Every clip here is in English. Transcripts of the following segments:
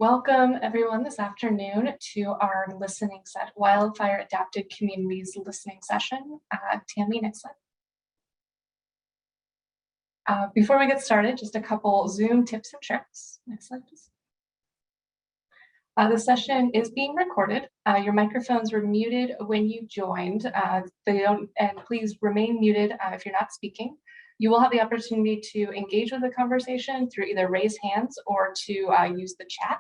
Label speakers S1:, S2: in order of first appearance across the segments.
S1: Welcome everyone this afternoon to our listening set, Wildfire Adapted Communities listening session. Tammy, next slide. Before we get started, just a couple Zoom tips and tricks. Next slide, please. The session is being recorded. Your microphones were muted when you joined. And please remain muted if you're not speaking. You will have the opportunity to engage with the conversation through either raise hands or to use the chat.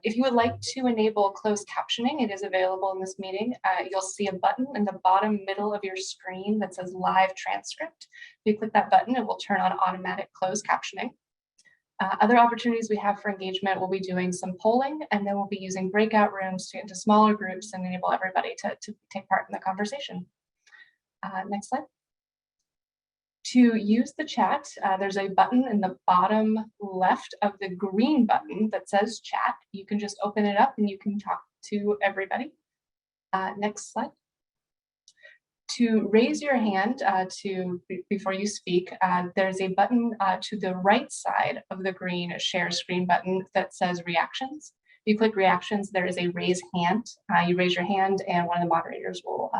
S1: If you would like to enable closed captioning, it is available in this meeting. You'll see a button in the bottom middle of your screen that says live transcript. If you click that button, it will turn on automatic closed captioning. Other opportunities we have for engagement, we'll be doing some polling, and then we'll be using breakout rooms to get into smaller groups and enable everybody to take part in the conversation. Next slide. To use the chat, there's a button in the bottom left of the green button that says chat. You can just open it up and you can talk to everybody. Next slide. To raise your hand before you speak, there's a button to the right side of the green share screen button that says reactions. If you click reactions, there is a raise hand. You raise your hand and one of the moderators will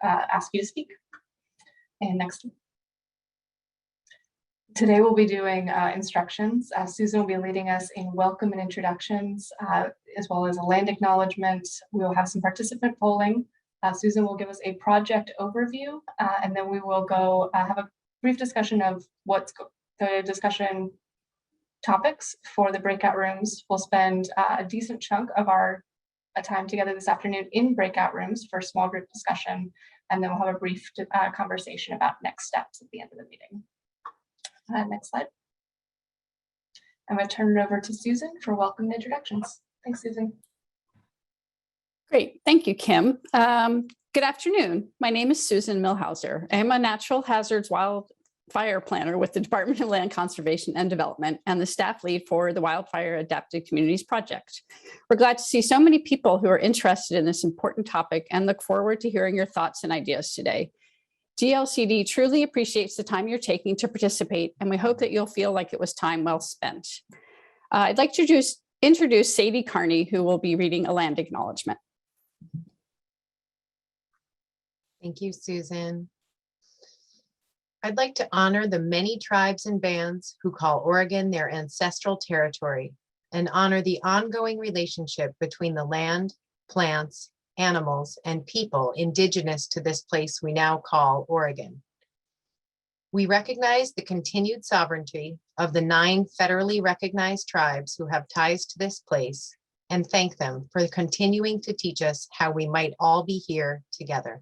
S1: ask you to speak. And next. Today we'll be doing instructions. Susan will be leading us in welcome and introductions, as well as a land acknowledgement. We will have some participant polling. Susan will give us a project overview, and then we will go have a brief discussion of what's the discussion topics for the breakout rooms. We'll spend a decent chunk of our time together this afternoon in breakout rooms for small group discussion, and then we'll have a brief conversation about next steps at the end of the meeting. Next slide. I'm going to turn it over to Susan for welcome and introductions. Thanks, Susan.
S2: Great. Thank you, Kim. Good afternoon. My name is Susan Milhauser. I am a natural hazards wildfire planner with the Department of Land Conservation and Development and the staff lead for the Wildfire Adapted Communities project. We're glad to see so many people who are interested in this important topic and look forward to hearing your thoughts and ideas today. DLCD truly appreciates the time you're taking to participate, and we hope that you'll feel like it was time well spent. I'd like to introduce Sadie Carney, who will be reading a land acknowledgement.
S3: Thank you, Susan. I'd like to honor the many tribes and bands who call Oregon their ancestral territory and honor the ongoing relationship between the land, plants, animals, and people indigenous to this place we now call Oregon. We recognize the continued sovereignty of the 9 federally recognized tribes who have ties to this place and thank them for continuing to teach us how we might all be here together.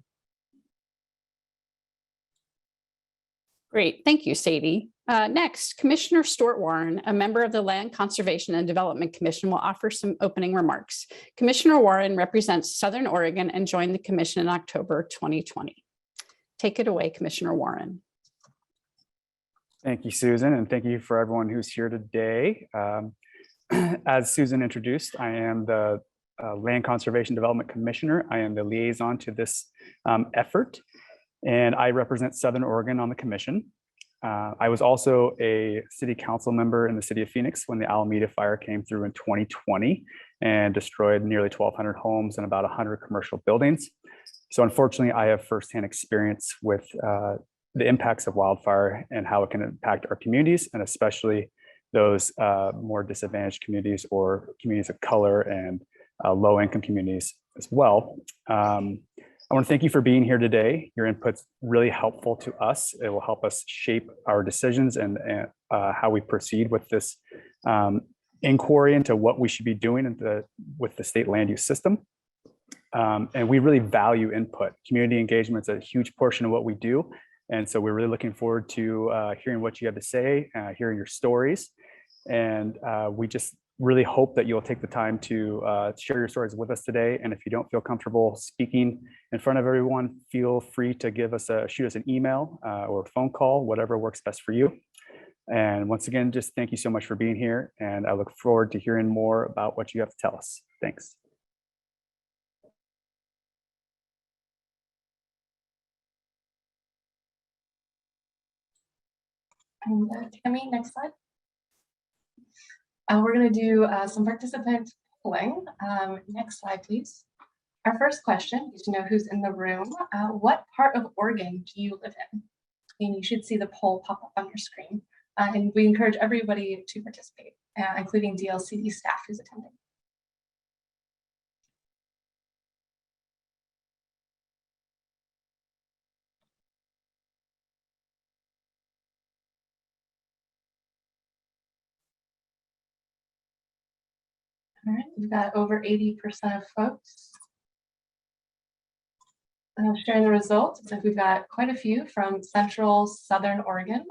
S2: Great, thank you, Sadie. Next, Commissioner Stuart Warren, a member of the Land Conservation and Development Commission, will offer some opening remarks. Commissioner Warren represents Southern Oregon and joined the commission in October 2020. Take it away, Commissioner Warren.
S4: Thank you, Susan, and thank you for everyone who's here today. As Susan introduced, I am the Land Conservation Development Commissioner. I am the liaison to this effort, and I represent Southern Oregon on the commission. I was also a city council member in the city of Phoenix when the Alameda fire came through in 2020 and destroyed nearly 1,200 homes and about 100 commercial buildings. So unfortunately, I have firsthand experience with the impacts of wildfire and how it can impact our communities, and especially those more disadvantaged communities or communities of color and low-income communities as well. I want to thank you for being here today. Your input's really helpful to us. It will help us shape our decisions and how we proceed with this inquiry into what we should be doing with the state land use system. And we really value input. Community engagement is a huge portion of what we do. And so we're really looking forward to hearing what you have to say, hearing your stories. And we just really hope that you'll take the time to share your stories with us today. And if you don't feel comfortable speaking in front of everyone, feel free to shoot us an email or a phone call, whatever works best for you. And once again, just thank you so much for being here. And I look forward to hearing more about what you have to tell us. Thanks.
S1: Tammy, next slide. We're going to do some participant polling. Next slide, please. Our first question is to know who's in the room. What part of Oregon do you live in? And you should see the poll pop up on your screen. And we encourage everybody to participate, including DLCD staff who's attending. All right, we've got over 80% of folks sharing the results. So we've got quite a few from Central Southern Oregon,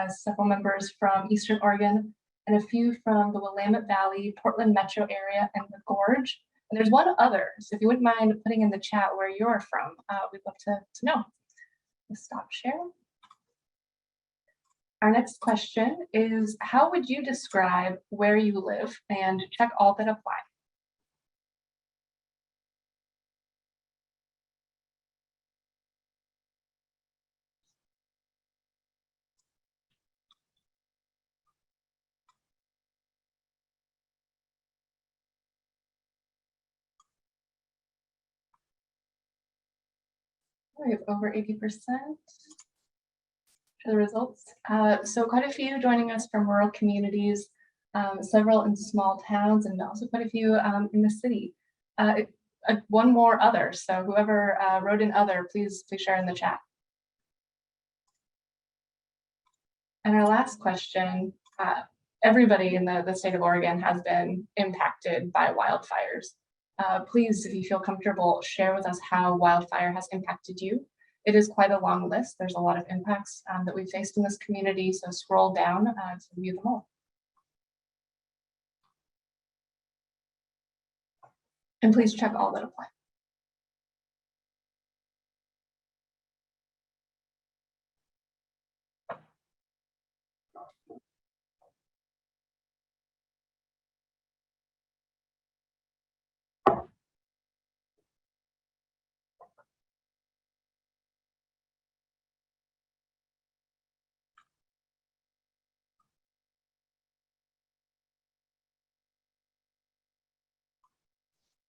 S1: several members from Eastern Oregon, and a few from the Willamette Valley, Portland metro area, and the Gorge. And there's one other. So if you wouldn't mind putting in the chat where you're from, we'd love to know. Let's stop sharing. Our next question is, how would you describe where you live? And check all that apply. We have over 80% for the results. So quite a few joining us from rural communities, several in small towns, and also quite a few in the city. One more other. So whoever wrote in other, please share in the chat. And our last question, everybody in the state of Oregon has been impacted by wildfires. Please, if you feel comfortable, share with us how wildfire has impacted you. It is quite a long list. There's a lot of impacts that we've faced in this community, so scroll down to view them all. And please check all that apply.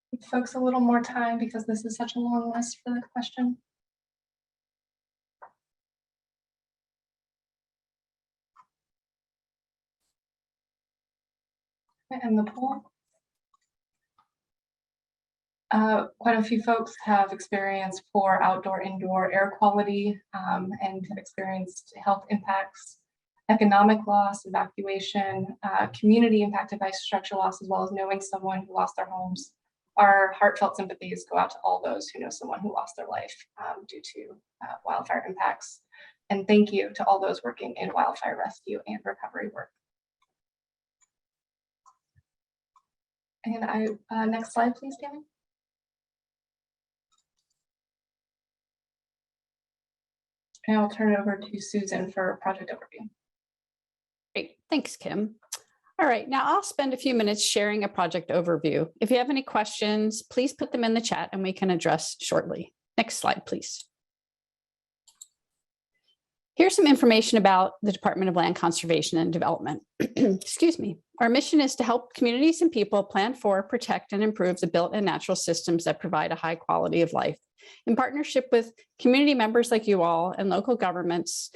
S1: Give folks a little more time because this is such a long list for the question. And the poll. Quite a few folks have experienced poor outdoor indoor air quality and have experienced health impacts, economic loss, evacuation, community impacted by structural loss, as well as knowing someone who lost their homes. Our heartfelt sympathies go out to all those who know someone who lost their life due to wildfire impacts. And thank you to all those working in wildfire rescue and recovery work. And next slide, please, Tammy. And I'll turn it over to Susan for project overview.
S2: Great, thanks, Kim. All right, now I'll spend a few minutes sharing a project overview. If you have any questions, please put them in the chat and we can address shortly. Next slide, please. Here's some information about the Department of Land Conservation and Development. Excuse me. Our mission is to help communities and people plan for, protect, and improve the built and natural systems that provide a high quality of life. In partnership with community members like you all and local governments,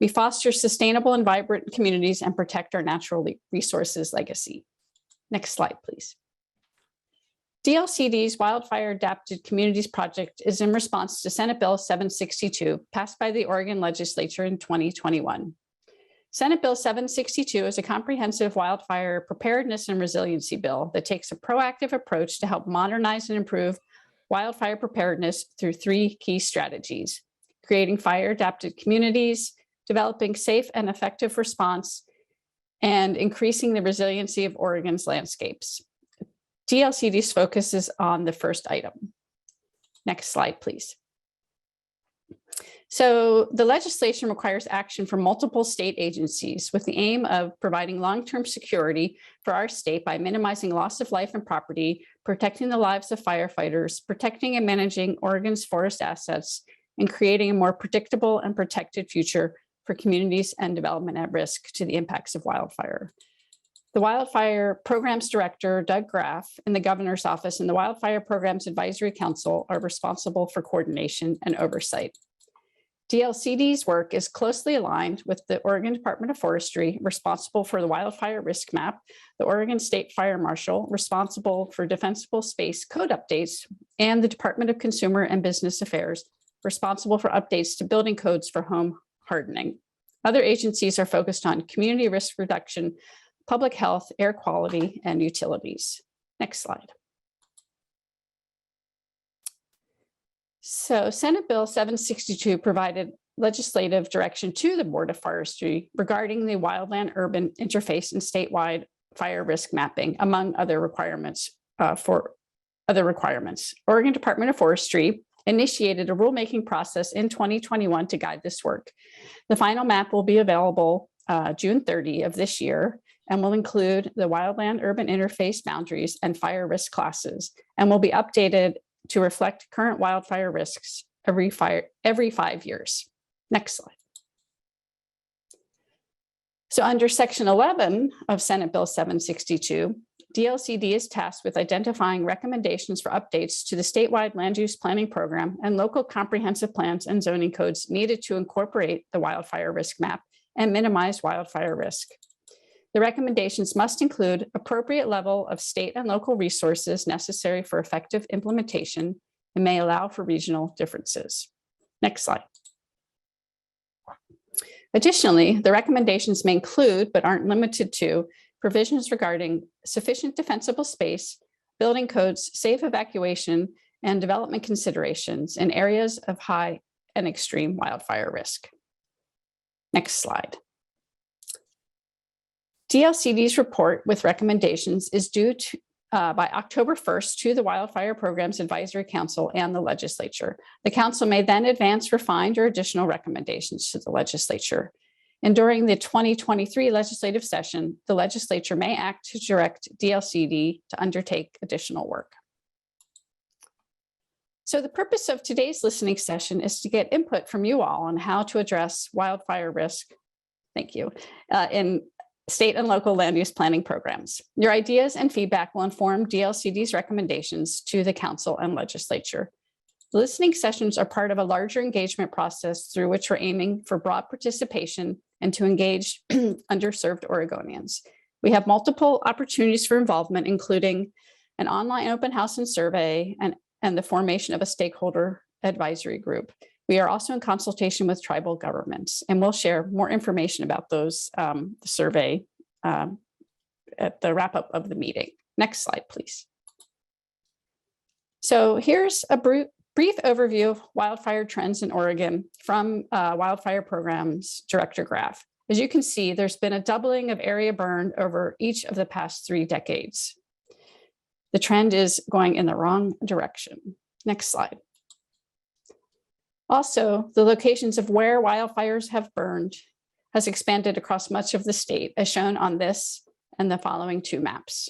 S2: we foster sustainable and vibrant communities and protect our natural resources legacy. Next slide, please. DLCD's Wildfire Adapted Communities Project is in response to Senate Bill 762, passed by the Oregon legislature in 2021. Senate Bill 762 is a comprehensive wildfire preparedness and resiliency bill that takes a proactive approach to help modernize and improve wildfire preparedness through three key strategies: creating fire-adapted communities, developing safe and effective response, and increasing the resiliency of Oregon's landscapes. DLCD's focus is on the first item. Next slide, please. So the legislation requires action from multiple state agencies with the aim of providing long-term security for our state by minimizing loss of life and property, protecting the lives of firefighters, protecting and managing Oregon's forest assets, and creating a more predictable and protected future for communities and development at risk to the impacts of wildfire. The Wildfire Programs Director, Doug Graff, in the Governor's Office and the Wildfire Programs Advisory Council are responsible for coordination and oversight. DLCD's work is closely aligned with the Oregon Department of Forestry, responsible for the wildfire risk map, the Oregon State Fire Marshal, responsible for defensible space code updates, and the Department of Consumer and Business Affairs, responsible for updates to building codes for home hardening. Other agencies are focused on community risk reduction, public health, air quality, and utilities. Next slide. So Senate Bill 762 provided legislative direction to the Board of Forestry regarding the wildland urban interface and statewide fire risk mapping, among other requirements. Oregon Department of Forestry initiated a rulemaking process in 2021 to guide this work. The final map will be available June 30 of this year and will include the wildland urban interface boundaries and fire risk classes, and will be updated to reflect current wildfire risks every 5 years. Next slide. So under Section 11 of Senate Bill 762, DLCD is tasked with identifying recommendations for updates to the statewide land use planning program and local comprehensive plans and zoning codes needed to incorporate the wildfire risk map and minimize wildfire risk. The recommendations must include appropriate level of state and local resources necessary for effective implementation and may allow for regional differences. Next slide. Additionally, the recommendations may include, but aren't limited to, provisions regarding sufficient defensible space, building codes, safe evacuation, and development considerations in areas of high and extreme wildfire risk. Next slide. DLCD's report with recommendations is due to, by October 1st to the Wildfire Programs Advisory Council and the legislature. The council may then advance refined or additional recommendations to the legislature. And during the 2023 legislative session, the legislature may act to direct DLCD to undertake additional work. So the purpose of today's listening session is to get input from you all on how to address wildfire risk, thank you, in state and local land use planning programs. Your ideas and feedback will inform DLCD's recommendations to the council and legislature. The listening sessions are part of a larger engagement process through which we're aiming for broad participation and to engage underserved Oregonians. We have multiple opportunities for involvement, including an online open house and survey and the formation of a stakeholder advisory group. We are also in consultation with tribal governments, and we'll share more information about those the survey at the wrap up of the meeting. Next slide, please. So here's a brief overview of wildfire trends in Oregon from Wildfire Programs Director Graff. As you can see, there's been a doubling of area burned over each of the past 3 decades. The trend is going in the wrong direction. Next slide. Also, the locations of where wildfires have burned has expanded across much of the state, as shown on this and the following 2 maps.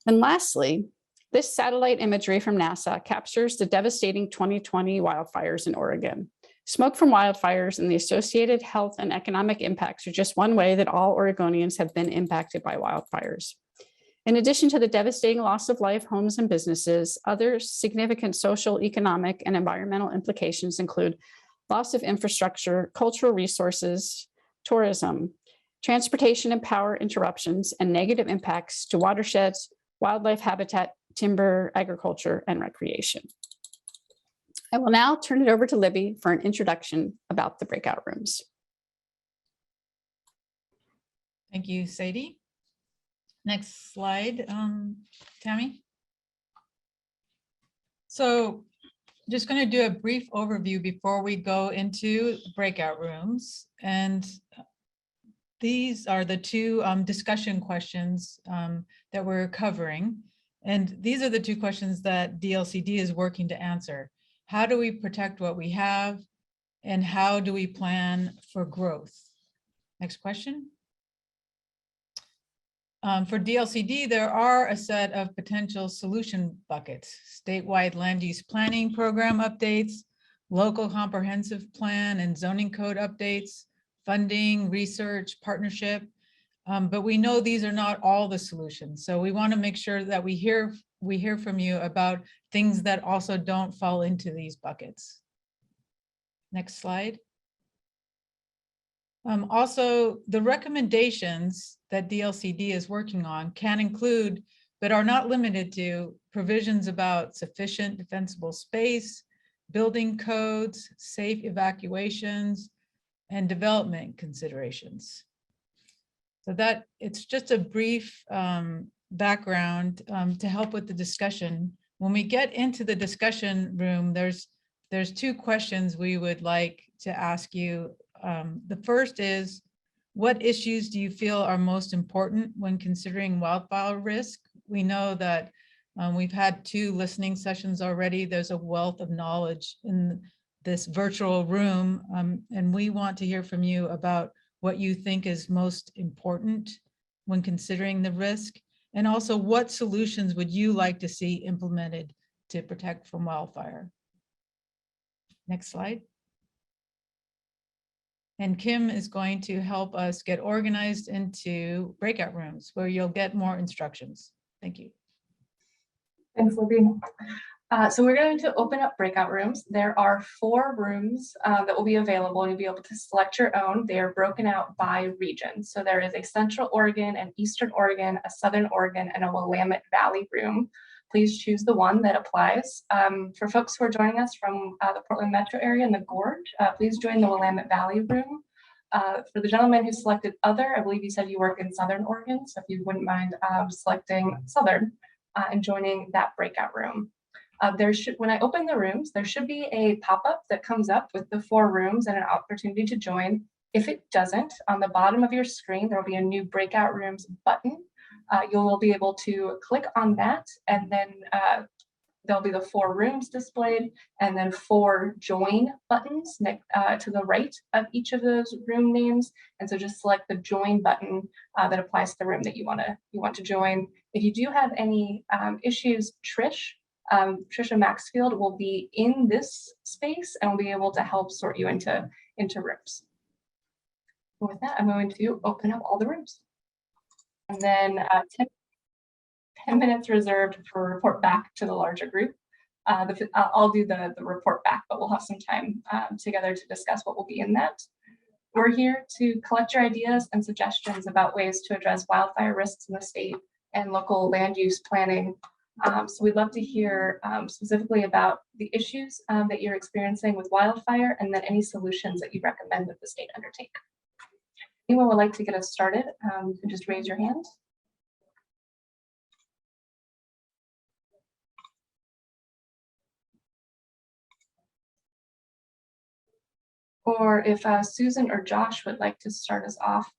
S2: And lastly, this satellite imagery from NASA captures the devastating 2020 wildfires in Oregon. Smoke from wildfires and the associated health and economic impacts are just one way that all Oregonians have been impacted by wildfires. In addition to the devastating loss of life, homes, and businesses, other significant social, economic, and environmental implications include loss of infrastructure, cultural resources, tourism, transportation and power interruptions, and negative impacts to watersheds, wildlife habitat, timber, agriculture, and recreation. I will now turn it over to Libby for an introduction about the breakout rooms.
S5: Thank you, Sadie. Next slide, Tammy. So just going to do a brief overview before we go into breakout rooms. And these are the 2 discussion questions that we're covering. And these are the 2 questions that DLCD is working to answer. How do we protect what we have? And how do we plan for growth? Next question. For DLCD, there are a set of potential solution buckets: statewide land use planning program updates, local comprehensive plan and zoning code updates, funding, research, partnership. But we know these are not all the solutions. So we want to make sure that we hear from you about things that also don't fall into these buckets. Next slide. Also, the recommendations that DLCD is working on can include, but are not limited to, provisions about sufficient defensible space, building codes, safe evacuations, and development considerations. So that it's just a brief background to help with the discussion. When we get into the discussion room, there's two questions we would like to ask you. The first is, what issues do you feel are most important when considering wildfire risk? We know that we've had 2 listening sessions already. There's a wealth of knowledge in this virtual room, and we want to hear from you about what you think is most important when considering the risk, and also what solutions would you like to see implemented to protect from wildfire. Next slide. And Kim is going to help us get organized into breakout rooms where you'll get more instructions. Thank you.
S1: Thanks, Libby. So we're going to open up breakout rooms. There are 4 rooms that will be available. You'll be able to select your own. They are broken out by region. So there is a Central Oregon, an Eastern Oregon, a Southern Oregon, and a Willamette Valley room. Please choose the one that applies. For folks who are joining us from the Portland metro area and the Gorge, please join the Willamette Valley room. For the gentleman who selected other, I believe you said you work in Southern Oregon, so if you wouldn't mind selecting Southern and joining that breakout room. When I open the rooms, there should be a pop-up that comes up with the 4 rooms and an opportunity to join. If it doesn't, on the bottom of your screen, there will be a new breakout rooms button. You'll be able to click on that, and then there'll be the 4 rooms displayed, and then 4 join buttons to the right of each of those room names. And so just select the join button that applies to the room that you want to join. If you do have any issues, Trisha Maxfield will be in this space and will be able to help sort you into rooms. And with that, I'm going to open up all the rooms. And then 10 minutes reserved for report back to the larger group. I'll do the report back, but we'll have some time together to discuss what will be in that. We're here to collect your ideas and suggestions about ways to address wildfire risks in the state and local land use planning. So we'd love to hear specifically about the issues that you're experiencing with wildfire, and then any solutions that you recommend that the state undertake. Anyone would like to get us started, you can just raise your hand. Or if Susan or Josh would like to start us off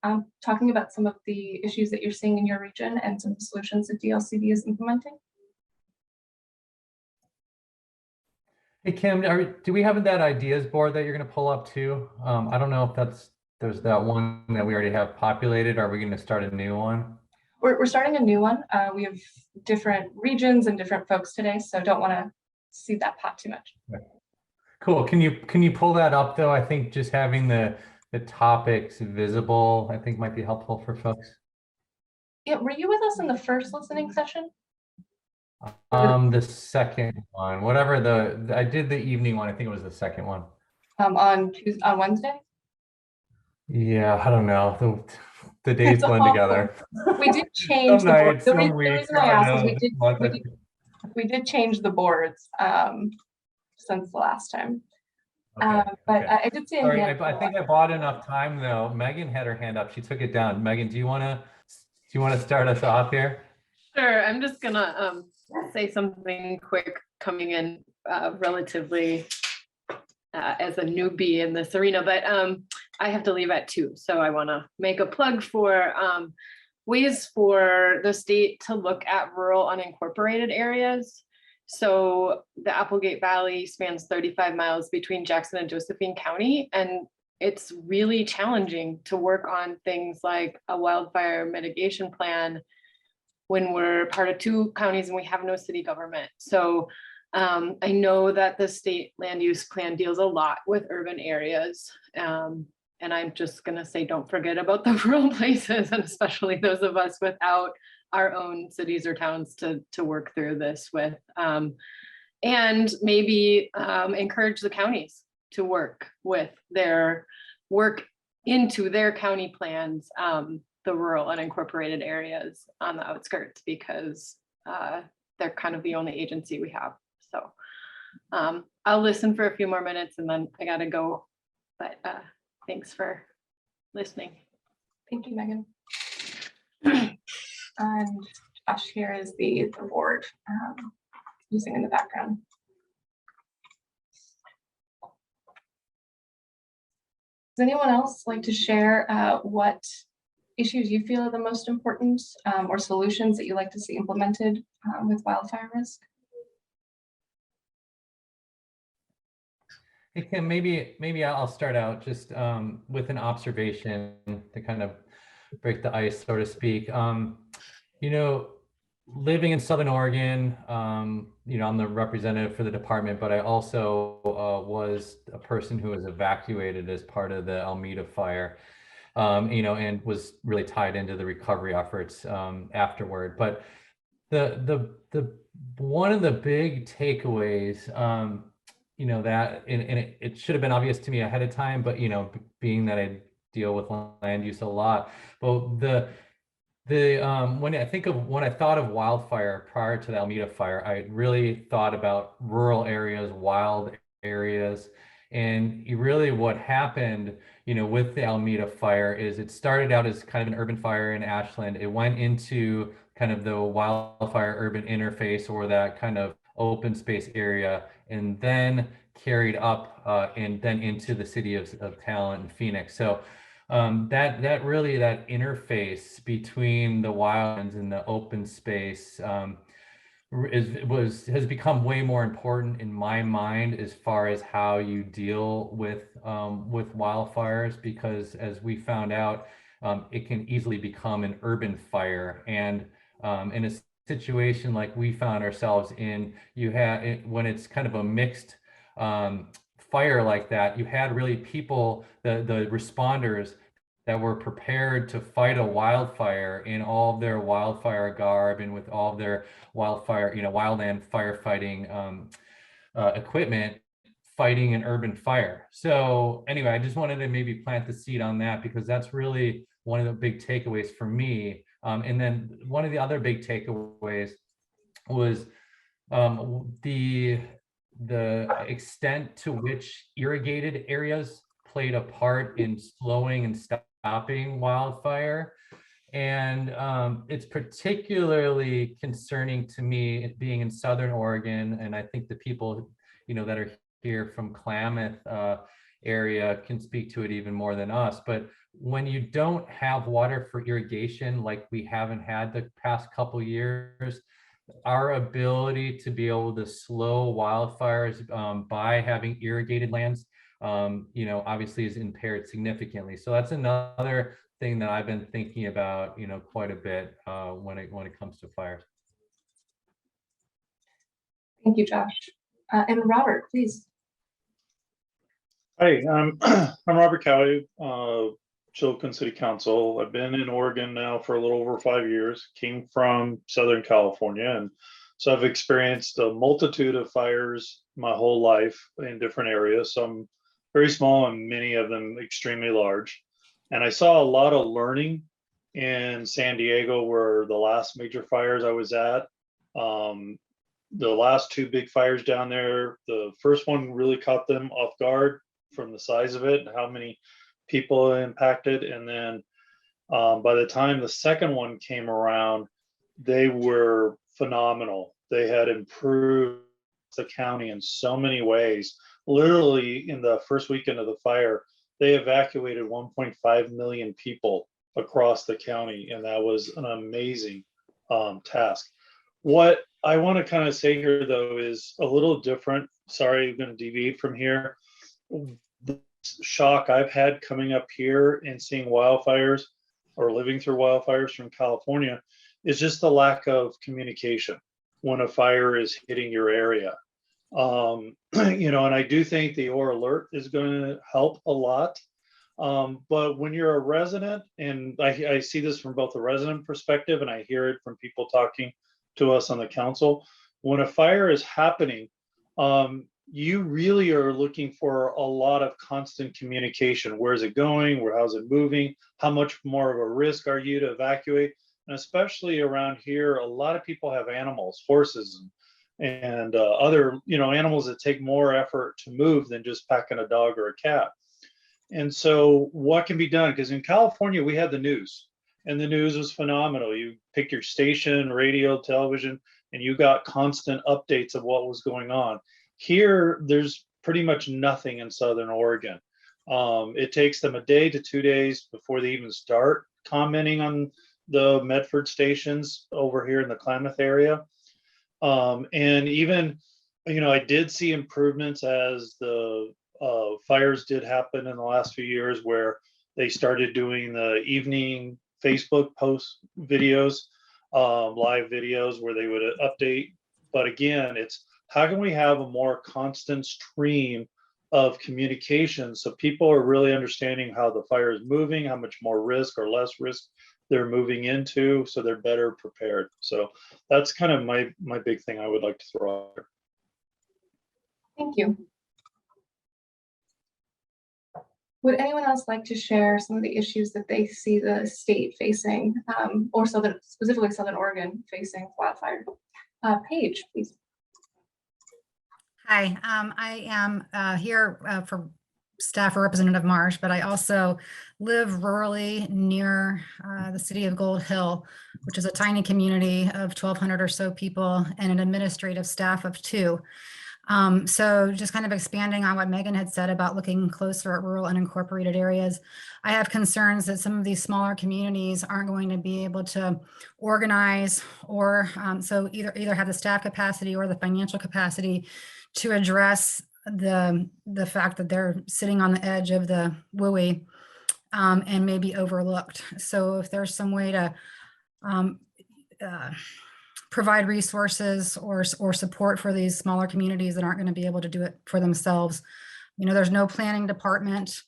S1: talking about some of the issues that you're seeing in your region and some solutions that DLCD is implementing.
S6: Hey, Kim, do we have that ideas board that you're going to pull up too? I don't know if there's that one that we already have populated. Are we going to start a new one?
S1: We're starting a new one. We have different regions and different folks today, so don't want to see that pop too much.
S6: Okay. Cool. Can you pull that up though? I think just having the topics visible, I think might be helpful for folks.
S1: Yeah, were you with us in the first listening session?
S6: The second one, whatever I did the evening one. I think it was the second one.
S1: On Wednesday.
S6: Yeah, I don't know. The days blend together.
S1: We did change
S6: Some
S1: the board.
S6: nights,
S1: The
S6: some
S1: reason
S6: weeks,
S1: I
S6: I
S1: asked is
S6: know.
S1: we did change the boards since the last time.
S6: Okay,
S1: but
S6: okay.
S1: I did say
S6: Sorry, I think I bought enough time though. Megan had her hand up. She took it down. Megan, do you want to start us off here?
S7: Sure. I'm just gonna say something quick coming in relatively as a newbie in this arena, but I have to leave at 2. So I want to make a plug for ways for the state to look at rural unincorporated areas. So the Applegate Valley spans 35 miles between Jackson and Josephine County, and it's really challenging to work on things like a wildfire mitigation plan when we're part of 2 counties and we have no city government. So I know that the state land use plan deals a lot with urban areas. And I'm just gonna say, don't forget about the rural places, and especially those of us without our own cities or towns to work through this with. And maybe encourage the counties to work into their county plans, the rural unincorporated areas on the outskirts, because they're kind of the only agency we have. So I'll listen for a few more minutes and then I gotta go, but thanks for listening.
S1: Thank you, Megan. And Josh here is the board using in the background. Does anyone else like to share what issues you feel are the most important or solutions that you like to see implemented with wildfire risk?
S6: Hey, Kim, maybe I'll start out just with an observation to kind of break the ice, so to speak. You know, living in Southern Oregon, you know, I'm the representative for the department, but I also was a person who was evacuated as part of the Alameda fire, you know, and was really tied into the recovery efforts afterward. But the one of the big takeaways, you know, that, and it should have been obvious to me ahead of time, but, you know, being that I deal with land use a lot, but when I thought of wildfire prior to the Alameda fire, I really thought about rural areas, wild areas. And really what happened, you know, with the Alameda fire is it started out as kind of an urban fire in Ashland. It went into kind of the wildfire urban interface, or that kind of open space area, and then carried up and then into the city of Talent and Phoenix. So that interface between the wildlands and the open space has become way more important in my mind as far as how you deal with wildfires, because as we found out, it can easily become an urban fire. And in a situation like we found ourselves in, when it's kind of a mixed fire like that, you had really people, the responders that were prepared to fight a wildfire in all of their wildfire garb and with all of their wildfire, you know, wildland firefighting equipment, fighting an urban fire. So anyway, I just wanted to maybe plant the seed on that, because that's really one of the big takeaways for me. And then one of the other big takeaways was the extent to which irrigated areas played a part in slowing and stopping wildfire. And it's particularly concerning to me being in Southern Oregon, and I think the people, you know, that are here from Klamath area can speak to it even more than us. But when you don't have water for irrigation like we haven't had the past couple years, our ability to be able to slow wildfires by having irrigated lands, you know, obviously is impaired significantly. So that's another thing that I've been thinking about, you know, quite a bit when it comes to fires.
S1: Thank you, Josh. And Robert, please.
S8: Hi, I'm Robert Cowie, Chillicothe City Council. I've been in Oregon now for a little over 5 years, came from Southern California. And so I've experienced a multitude of fires my whole life in different areas, some very small and many of them extremely large. And I saw a lot of learning in San Diego, where the last major fires I was at, the last two big fires down there, the first one really caught them off guard from the size of it and how many people impacted. And then by the time the second one came around, they were phenomenal. They had improved the county in so many ways. Literally in the first weekend of the fire, they evacuated 1.5 million people across the county. And that was an amazing task. What I want to kind of say here, though, is a little different. Sorry, I'm going to deviate from here. The shock I've had coming up here and seeing wildfires, or living through wildfires from California, is just the lack of communication when a fire is hitting your area. And I do think the OR alert is going to help a lot. But when you're a resident, and I see this from both the resident perspective, and I hear it from people talking to us on the council, when a fire is happening, you really are looking for a lot of constant communication. Where is it going? How's it moving? How much more of a risk are you to evacuate? And especially around here, a lot of people have animals, horses, and other animals that take more effort to move than just packing a dog or a cat. And so what can be done? Because in California, we had the news, and the news was phenomenal. You pick your station, radio, television, and you got constant updates of what was going on. Here, there's pretty much nothing in Southern Oregon. It takes them a day to 2 days before they even start commenting on the Medford stations over here in the Klamath area. And even, I did see improvements as the fires did happen in the last few years, where they started doing the evening Facebook post videos, live videos where they would update. But again, it's how can we have a more constant stream of communication so people are really understanding how the fire is moving, how much more risk or less risk they're moving into, so they're better prepared. So that's kind of my big thing I would like to throw out there.
S1: Thank you. Would anyone else like to share some of the issues that they see the state facing, or specifically Southern Oregon facing wildfire? Paige, please.
S9: Hi, I am here for staff or Representative Marsh, but I also live rurally near the city of Gold Hill, which is a tiny community of 1,200 or so people and an administrative staff of 2. So just kind of expanding on what Megan had said about looking closer at rural unincorporated areas, I have concerns that some of these smaller communities aren't going to be able to organize or so either have the staff capacity or the financial capacity to address the fact that they're sitting on the edge of the WUI and maybe overlooked. So if there's some way to provide resources or support for these smaller communities that aren't going to be able to do it for themselves. There's no planning department.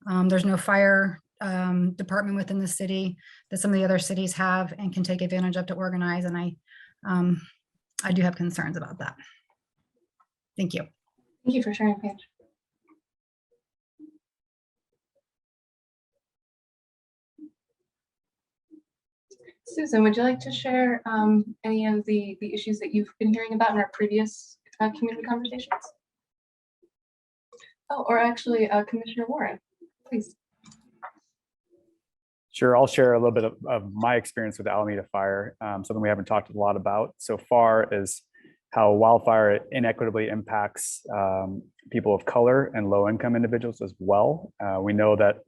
S9: There's no fire department within the city that some of the other cities have and can take advantage of to organize. And I do have concerns about that. Thank you.
S1: Thank you for sharing, Paige. Susan, would you like to share any of the issues that you've been hearing about in our previous community conversations? Oh, or actually, Commissioner Warren, please.
S4: Sure, I'll share a little bit of my experience with the Alameda Fire. Something we haven't talked a lot about so far is how wildfire inequitably impacts people of color and low-income individuals as well. We know that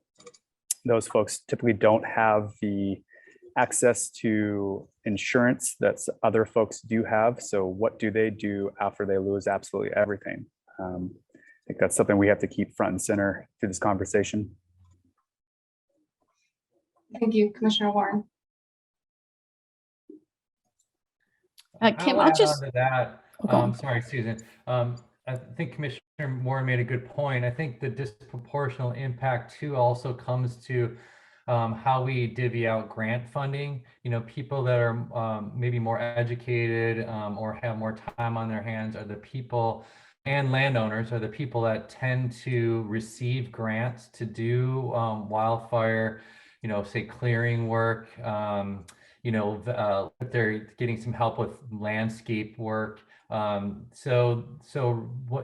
S4: those folks typically don't have the access to insurance that other folks do have. So what do they do after they lose absolutely everything? I think that's something we have to keep front and center through this conversation.
S1: Thank you, Commissioner Warren.
S2: Kim, I'll just
S6: add on to that. Sorry, Susan. I think Commissioner Warren made a good point. I think the disproportional impact too also comes to how we divvy out grant funding. People that are maybe more educated or have more time on their hands are the people, and landowners are the people that tend to receive grants to do wildfire, say clearing work, they're getting some help with landscape work. So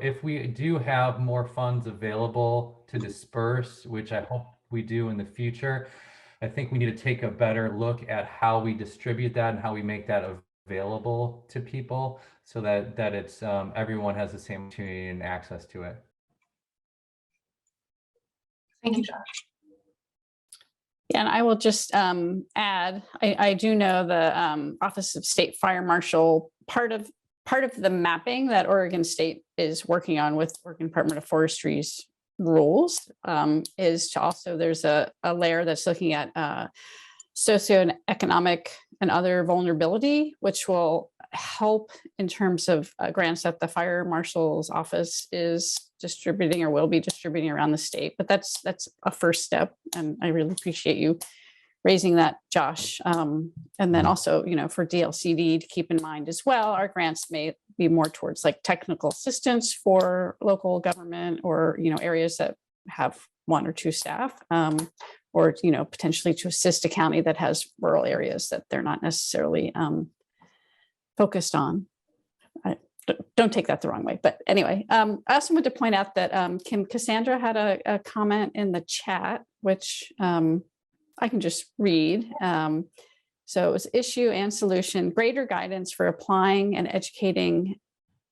S6: if we do have more funds available to disperse, which I hope we do in the future, I think we need to take a better look at how we distribute that and how we make that available to people so that it's everyone has the same opportunity and access to it.
S1: Thank you, Josh.
S2: Yeah, and I will just add, I do know the Office of State Fire Marshal, part of the mapping that Oregon State is working on with Oregon Department of Forestry's rules is to also, there's a layer that's looking at socioeconomic and other vulnerability, which will help in terms of grants that the fire marshal's office is distributing or will be distributing around the state. But that's a first step, and I really appreciate you raising that, Josh. And then also, for DLCD to keep in mind as well, our grants may be more towards like technical assistance for local government, or areas that have 1 or 2 staff, or potentially to assist a county that has rural areas that they're not necessarily focused on. Don't take that the wrong way, but anyway, I also want to point out that Cassandra had a comment in the chat, which I can just read. So it was issue and solution, greater guidance for applying and educating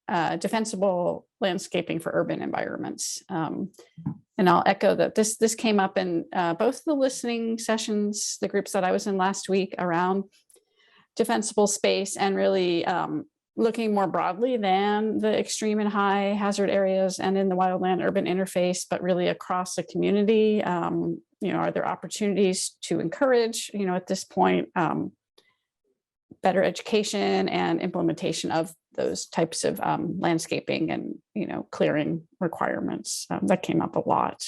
S2: defensible landscaping for urban environments. And I'll echo that this came up in both the listening sessions, the groups that I was in last week around defensible space, and really looking more broadly than the extreme and high hazard areas and in the wildland urban interface, but really across the community. Are there opportunities to encourage, at this point, better education and implementation of those types of landscaping and, clearing requirements? That came up a lot.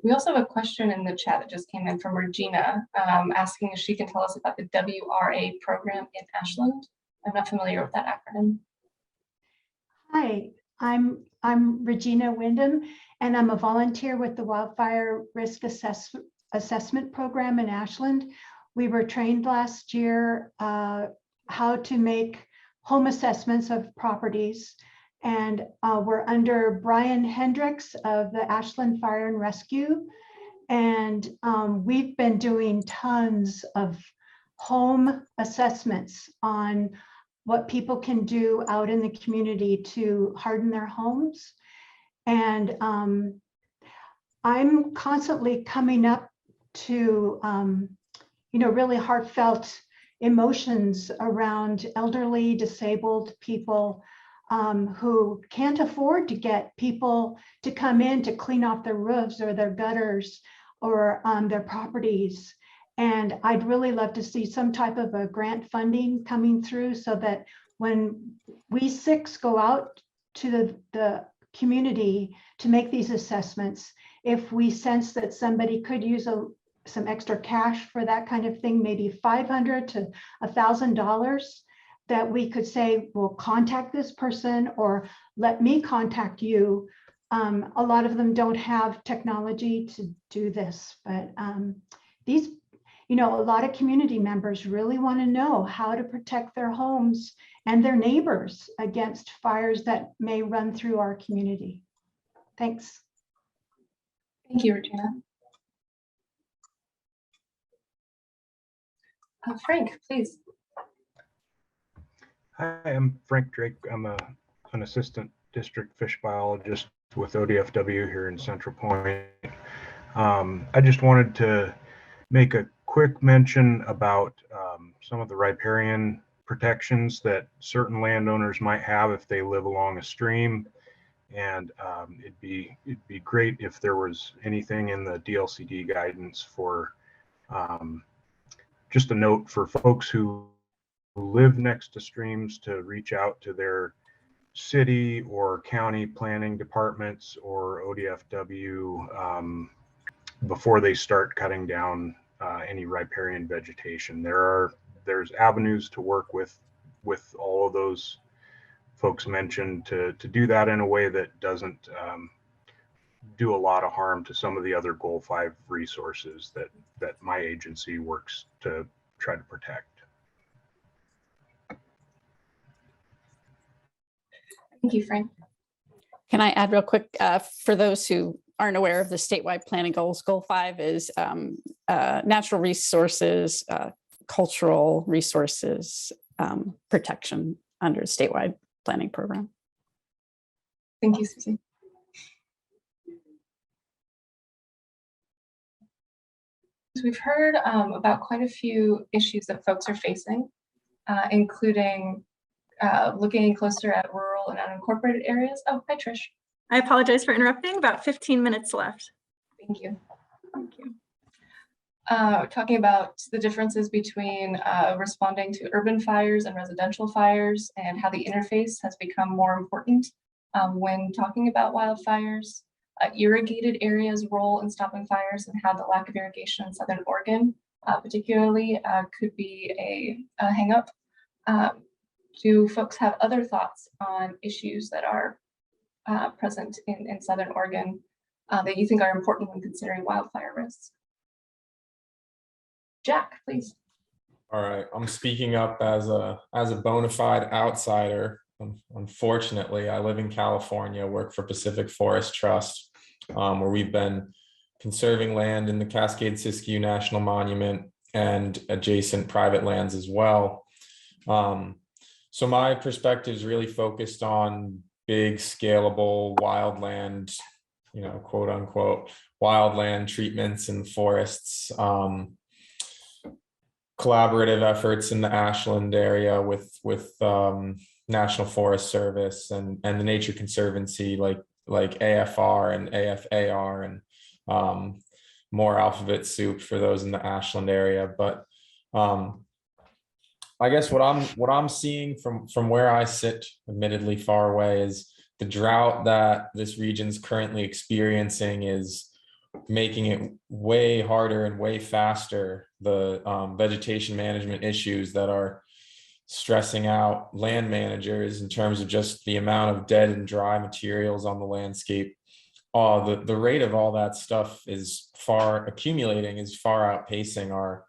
S1: We also have a question in the chat that just came in from Regina, asking if she can tell us about the WRA program in Ashland. I'm not familiar with that acronym.
S10: Hi, I'm Regina Windham, and I'm a volunteer with the Wildfire Risk Assessment Program in Ashland. We were trained last year how to make home assessments of properties, and we're under Brian Hendricks of the Ashland Fire and Rescue. And we've been doing tons of home assessments on what people can do out in the community to harden their homes. And I'm constantly coming up to, really heartfelt emotions around elderly, disabled people who can't afford to get people to come in to clean off their roofs or their gutters or their properties. And I'd really love to see some type of a grant funding coming through, so that when we six go out to the community to make these assessments, if we sense that somebody could use some extra cash for that kind of thing, maybe $500 to $1,000, that we could say, well, contact this person or let me contact you. A lot of them don't have technology to do this, but these, a lot of community members really want to know how to protect their homes and their neighbors against fires that may run through our community. Thanks.
S1: Thank you, Regina. Frank, please.
S11: Hi, I'm Frank Drake. I'm an assistant district fish biologist with ODFW here in Central Point. I just wanted to make a quick mention about some of the riparian protections that certain landowners might have if they live along a stream. And it'd be great if there was anything in the DLCD guidance for just a note for folks who live next to streams to reach out to their city or county planning departments or ODFW before they start cutting down any riparian vegetation. There's avenues to work with all of those folks mentioned to do that in a way that doesn't do a lot of harm to some of the other Goal 5 resources that my agency works to try to protect.
S1: Thank you, Frank.
S2: Can I add real quick, for those who aren't aware of the statewide planning goals, Goal 5 is natural resources, cultural resources protection under the statewide planning program.
S1: Thank you, Susie. So we've heard about quite a few issues that folks are facing, including looking closer at rural and unincorporated areas. Oh, hi, Trish.
S12: I apologize for interrupting. About 15 minutes left.
S1: Thank you.
S12: Thank you.
S1: talking about the differences between responding to urban fires and residential fires and how the interface has become more important when talking about wildfires, irrigated areas' role in stopping fires and how the lack of irrigation in Southern Oregon particularly could be a hang up. Do folks have other thoughts on issues that are present in Southern Oregon that you think are important when considering wildfire risks? Jack, please.
S12: All right, I'm speaking up as a bona fide outsider. Unfortunately, I live in California, work for Pacific Forest Trust, where we've been conserving land in the Cascade-Siskiyou National Monument and adjacent private lands as well. So my perspective is really focused on big, scalable wildland, quote unquote, wildland treatments in forests. Collaborative efforts in the Ashland area with National Forest Service and the Nature Conservancy like AFR and AFAR and more alphabet soup for those in the Ashland area. But I guess what I'm seeing from where I sit, admittedly far away, is the drought that this region's currently experiencing is making it way harder and way faster. The vegetation management issues that are stressing out land managers in terms of just the amount of dead and dry materials on the landscape. The rate of all that stuff is far outpacing our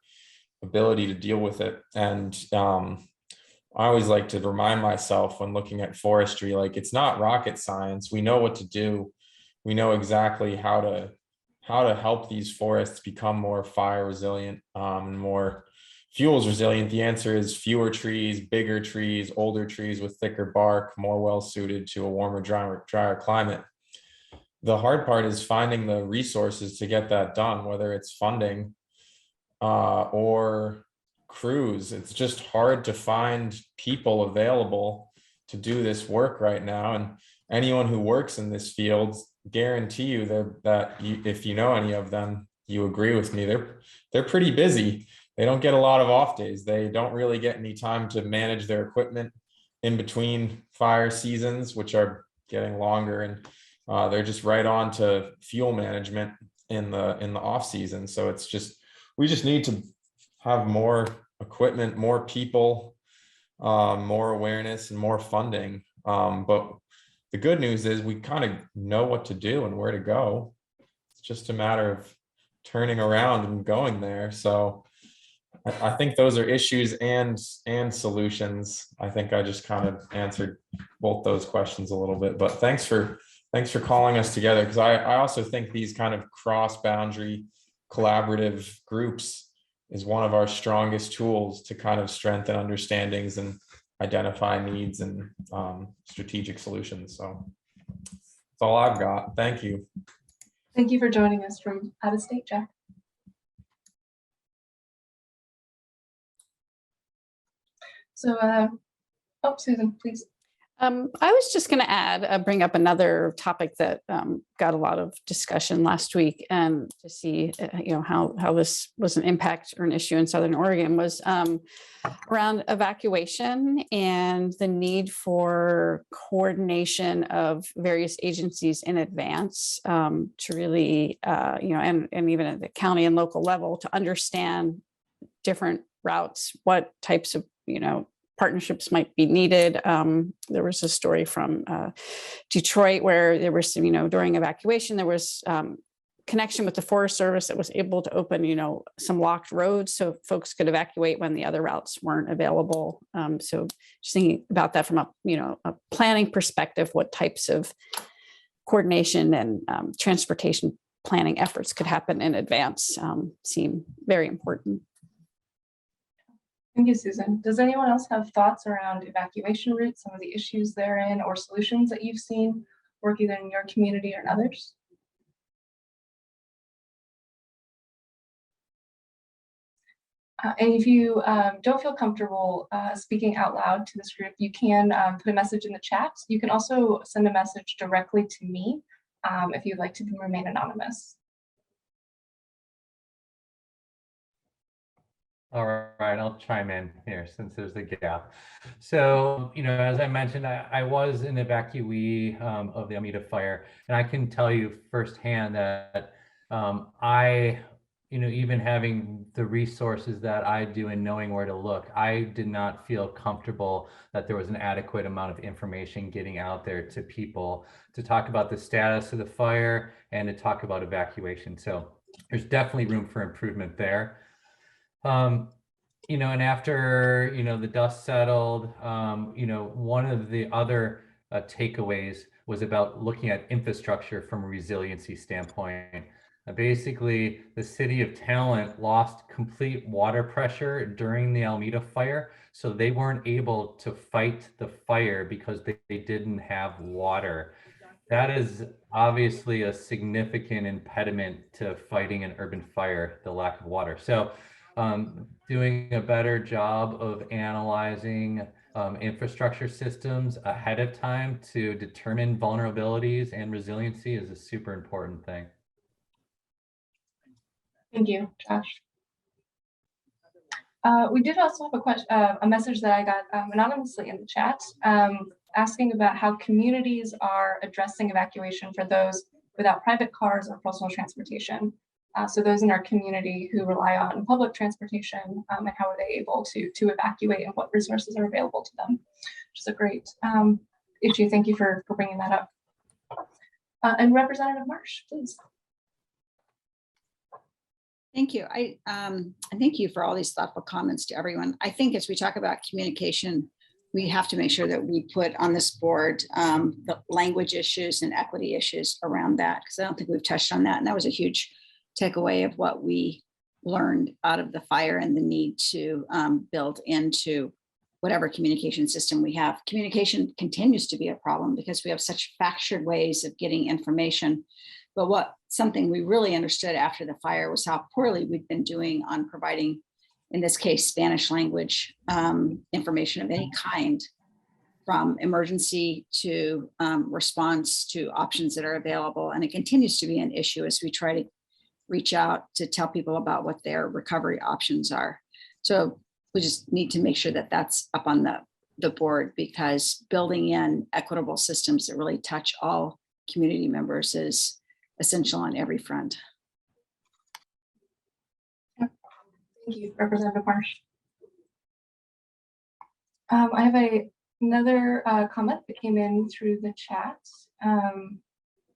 S12: ability to deal with it. And I always like to remind myself when looking at forestry, like, it's not rocket science. We know what to do. We know exactly how to help these forests become more fire resilient, more fuels resilient. The answer is fewer trees, bigger trees, older trees with thicker bark, more well suited to a warmer, drier climate. The hard part is finding the resources to get that done, whether it's funding or crews. It's just hard to find people available to do this work right now. And anyone who works in this field, guarantee you that if you know any of them, you agree with me, they're pretty busy. They don't get a lot of off days. They don't really get any time to manage their equipment in between fire seasons, which are getting longer, and they're just right on to fuel management in the off season. So it's just, we just need to have more equipment, more people, more awareness, and more funding. But the good news is we kind of know what to do and where to go. It's just a matter of turning around and going there. So I think those are issues and solutions. I think I just kind of answered both those questions a little bit, but thanks for calling us together, because I also think these kind of cross-boundary collaborative groups is one of our strongest tools to kind of strengthen understandings and identify needs and strategic solutions. So that's all I've got. Thank you.
S1: Thank you for joining us from out of state, Jack. So, Susan, please.
S2: I was just going to add, bring up another topic that got a lot of discussion last week, and to see, how this was an impact or an issue in Southern Oregon, was around evacuation and the need for coordination of various agencies in advance to really, and even at the county and local level, to understand different routes, what types of, partnerships might be needed. There was a story from Detroit where there was, during evacuation, there was connection with the Forest Service that was able to open, some locked roads so folks could evacuate when the other routes weren't available. So just thinking about that from a planning perspective, what types of coordination and transportation planning efforts could happen in advance seem very important.
S1: Thank you, Susan. Does anyone else have thoughts around evacuation routes, some of the issues therein, or solutions that you've seen work either in your community or in others? And if you don't feel comfortable speaking out loud to this group, you can put a message in the chat. You can also send a message directly to me if you'd like to remain anonymous.
S6: All right, I'll chime in here since there's a gap. So, as I mentioned, I was an evacuee of the Alameda fire, and I can tell you firsthand that even having the resources that I do and knowing where to look, I did not feel comfortable that there was an adequate amount of information getting out there to people to talk about the status of the fire and to talk about evacuation. So there's definitely room for improvement there. And after, the dust settled, one of the other takeaways was about looking at infrastructure from a resiliency standpoint. Basically, the city of Talent lost complete water pressure during the Alameda fire, so they weren't able to fight the fire because they didn't have water. That is obviously a significant impediment to fighting an urban fire, the lack of water. So doing a better job of analyzing infrastructure systems ahead of time to determine vulnerabilities and resiliency is a super important thing.
S1: Thank you, Josh. We did also have a question, a message that I got anonymously in the chat, asking about how communities are addressing evacuation for those without private cars or personal transportation. So those in our community who rely on public transportation, and how are they able to evacuate and what resources are available to them, which is a great issue. Thank you for bringing that up. And Representative Marsh, please.
S13: Thank you. I thank you for all these thoughtful comments to everyone. I think as we talk about communication, we have to make sure that we put on this board the language issues and equity issues around that, because I don't think we've touched on that. And that was a huge takeaway of what we learned out of the fire and the need to build into whatever communication system we have. Communication continues to be a problem because we have such fractured ways of getting information. But something we really understood after the fire was how poorly we'd been doing on providing, in this case, Spanish language information of any kind, from emergency to response to options that are available. And it continues to be an issue as we try to reach out to tell people about what their recovery options are. So we just need to make sure that that's up on the board, because building in equitable systems that really touch all community members is essential on every front.
S1: Thank you, Representative Marsh. I have another comment that came in through the chat.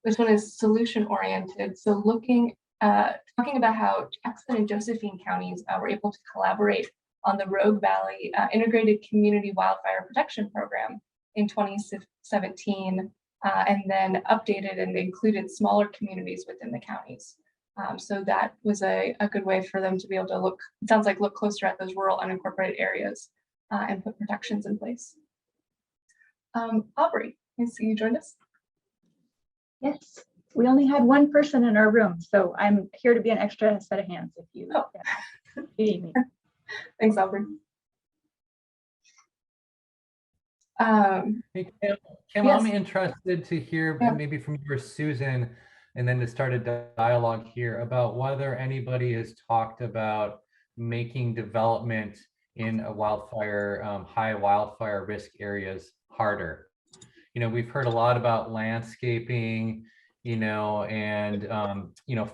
S1: This one is solution-oriented. So talking about how Jackson and Josephine counties were able to collaborate on the Rogue Valley Integrated Community Wildfire Protection Program in 2017. And then updated and included smaller communities within the counties. So that was a good way for them to be able to look, it sounds like, look closer at those rural unincorporated areas and put protections in place. Aubrey, I see you joined us.
S14: Yes, we only had one person in our room, so I'm here to be an extra set of hands if you need me.
S1: Thanks, Aubrey.
S6: Hey, Kim,
S1: yes.
S6: I'm interested to hear maybe from you or Susan, and then to start a dialogue here about whether anybody has talked about making development in a high wildfire risk areas harder. We've heard a lot about landscaping, and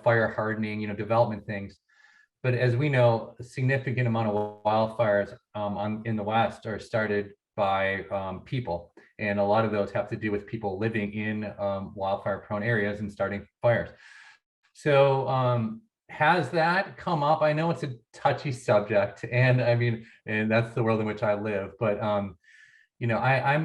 S6: fire hardening, development things. But as we know, a significant amount of wildfires in the West are started by people, and a lot of those have to do with people living in wildfire prone areas and starting fires. So has that come up? I know it's a touchy subject, and and that's the world in which I live, but I'm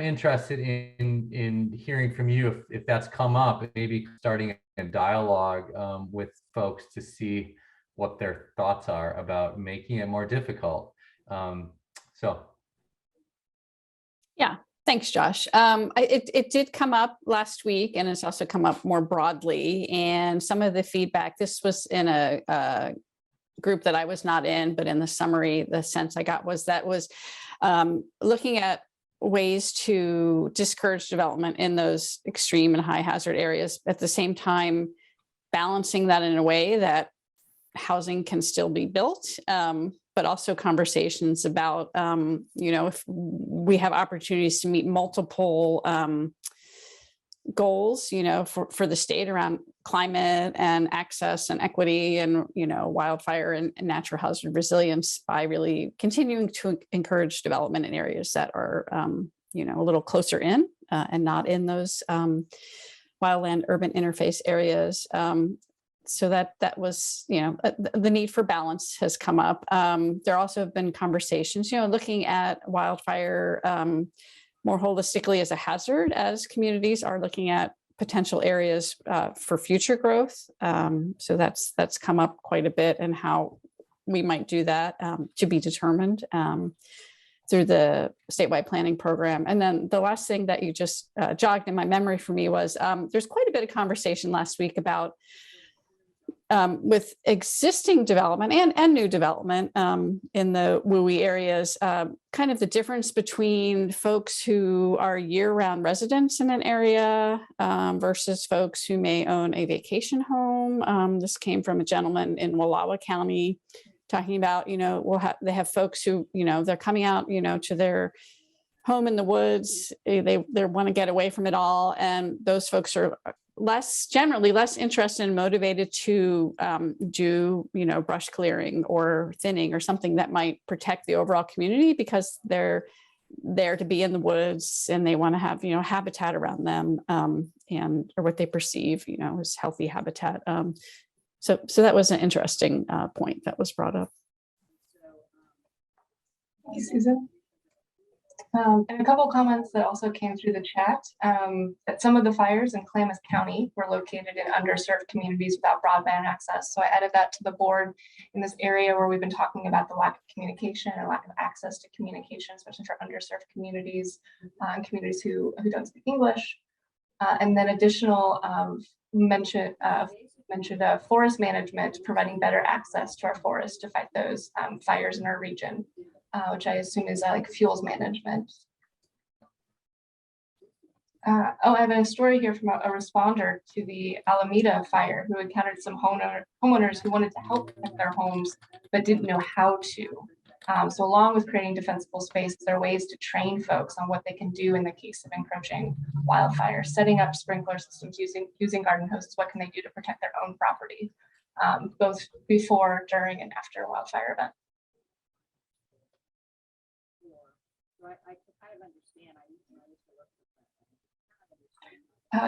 S6: interested in hearing from you if that's come up, maybe starting a dialogue with folks to see what their thoughts are about making it more difficult.
S2: Yeah, thanks, Josh. It did come up last week, and it's also come up more broadly. And some of the feedback, this was in a group that I was not in, but in the summary, the sense I got was looking at ways to discourage development in those extreme and high hazard areas, at the same time balancing that in a way that housing can still be built. but also conversations about, if we have opportunities to meet multiple goals, for the state around climate and access and equity and, wildfire and natural hazard resilience by really continuing to encourage development in areas that are, a little closer in and not in those wildland urban interface areas. So that was, the need for balance has come up. There also have been conversations, looking at wildfire more holistically as a hazard, as communities are looking at potential areas for future growth. So that's come up quite a bit, and how we might do that to be determined through the statewide planning program. And then the last thing that you just jogged in my memory for me was there's quite a bit of conversation last week about with existing development and new development in the WUI areas, kind of the difference between folks who are year-round residents in an area versus folks who may own a vacation home. This came from a gentleman in Wallowa County talking about, they have folks who, they're coming out, to their home in the woods. They want to get away from it all. And those folks are generally less interested and motivated to do, brush clearing or thinning or something that might protect the overall community, because they're there to be in the woods and they want to have, habitat around them or what they perceive, as healthy habitat. So that was an interesting point that was brought up.
S1: Thank you, Susan. And a couple of comments that also came through the chat, that some of the fires in Klamath County were located in underserved communities without broadband access. So I added that to the board in this area where we've been talking about the lack of communication and lack of access to communication, especially for underserved communities and communities who don't speak English. And then additional mentioned forest management, providing better access to our forests to fight those fires in our region. Which I assume is like fuels management. I have a story here from a responder to the Alameda fire who encountered some homeowners who wanted to help protect their homes, but didn't know how to. So along with creating defensible space, there are ways to train folks on what they can do in the case of encroaching wildfire, setting up sprinkler systems, using garden hoses. What can they do to protect their own property, both before, during, and after a wildfire event?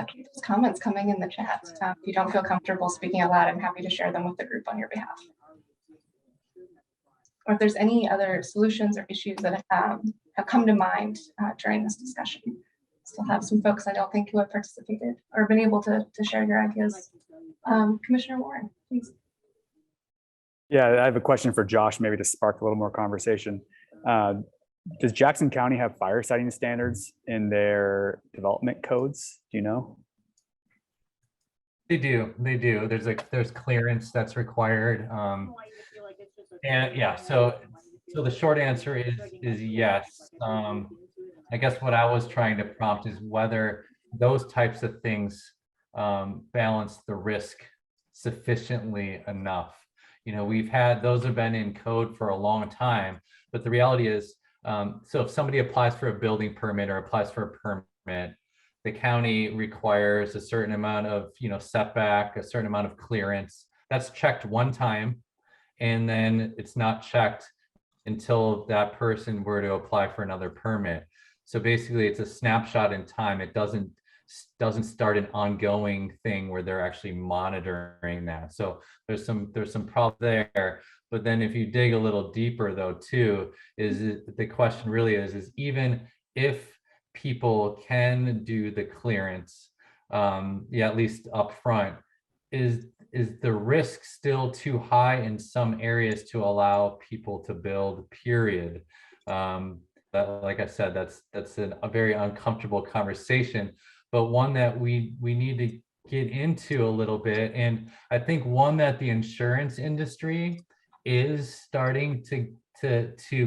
S1: Keep those comments coming in the chat. If you don't feel comfortable speaking out loud, I'm happy to share them with the group on your behalf. Or if there's any other solutions or issues that have come to mind during this discussion. Still have some folks I don't think who have participated or been able to share your ideas. Commissioner Warren, please.
S4: Yeah, I have a question for Josh, maybe to spark a little more conversation. Does Jackson County have fire siting standards in their development codes? Do you know?
S6: They do. There's clearance that's required. And yeah, so the short answer is yes. I guess what I was trying to prompt is whether those types of things balance the risk sufficiently enough. Those have been in code for a long time, but the reality is, so if somebody applies for a building permit or applies for a permit, the county requires a certain amount of, setback, a certain amount of clearance. That's checked one time, and then it's not checked until that person were to apply for another permit. So basically, it's a snapshot in time. It doesn't start an ongoing thing where they're actually monitoring that. So there's some problem there. But then if you dig a little deeper though too, the question really is even if people can do the clearance, at least up front, is the risk still too high in some areas to allow people to build, period? Like I said, that's a very uncomfortable conversation, but one that we need to get into a little bit. And I think one that the insurance industry is starting to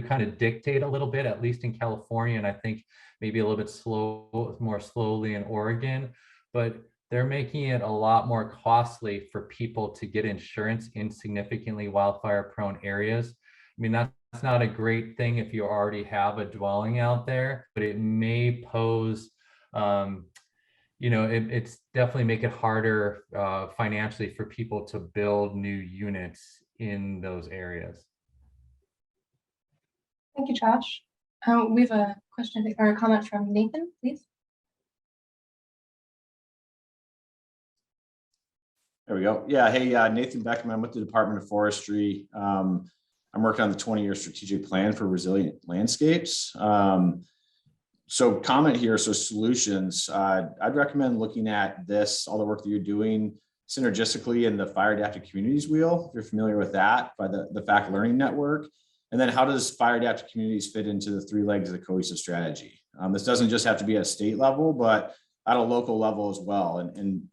S6: kind of dictate a little bit, at least in California, and I think maybe a little bit more slowly in Oregon, but they're making it a lot more costly for people to get insurance in significantly wildfire prone areas. I mean, that's not a great thing if you already have a dwelling out there, but it may pose, it's definitely make it harder financially for people to build new units in those areas.
S1: Thank you, Josh. We have a question or a comment from Nathan, please.
S15: There we go. Yeah. Hey, Nathan Beckham. I'm with the Department of Forestry. I'm working on the 20-year strategic plan for resilient landscapes. So comment here. So solutions, I'd recommend looking at this, all the work that you're doing synergistically in the Fire Adapted Communities Wheel, if you're familiar with that, by the FACT Learning Network. And then how does Fire Adapted Communities fit into the 3 legs of the cohesive strategy? This doesn't just have to be at a state level, but at a local level as well. And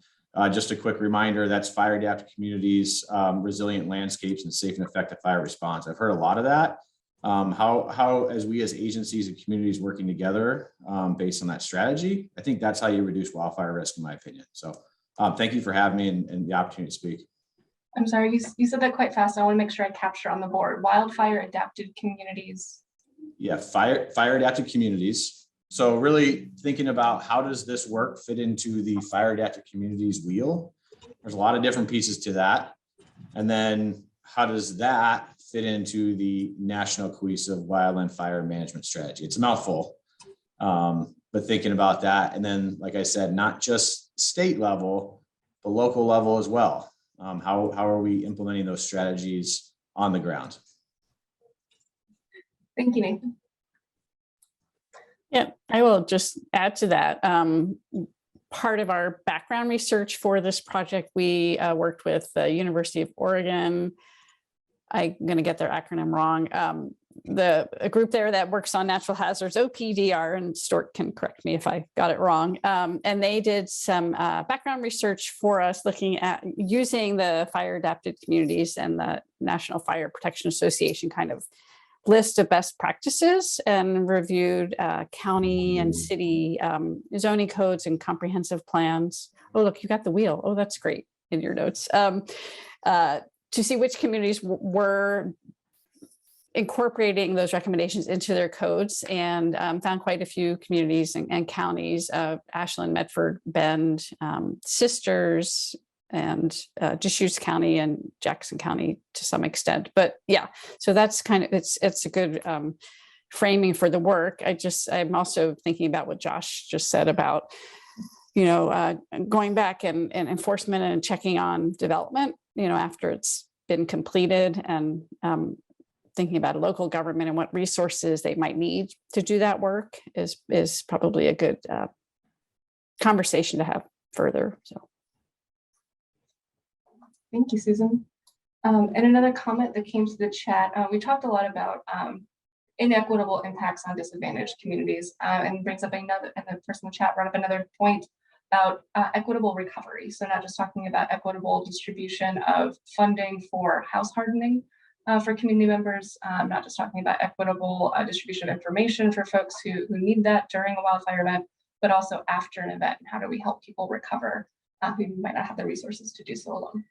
S15: just a quick reminder, that's Fire Adapted Communities, Resilient Landscapes, and Safe and Effective Fire Response. I've heard a lot of that. How as we as agencies and communities working together based on that strategy, I think that's how you reduce wildfire risk, in my opinion. So thank you for having me and the opportunity to speak.
S1: I'm sorry, you said that quite fast. I want to make sure I capture on the board. Wildfire Adapted Communities. Yeah, Fire Adapted Communities. So really thinking about how does this work fit into the Fire Adapted Communities wheel? There's a lot of different pieces to that. And then how does that fit into the National Cohesive Wildland Fire Management Strategy? It's a mouthful, but thinking about that. And then, like I said, not just state level, but local level as well. How are we implementing those strategies on the ground? Thank you, Nathan.
S2: Yeah, I will just add to that. Part of our background research for this project, we worked with the University of Oregon. I'm going to get their acronym wrong. A group there that works on natural hazards, OPDR, and Stuart can correct me if I got it wrong. And they did some background research for us looking at using the Fire Adapted Communities and the National Fire Protection Association kind of list of best practices, and reviewed county and city zoning codes and comprehensive plans. Oh, look, you got the wheel. Oh, that's great in your notes. To see which communities were incorporating those recommendations into their codes, and found quite a few communities and counties, Ashland, Medford, Bend, Sisters, and Deschutes County and Jackson County to some extent. But yeah, so that's kind of, it's a good framing for the work. I'm also thinking about what Josh just said about, going back and enforcement and checking on development, after it's been completed, and thinking about a local government and what resources they might need to do that work is probably a good conversation to have further. So.
S1: Thank you, Susan. And another comment that came to the chat, we talked a lot about inequitable impacts on disadvantaged communities, and brings up and the person in the chat brought up another point about equitable recovery. So not just talking about equitable distribution of funding for house hardening for community members, not just talking about equitable distribution of information for folks who need that during a wildfire event, but also after an event. How do we help people recover who might not have the resources to do so alone?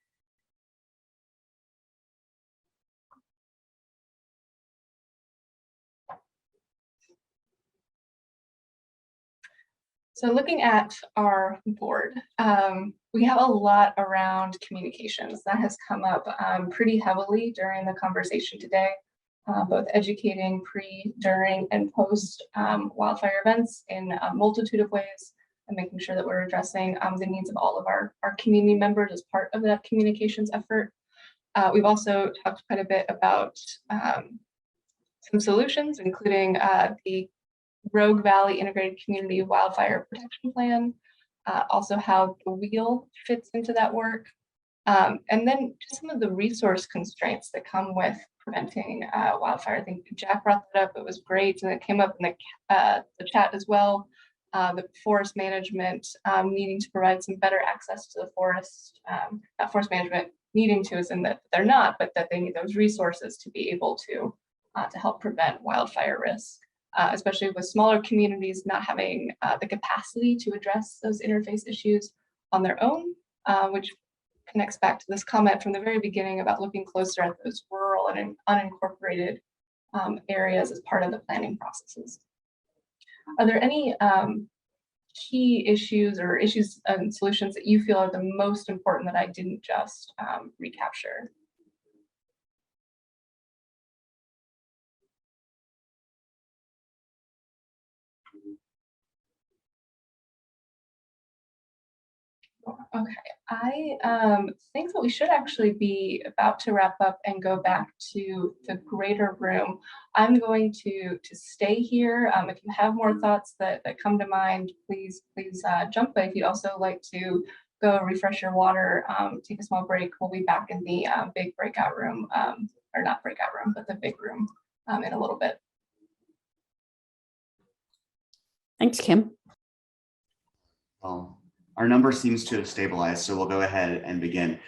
S1: So looking at our board, we have a lot around communications that has come up pretty heavily during the conversation today, both educating pre, during, and post wildfire events in a multitude of ways, and making sure that we're addressing the needs of all of our community members as part of that communications effort. We've also talked quite a bit about some solutions, including the Rogue Valley Integrated Community Wildfire Protection Plan, also how the wheel fits into that work, and then just some of the resource constraints that come with preventing wildfire. I think Jack brought that up. It was great, and it came up in the chat as well. The forest management needing to provide some better access to the forest, not forest management needing to, as in that they're not, but that they need those resources to be able to help prevent wildfire risk. Especially with smaller communities not having the capacity to address those interface issues on their own, which connects back to this comment from the very beginning about looking closer at those rural and unincorporated areas as part of the planning processes. Are there any key issues or issues and solutions that you feel are the most important that I didn't just recapture? Okay, I think that we should actually be about to wrap up and go back to the greater room. I'm going to stay here. If you have more thoughts that come to mind, please jump. But if you'd also like to go refresh your water, take a small break, we'll be back in the big breakout room, or not breakout room, but the big room in a little bit.
S2: Thanks, Kim.
S16: Well, our number seems to have stabilized, so we'll go ahead and begin.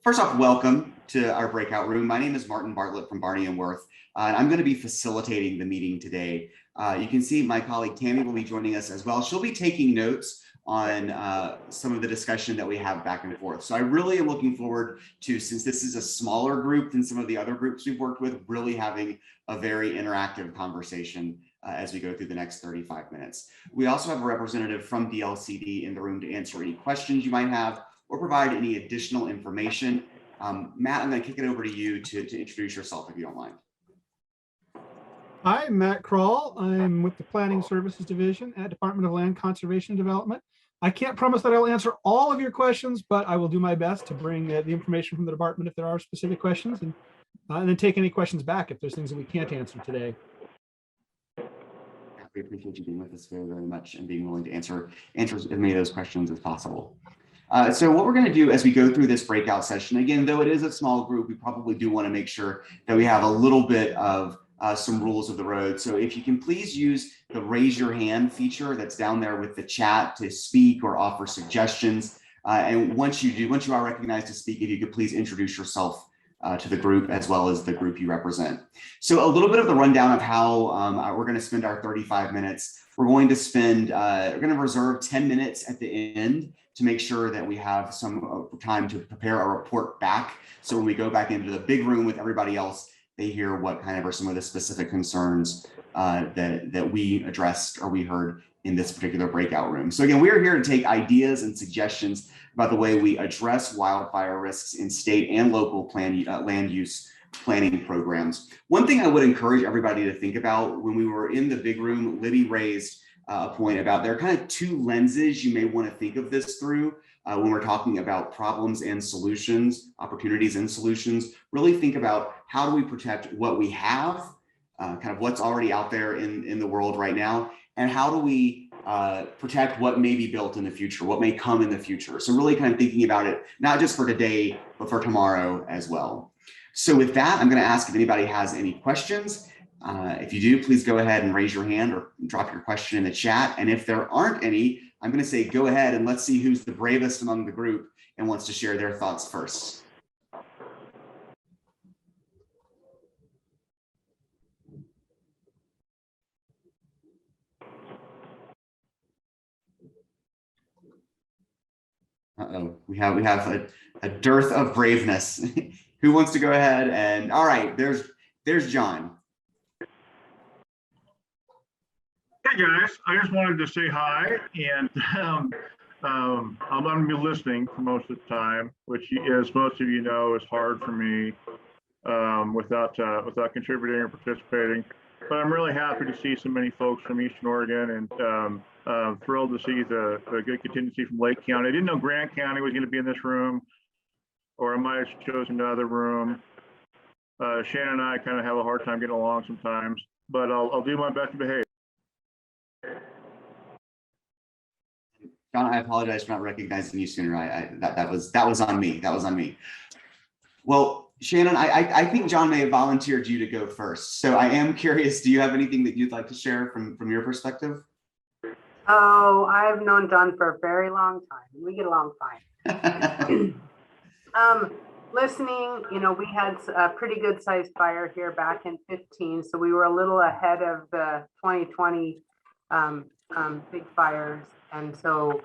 S16: First off, welcome to our breakout room. My name is Martin Bartlett from Barney and Worth, and I'm going to be facilitating the meeting today. You can see my colleague Tammy will be joining us as well. She'll be taking notes on some of the discussion that we have back and forth. So I really am looking forward to, since this is a smaller group than some of the other groups we've worked with, really having a very interactive conversation as we go through the next 35 minutes. We also have a representative from DLCD in the room to answer any questions you might have or provide any additional information. Matt, I'm going to kick it over to you to introduce yourself if you don't mind.
S17: Hi, I'm Matt Kroll. I'm with the Planning Services Division at Department of Land Conservation and Development. I can't promise that I'll answer all of your questions, but I will do my best to bring the information from the department if there are specific questions, and then take any questions back if there's things that we can't answer today.
S16: We appreciate you being with us very, very much and being willing to answer as many of those questions as possible. So what we're going to do as we go through this breakout session, again, though it is a small group, we probably do want to make sure that we have a little bit of some rules of the road. So if you can please use the raise your hand feature that's down there with the chat to speak or offer suggestions. And once you are recognized to speak, if you could please introduce yourself to the group as well as the group you represent. So a little bit of the rundown of how we're going to spend our 35 minutes. We're going to reserve 10 minutes at the end to make sure that we have some time to prepare a report back. So when we go back into the big room with everybody else, they hear what kind of are some of the specific concerns that we addressed or we heard in this particular breakout room. So again, we are here to take ideas and suggestions about the way we address wildfire risks in state and local land use planning programs. One thing I would encourage everybody to think about when we were in the big room, Libby raised a point about there are kind of two lenses you may want to think of this through when we're talking about problems and solutions, opportunities and solutions. Really think about how do we protect what we have, kind of what's already out there in the world right now, and how do we protect what may be built in the future, what may come in the future. So really kind of thinking about it, not just for today, but for tomorrow as well. So with that, I'm going to ask if anybody has any questions. If you do, please go ahead and raise your hand or drop your question in the chat. And if there aren't any, I'm going to say go ahead and let's see who's the bravest among the group and wants to share their thoughts first. Uh-oh, we have a dearth of braveness. Who wants to go ahead and, all right, there's John.
S11: Hey guys, I just wanted to say hi, and I'm going to be listening for most of the time, which, as most of you know, is hard for me without contributing or participating. But I'm really happy to see so many folks from Eastern Oregon, and thrilled to see the good contingency from Lake County. I didn't know Grant County was going to be in this room, or I might have chosen another room. Shannon and I kind of have a hard time getting along sometimes, but I'll do my best to behave.
S16: John, I apologize for not recognizing you sooner. That was on me. That was on me. Well, Shannon, I think John may have volunteered you to go first. So I am curious, do you have anything that you'd like to share from your perspective?
S18: Oh, I've known John for a very long time. We get along fine. Listening, we had a pretty good sized fire here back in 15. So we were a little ahead of the 2020 big fires. And so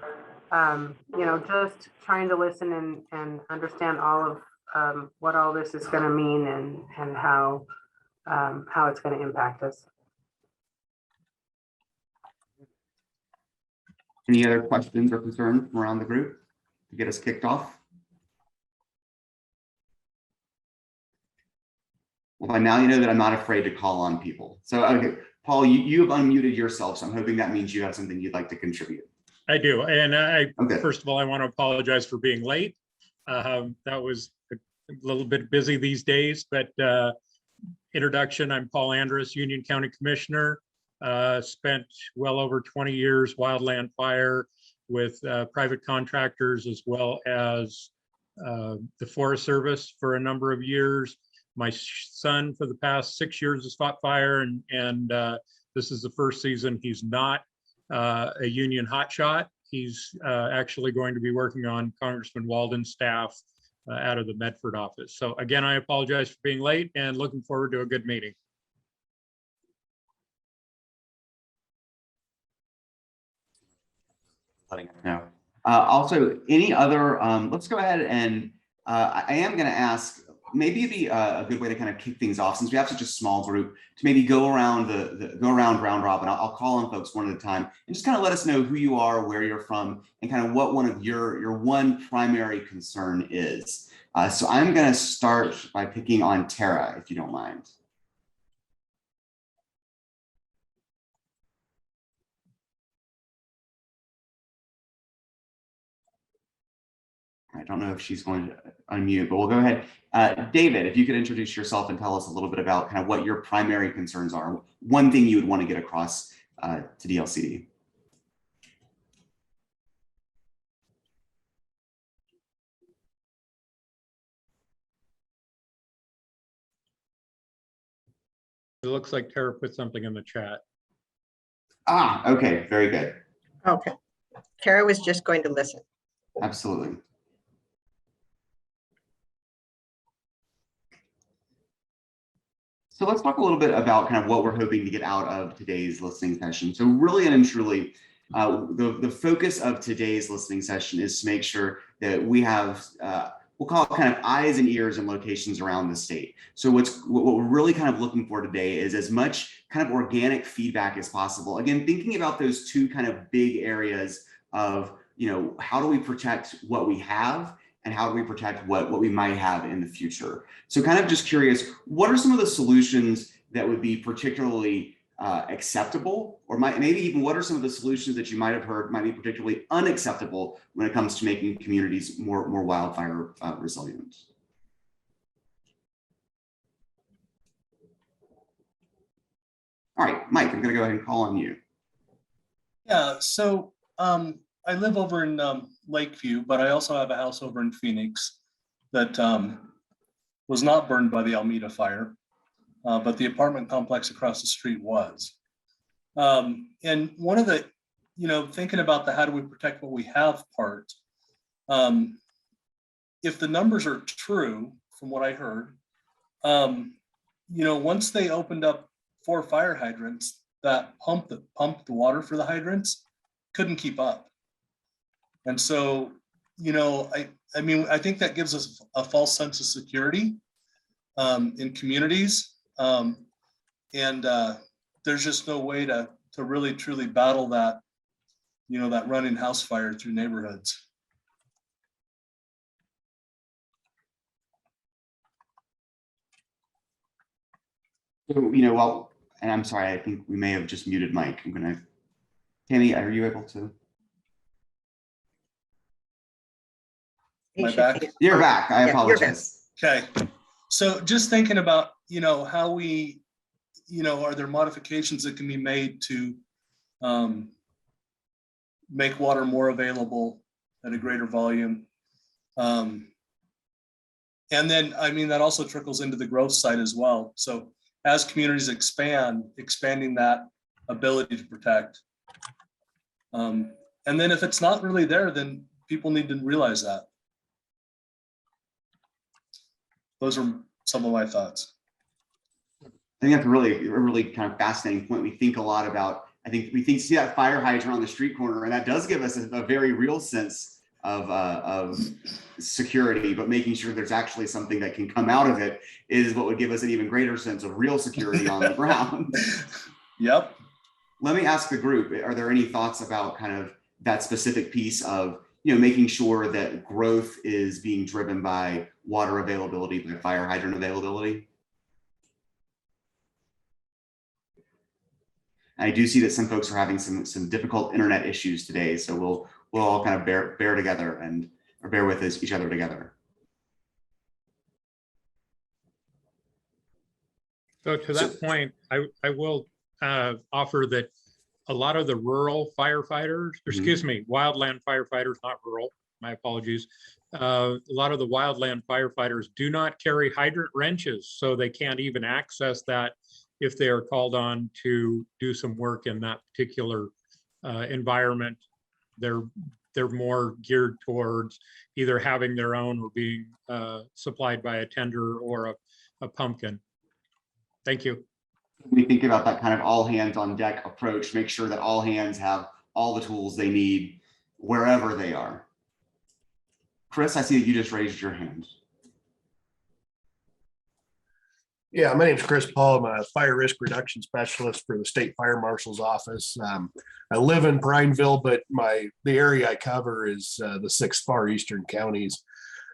S18: just trying to listen and understand all of what all this is going to mean and how it's going to impact us.
S16: Any other questions or concerns from around the group to get us kicked off? Well, by now you know that I'm not afraid to call on people. So, okay, Paul, you have unmuted yourself, so I'm hoping that means you have something you'd like to contribute.
S19: I do, and
S16: Okay.
S19: First of all, I want to apologize for being late. That was a little bit busy these days, but introduction, I'm Paul Andrus, Union County Commissioner. Spent well over 20 years wildland fire with private contractors as well as the Forest Service for a number of years. My son for the past 6 years has fought fire, and this is the first season he's not a union hotshot. He's actually going to be working on Congressman Walden's staff out of the Medford office. So again, I apologize for being late and looking forward to a good meeting.
S16: Letting us know. Also, any other, let's go ahead and I am going to ask, maybe it'd be a good way to kind of kick things off, since we have such a small group, to maybe go around go around round robin. I'll call on folks one at a time and just kind of let us know who you are, where you're from, and kind of what one of your one primary concern is. So I'm going to start by picking on Tara, if you don't mind. I don't know if she's going to unmute, but we'll go ahead. David, if you could introduce yourself and tell us a little bit about kind of what your primary concerns are, one thing you would want to get across to DLCD.
S19: It looks like Tara put something in the chat.
S16: Ah, okay, very good.
S20: Okay, Tara was just going to listen.
S16: Absolutely. So let's talk a little bit about kind of what we're hoping to get out of today's listening session. So really and truly, the focus of today's listening session is to make sure that we have, we'll call it kind of eyes and ears in locations around the state. So what we're really kind of looking for today is as much kind of organic feedback as possible. Again, thinking about those two kind of big areas of, how do we protect what we have and how do we protect what we might have in the future? So kind of just curious, what are some of the solutions that would be particularly acceptable, or maybe even what are some of the solutions that you might have heard might be particularly unacceptable when it comes to making communities more wildfire resilient? All right, Mike, I'm going to go ahead and call on you.
S21: Yeah, so I live over in Lakeview, but I also have a house over in Phoenix that was not burned by the Almeda fire, but the apartment complex across the street was. And one of the, thinking about the how do we protect what we have part, if the numbers are true, from what I heard, once they opened up 4 fire hydrants that pumped the water for the hydrants, couldn't keep up. And so, I think that gives us a false sense of security in communities. And there's just no way to really truly battle that, that running house fire through neighborhoods.
S16: So, well, and I'm sorry, I think we may have just muted Mike. Tammy, are you able to?
S21: Am I back?
S16: You're back. I apologize.
S21: Okay. So just thinking about, how we, are there modifications that can be made to make water more available at a greater volume? And then, that also trickles into the growth side as well. So as communities expanding that ability to protect. And then if it's not really there, then people need to realize that. Those are some of my thoughts.
S16: I think that's a really kind of fascinating point. We think a lot about, I think we see that fire hydrant on the street corner, and that does give us a very real sense of security, but making sure there's actually something that can come out of it is what would give us an even greater sense of real security on the ground.
S21: Yep.
S16: Let me ask the group, are there any thoughts about kind of that specific piece of, you know, making sure that growth is being driven by water availability, by fire hydrant availability? I do see that some folks are having some difficult internet issues today, so we'll all kind of bear together or bear with each other together.
S19: So to that point, I will offer that a lot of the rural firefighters, excuse me, wildland firefighters, not rural, my apologies. A lot of the wildland firefighters do not carry hydrant wrenches, so they can't even access that if they are called on to do some work in that particular environment. They're more geared towards either having their own or being supplied by a tender or a pumpkin. Thank you.
S16: We think about that kind of all hands on deck approach, make sure that all hands have all the tools they need wherever they are. Chris, I see that you just raised your hand.
S3: Yeah, my name is Chris Paul. I'm a fire risk reduction specialist for the State Fire Marshal's Office. I live in Prineville, but the area I cover is the 6 far eastern counties.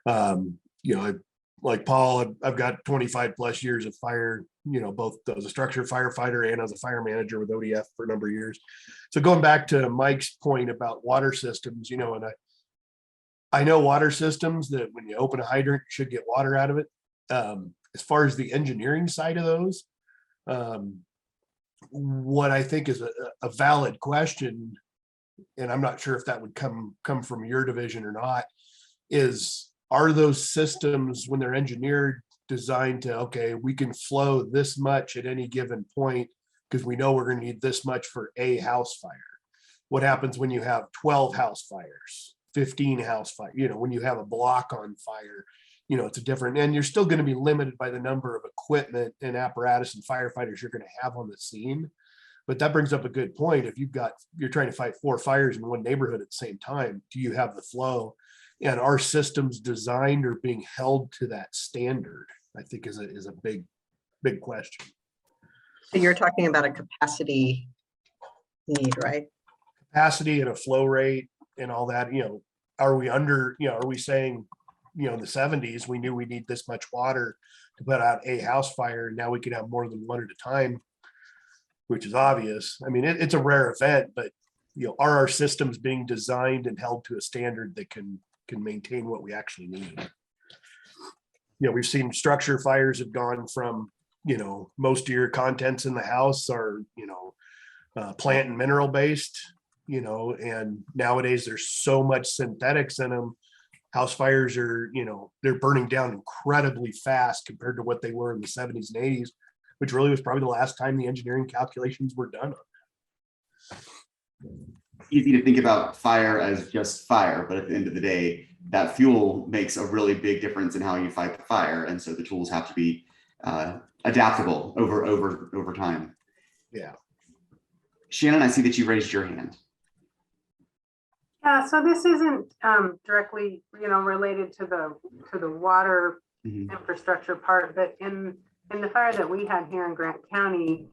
S3: You know, like Paul, I've got 25 plus years of fire, you know, both as a structure firefighter and as a fire manager with ODF for a number of years. So going back to Mike's point about water systems, you know, and I know water systems that when you open a hydrant, you should get water out of it. As far as the engineering side of those, what I think is a valid question, and I'm not sure if that would come from your division or not, is are those systems, when they're engineered, designed to, okay, we can flow this much at any given point because we know we're going to need this much for a house fire. What happens when you have 12 house fires, 15 house fire, you know, when you have a block on fire, you know, it's a different, and you're still going to be limited by the number of equipment and apparatus and firefighters you're going to have on the scene. But that brings up a good point. If you're trying to fight 4 fires in one neighborhood at the same time, do you have the flow? And are systems designed or being held to that standard? I think is a big question.
S20: So you're talking about a capacity need, right?
S3: Capacity and a flow rate and all that, you know, are we under, you know, are we saying, you know, in the 70s, we knew we need this much water to put out a house fire. Now we can have more than one at a time, which is obvious. I mean, it's a rare event, but, you know, are our systems being designed and held to a standard that can maintain what we actually need? You know, we've seen structure fires have gone from, you know, most of your contents in the house are, you know, plant and mineral based, you know, and nowadays there's so much synthetics in them. House fires are, you know, they're burning down incredibly fast compared to what they were in the 70s and 80s, which really was probably the last time the engineering calculations were done on that.
S16: Easy to think about fire as just fire, but at the end of the day, that fuel makes a really big difference in how you fight the fire. And so the tools have to be adaptable over time.
S3: Yeah.
S16: Shannon, I see that you raised your hand.
S18: Yeah, so this isn't directly, you know, related to the water infrastructure part, but in the fire that we had here in Grant County,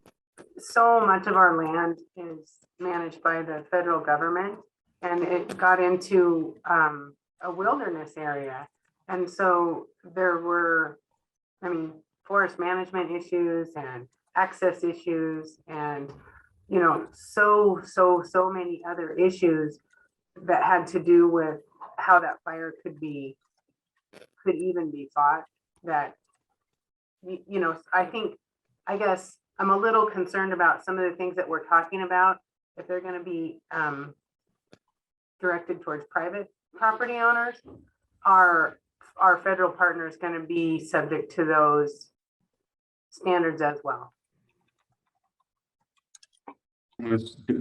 S18: so much of our land is managed by the federal government, and it got into a wilderness area. And so there were, I mean, forest management issues and access issues and, you know, so many other issues that had to do with how that fire could even be fought. That, you know, I guess I'm a little concerned about some of the things that we're talking about, if they're going to be directed towards private property owners. Are our federal partners going to be subject to those standards as well?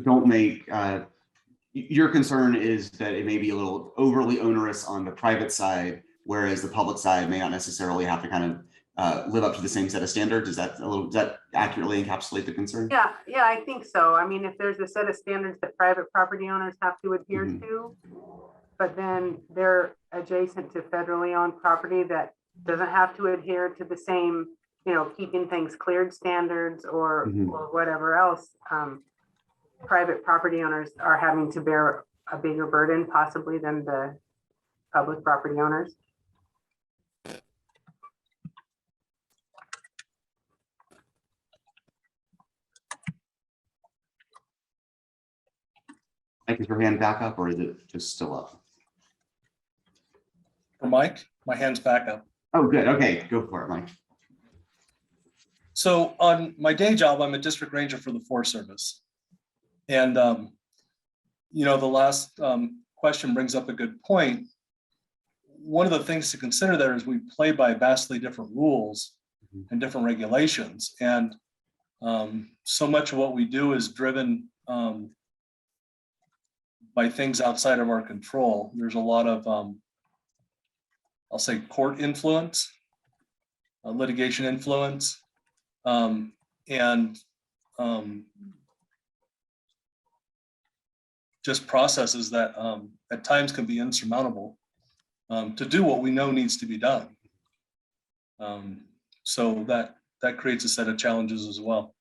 S16: Don't make your concern is that it may be a little overly onerous on the private side, whereas the public side may not necessarily have to kind of live up to the same set of standards? Does that accurately encapsulate the concern?
S18: Yeah, I think so. I mean, if there's a set of standards that private property owners have to adhere to, but then they're adjacent to federally owned property that doesn't have to adhere to the same, keeping things cleared standards or whatever else, private property owners are having to bear a bigger burden possibly than the public property owners.
S16: Mike, is your hand back up or is it just still up?
S21: For Mike, my hand's back up.
S16: Oh, good. Okay, go for it, Mike.
S21: So on my day job, I'm a district ranger for the Forest Service. And, the last question brings up a good point. One of the things to consider there is we play by vastly different rules and different regulations. And so much of what we do is driven by things outside of our control. There's a lot of, I'll say, court influence, litigation influence, and just processes that at times can be insurmountable to do what we know needs to be done. So that creates a set of challenges as well.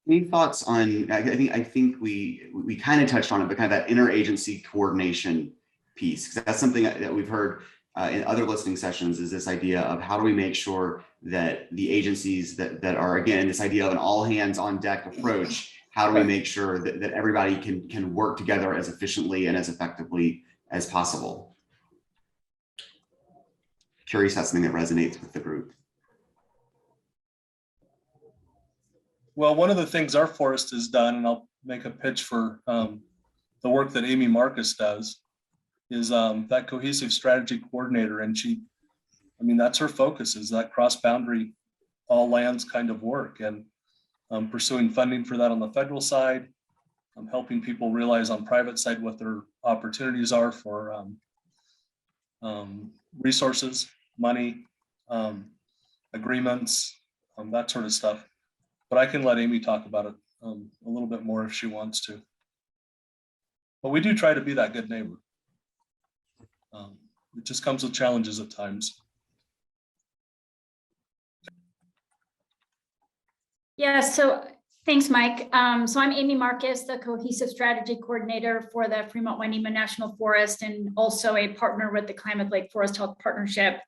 S16: Any thoughts on, I think we kind of touched on it, but kind of that interagency coordination piece, because that's something that we've heard in other listening sessions, is this idea of how do we make sure that the agencies that are, again, this idea of an all hands on deck approach, how do we make sure that everybody can work together as efficiently and as effectively as possible? Curious, that's something that resonates with the group.
S21: Well, one of the things our forest has done, and I'll make a pitch for the work that Amy Marcus does, is that cohesive strategy coordinator. And that's her focus, is that cross-boundary, all lands kind of work, and pursuing funding for that on the federal side, helping people realize on private side what their opportunities are for resources, money, agreements, that sort of stuff. But I can let Amy talk about it a little bit more if she wants to. But we do try to be that good neighbor. It just comes with challenges at times.
S5: Yeah, so thanks, Mike. So I'm Amy Marcus, the Cohesive Strategy Coordinator for the Fremont-Windham National Forest, and also a partner with the Klamath Lake Forest Health Partnership.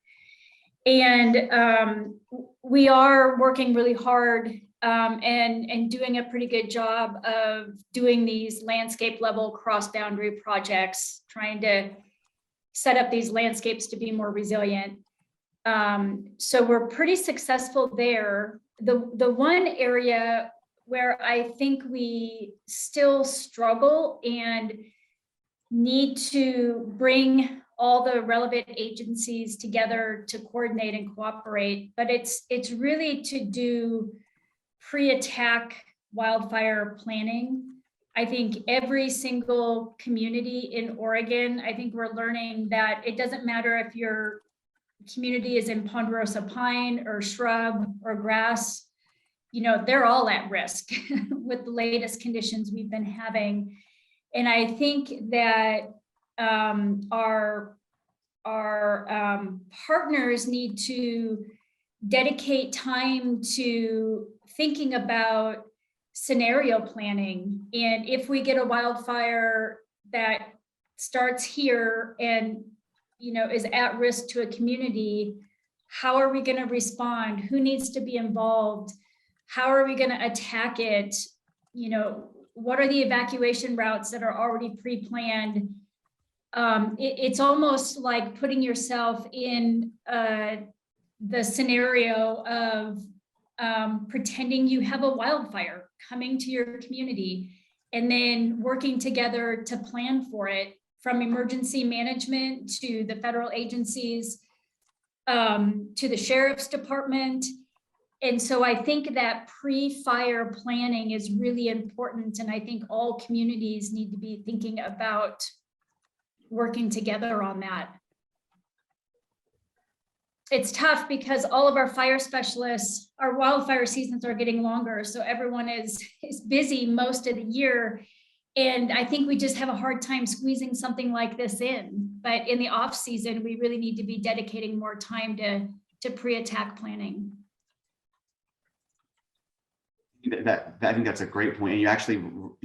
S5: And we are working really hard and doing a pretty good job of doing these landscape level cross-boundary projects, trying to set up these landscapes to be more resilient. So we're pretty successful there. The one area where I think we still struggle and need to bring all the relevant agencies together to coordinate and cooperate, but it's really to do pre-attack wildfire planning. I think every single community in Oregon, I think we're learning that it doesn't matter if your community is in ponderosa pine or shrub or grass, they're all at risk with the latest conditions we've been having. And I think that our partners need to dedicate time to thinking about scenario planning. And if we get a wildfire that starts here and is at risk to a community, how are we going to respond? Who needs to be involved? How are we going to attack it? What are the evacuation routes that are already pre-planned? It's almost like putting yourself in the scenario of pretending you have a wildfire coming to your community and then working together to plan for it, from emergency management to the federal agencies, to the sheriff's department. And so I think that pre-fire planning is really important. And I think all communities need to be thinking about working together on that. It's tough because all of our fire specialists, our wildfire seasons are getting longer. So everyone is busy most of the year. And I think we just have a hard time squeezing something like this in. But in the off season, we really need to be dedicating more time to pre-attack planning.
S16: I think that's a great point. And you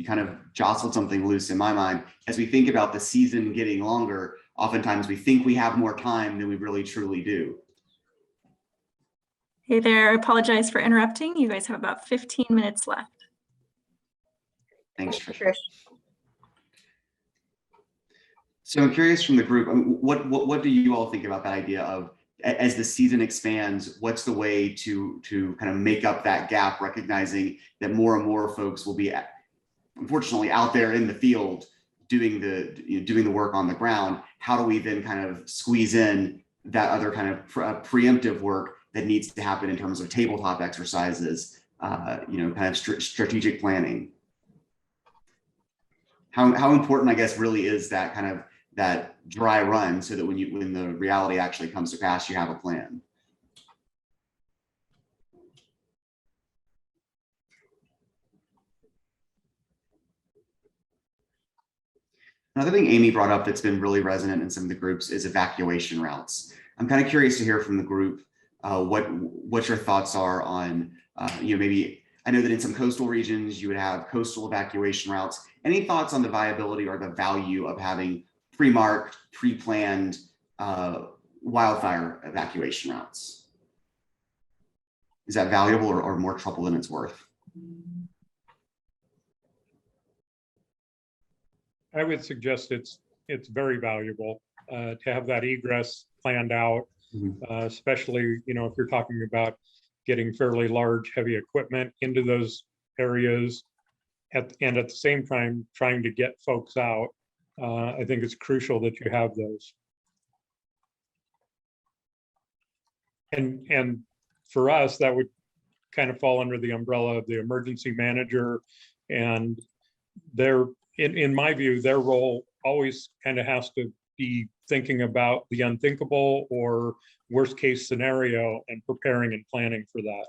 S16: kind of jostled something loose in my mind. As we think about the season getting longer, oftentimes we think we have more time than we really truly do.
S7: Hey there, I apologize for interrupting. You guys have about 15 minutes left.
S16: Thanks, Trish. So I'm curious from the group, what do you all think about that idea of, as the season expands, what's the way to kind of make up that gap, recognizing that more and more folks will be, unfortunately, out there in the field doing the work on the ground? How do we then kind of squeeze in that other kind of preemptive work that needs to happen in terms of tabletop exercises, kind of strategic planning? How important, I guess, really is that kind of that dry run, so that when the reality actually comes to pass, you have a plan? Another thing Amy brought up that's been really resonant in some of the groups is evacuation routes. I'm kind of curious to hear from the group what your thoughts are on, maybe, I know that in some coastal regions you would have coastal evacuation routes. Any thoughts on the viability or the value of having pre-marked, pre-planned wildfire evacuation routes? Is that valuable or more trouble than it's worth?
S19: I would suggest it's very valuable to have that egress planned out, especially, if you're talking about getting fairly large, heavy equipment into those areas, and at the same time trying to get folks out. I think it's crucial that you have those. And for us, that would kind of fall under the umbrella of the emergency manager, and in my view, their role always kind of has to be thinking about the unthinkable or worst case scenario and preparing and planning for that.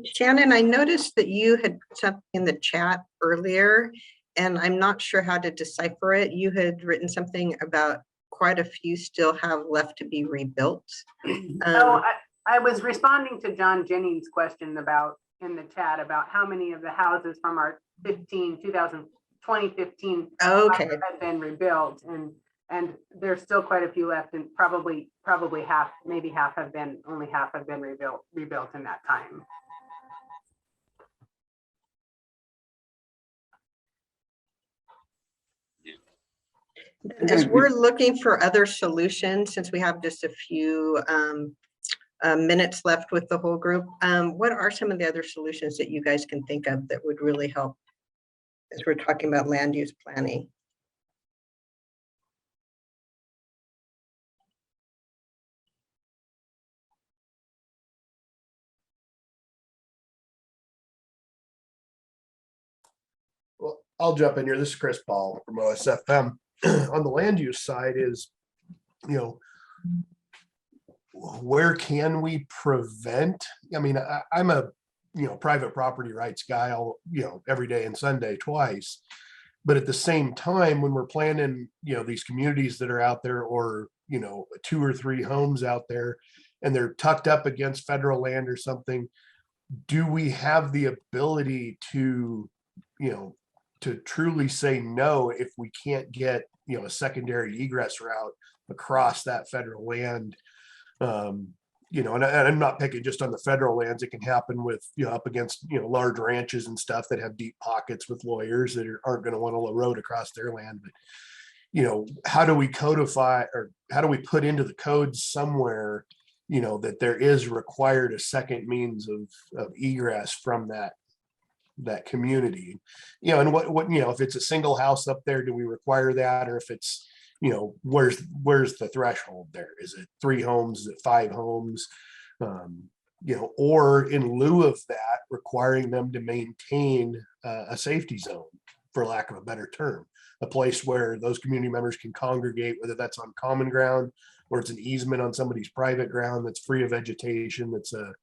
S20: Shannon, I noticed that you had put something in the chat earlier, and I'm not sure how to decipher it. You had written something about quite a few still have left to be rebuilt.
S18: I was responding to John Jennings' question in the chat about how many of the houses from our 2015
S20: okay.
S18: had been rebuilt, and there's still quite a few left, and probably half, maybe only half have been rebuilt in that time.
S20: As we're looking for other solutions, since we have just a few minutes left with the whole group, what are some of the other solutions that you guys can think of that would really help as we're talking about land use planning?
S3: Well, I'll jump in here. This is Chris Paul from OSFM. On the land use side is, where can we prevent? I mean, I'm a, private property rights guy, every day and Sunday twice. But at the same time, when we're planning, these communities that are out there, or, 2 or 3 homes out there, and they're tucked up against federal land or something, do we have the ability to, to truly say no if we can't get, a secondary egress route across that federal land? And I'm not picking just on the federal lands. It can happen with, up against, large ranches and stuff that have deep pockets with lawyers that aren't going to want to road across their land. But, how do we codify, or how do we put into the codes somewhere, that there is required a second means of egress from that community, and what, if it's a single house up there, do we require that? Or if it's, where's the threshold there? Is it 3 homes? Is it 5 homes? or in lieu of that, requiring them to maintain a safety zone, for lack of a better term, a place where those community members can congregate, whether that's on common ground or it's an easement on somebody's private ground that's free of vegetation, that's a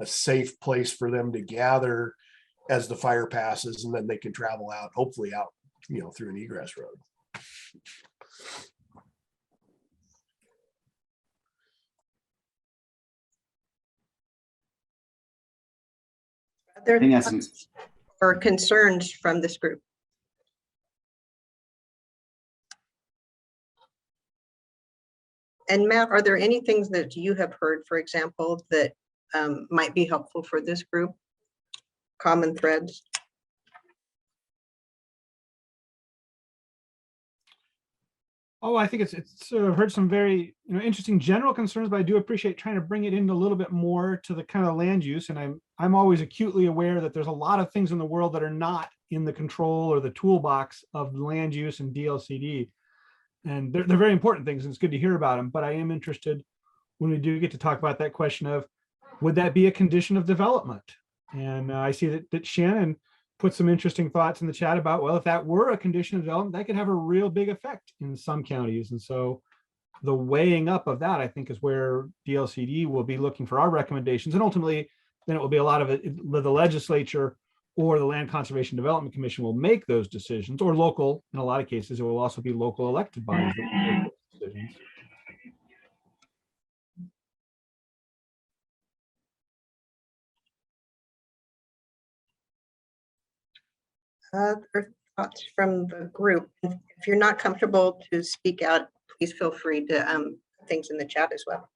S3: safe place for them to gather as the fire passes, and then they can travel out, hopefully out, through an egress road.
S20: Are there thoughts or concerns from this group? And Matt, are there any things that you have heard, for example, that might be helpful for this group? Common threads?
S17: Oh, I think it's heard some very interesting general concerns, but I do appreciate trying to bring it in a little bit more to the kind of land use. And I'm always acutely aware that there's a lot of things in the world that are not in the control or the toolbox of land use and DLCD. And they're very important things, and it's good to hear about them. But I am interested when we do get to talk about that question of, would that be a condition of development? And I see that Shannon put some interesting thoughts in the chat about, well, if that were a condition of development, that could have a real big effect in some counties. And so the weighing up of that, I think, is where DLCD will be looking for our recommendations. And ultimately, then it will be a lot of it, the legislature or the Land Conservation Development Commission will make those decisions, or local, in a lot of cases, it will also be local elected bodies that will make those decisions.
S20: Other thoughts from the group? If you're not comfortable to speak out, please feel free to put things in the chat as well.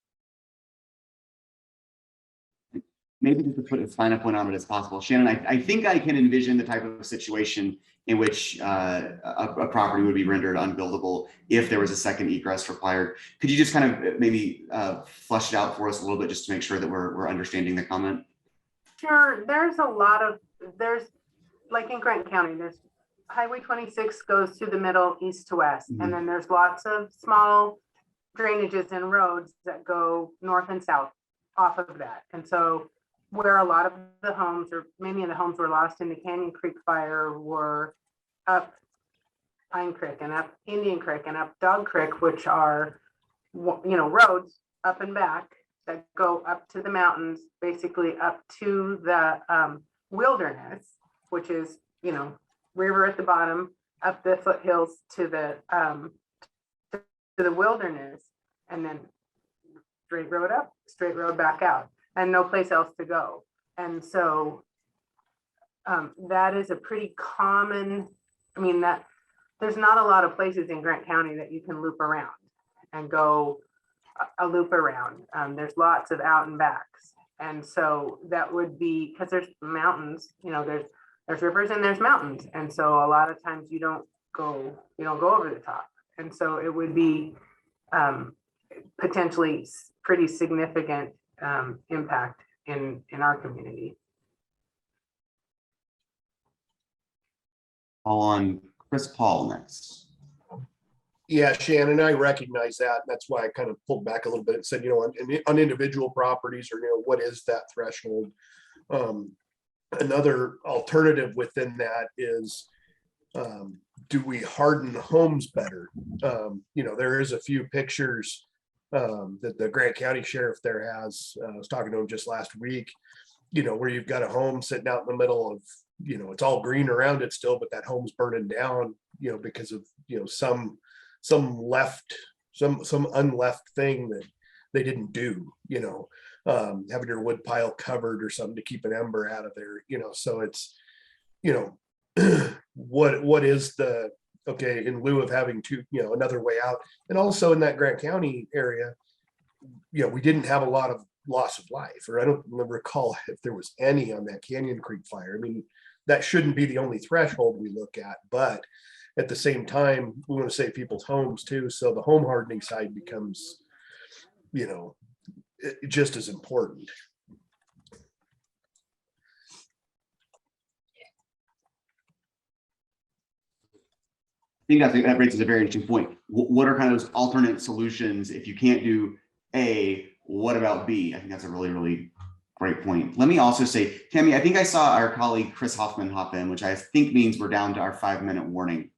S16: Maybe just to put as fine a point on it as possible, Shannon, I think I can envision the type of situation in which a property would be rendered unbuildable if there was a second egress required. Could you just kind of maybe flesh it out for us a little bit, just to make sure that we're understanding the comment?
S18: Sure. There's a lot of, like in Grant County, there's Highway 26 goes through the middle, east to west. And then there's lots of small drainages and roads that go north and south off of that. And so where a lot of the homes, or many of the homes were lost in the Canyon Creek fire, were up Pine Creek and up Indian Creek and up Dog Creek, which are, roads up and back that go up to the mountains, basically up to the wilderness, which is, river at the bottom, up the foothills to the wilderness, and then straight road up, straight road back out, and no place else to go. And so that is a pretty common, that there's not a lot of places in Grant County that you can loop around and go a loop around. There's lots of out and backs. And so that would be, because there's mountains, there's rivers and there's mountains. And so a lot of times you don't go over the top. And so it would be potentially pretty significant impact in our community.
S16: On Chris Paul next.
S3: Yeah, Shannon, I recognize that. That's why I kind of pulled back a little bit and said, on individual properties, or, what is that threshold? Another alternative within that is, do we harden homes better? There is a few pictures that the Grant County Sheriff there has. I was talking to him just last week, where you've got a home sitting out in the middle of, it's all green around it still, but that home's burning down, because of, some unleft thing that they didn't do, having your wood pile covered or something to keep an ember out of there, so it's, what is the, okay, in lieu of having to, another way out. And also in that Grant County area, we didn't have a lot of loss of life, or I don't recall if there was any on that Canyon Creek fire. That shouldn't be the only threshold we look at, but at the same time, we want to save people's homes too. So the home hardening side becomes, just as important.
S16: I think that raises a very interesting point. What are kind of those alternate solutions? If you can't do A, what about B? I think that's a really, really Great point. Let me also say, Tammy, I think I saw our colleague Chris Hoffman hop in, which I think means we're down to our 5-minute warning.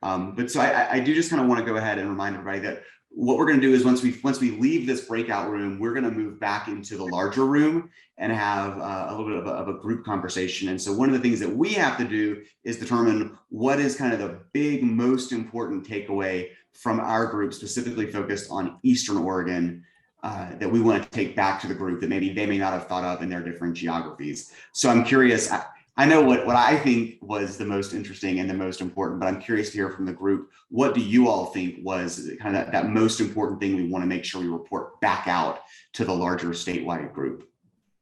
S16: But so I do just kind of want to go ahead and remind everybody that what we're going to do is once we leave this breakout room, we're going to move back into the larger room and have a little bit of a group conversation. And so one of the things that we have to do is determine what is kind of the big, most important takeaway from our group, specifically focused on Eastern Oregon, that we want to take back to the group that maybe they may not have thought of in their different geographies. So I'm curious. I know what I think was the most interesting and the most important, but I'm curious to hear from the group. What do you all think was kind of that most important thing we want to make sure we report back out to the larger statewide group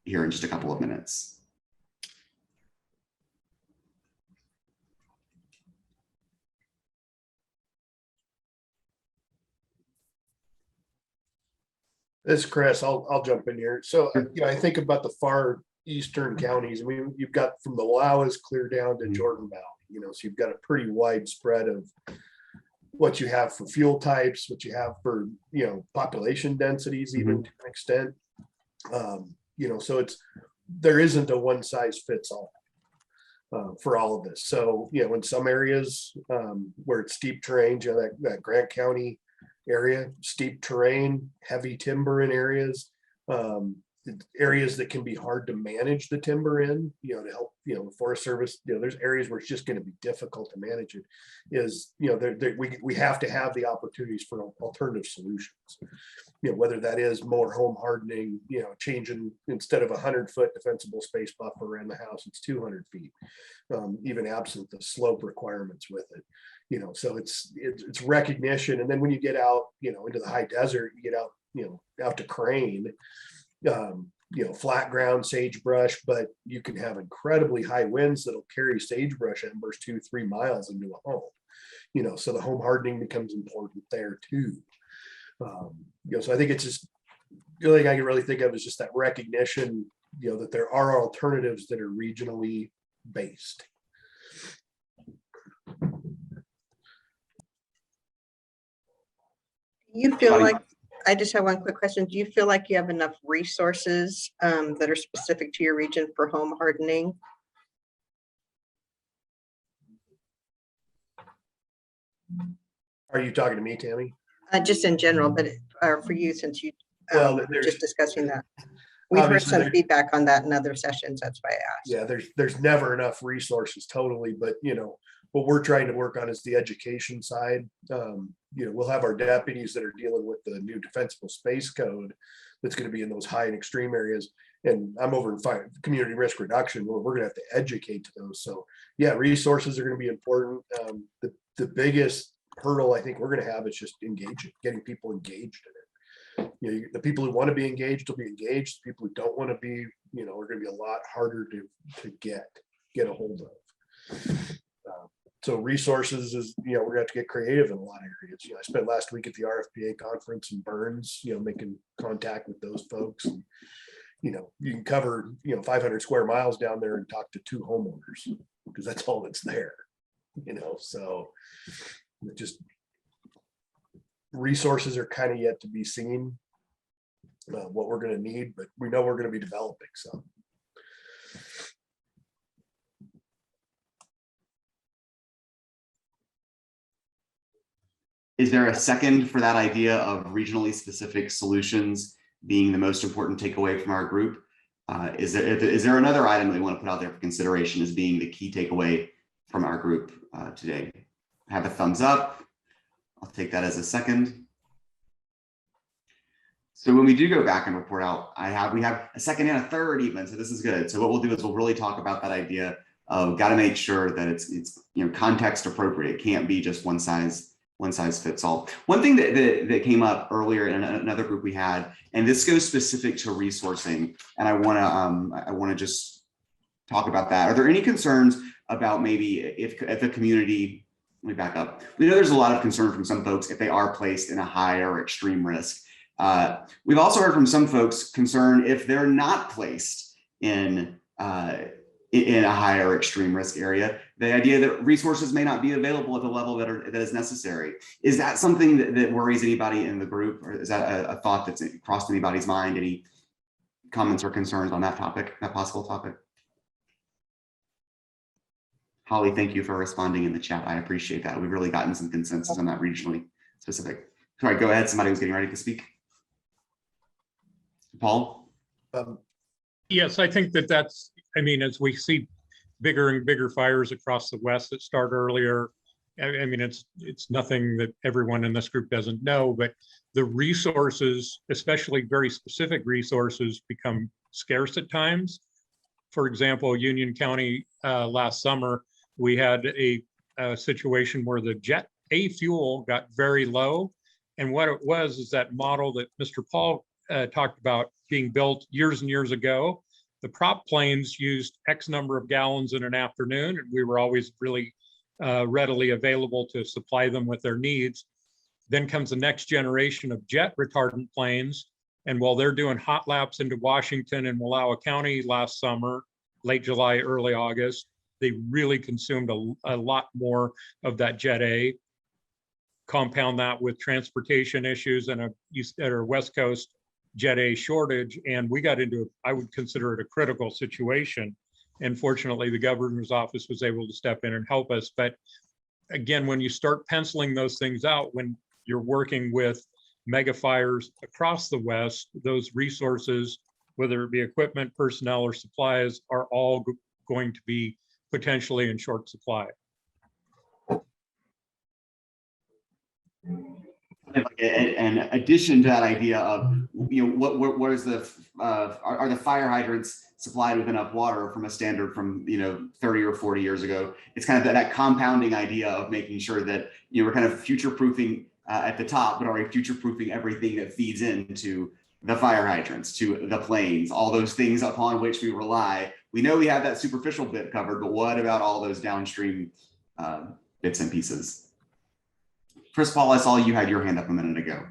S16: here in just a couple of minutes?
S3: This is Chris. I'll jump in here. So, I think about the far eastern counties. I mean, you've got from the Wallowas clear down to Jordan Valley, so you've got a pretty wide spread of what you have for fuel types, what you have for, population densities, even to an extent. So there isn't a one size fits all for all of this. So, in some areas where it's steep terrain, that Grant County area, steep terrain, heavy timber in areas, areas that can be hard to manage the timber in, to help, the Forest Service, there's areas where it's just going to be difficult to manage it, we have to have the opportunities for alternative solutions, whether that is more home hardening, changing, instead of 100-foot defensible space buffer around the house, it's 200 feet, even absent the slope requirements with it. So it's recognition. And then when you get out, into the high desert, you get out, out to Crane, flat ground sagebrush, but you can have incredibly high winds that'll carry sagebrush embers 2-3 miles into a home, so the home hardening becomes important there too. So I think it's just the only thing I can really think of is just that recognition, that there are alternatives that are regionally based.
S20: You feel like, I just have one quick question. Do you feel like you have enough resources that are specific to your region for home hardening?
S3: Are you talking to me, Tammy?
S20: Just in general, but for you, since you were just discussing that. We've heard some
S3: Obviously,
S20: feedback on that in other sessions. That's why I asked.
S3: Yeah, there's never enough resources totally, but what we're trying to work on is the education side. We'll have our deputies that are dealing with the new defensible space code that's going to be in those high and extreme areas. And I'm over in community risk reduction where we're going to have to educate to those. So yeah, resources are going to be important. The biggest hurdle I think we're going to have is just getting people engaged in it. The people who want to be engaged will be engaged. The people who don't want to be, are going to be a lot harder to get a hold of. So resources is, we're gonna have to get creative in a lot of areas. I spent last week at the RFPA conference in Burns, making contact with those folks. And, you can cover, 500 square miles down there and talk to 2 homeowners because that's all that's there, so just resources are kind of yet to be seen, what we're going to need, but we know we're going to be developing some.
S16: Is there a second for that idea of regionally specific solutions being the most important takeaway from our group? Is there another item that we want to put out there for consideration as being the key takeaway from our group today? Have a thumbs up. I'll take that as a second. So when we do go back and report out, we have a second and a third even. So this is good. So what we'll do is we'll really talk about that idea of got to make sure that it's context appropriate. It can't be just one size fits all. One thing that came up earlier in another group we had, and this goes specific to resourcing, and I want to just talk about that. Are there any concerns about maybe if a community, let me back up. We know there's a lot of concern from some folks if they are placed in a high or extreme risk. We've also heard from some folks concern if they're not placed in a higher extreme risk area, the idea that resources may not be available at the level that is necessary. Is that something that worries anybody in the group, or is that a thought that's crossed anybody's mind? Any comments or concerns on that topic, that possible topic? Holly, thank you for responding in the chat. I appreciate that. We've really gotten some consensus on that regionally specific. Sorry, go ahead. Somebody was getting ready to speak. Paul?
S19: Yes, I think that's, I mean, as we see bigger and bigger fires across the West that start earlier, I mean, it's nothing that everyone in this group doesn't know, but the resources, especially very specific resources, become scarce at times. For example, Union County last summer, we had a situation where the Jet A fuel got very low. And what it was is that model that Mr. Paul talked about being built years and years ago. The prop planes used X number of gallons in an afternoon, and we were always really readily available to supply them with their needs. Then comes the next generation of jet retardant planes. And while they're doing hot laps into Washington and Wallowa County last summer, late July, early August, they really consumed a lot more of that Jet A. Compound that with transportation issues and a West Coast Jet A shortage, and we got into, I would consider it a critical situation. And fortunately, the governor's office was able to step in and help us. But again, when you start penciling those things out, when you're working with mega fires across the West, those resources, whether it be equipment, personnel, or supplies, are all going to be potentially in short supply.
S16: An addition to that idea of, you know, what is the are the fire hydrants supplied with enough water from a standard from, you know, 30 or 40 years ago? It's kind of that compounding idea of making sure that, you know, we're kind of future proofing at the top, but already future proofing everything that feeds into the fire hydrants, to the planes, all those things upon which we rely. We know we have that superficial bit covered, but what about all those downstream bits and pieces? First of all, I saw you had your hand up a minute ago.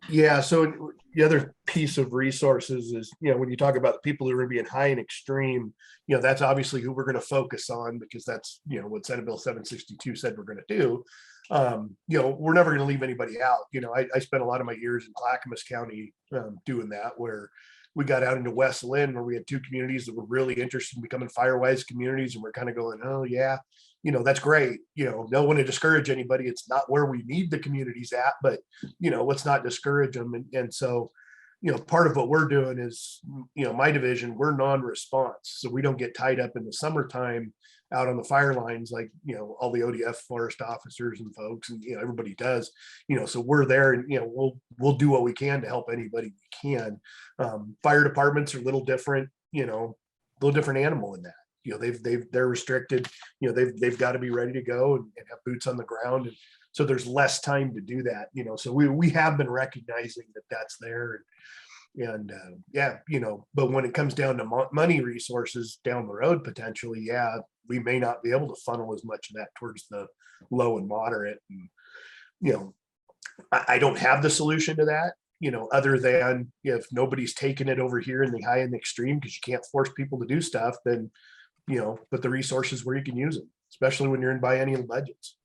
S3: Yeah, so the other piece of resources is, you know, when you talk about the people who are going to be in high and extreme, you know, that's obviously who we're going to focus on, because that's, you know, what Senate Bill 762 said we're going to do. You know, we're never going to leave anybody out. You know, I spent a lot of my years in Clackamas County doing that, where we got out into West Lynn, where we had two communities that were really interested in becoming fire-wise communities, and we're kind of going, oh yeah, you know, that's great. You know, don't want to discourage anybody. It's not where we need the communities at, but, you know, let's not discourage them. And so, you know, part of what we're doing is, you know, my division, we're non-response. So we don't get tied up in the summertime out on the fire lines like, you know, all the ODF forest officers and folks, and, you know, everybody does, you know, so we're there, and, you know, we'll do what we can to help anybody we can. Fire departments are a little different, you know, a little different animal in that. You know, they're restricted, you know, they've got to be ready to go and have boots on the ground. And so there's less time to do that, you know, so we have been recognizing that that's there. And yeah, you know, but when it comes down to money resources down the road, potentially, yeah, we may not be able to funnel as much of that towards the low and moderate. And, you know, I don't have the solution to that, you know, other than if nobody's taking it over here in the high and extreme, because you can't force people to do stuff, then, you know, put the resources where you can use them, especially when you're in biennial budgets.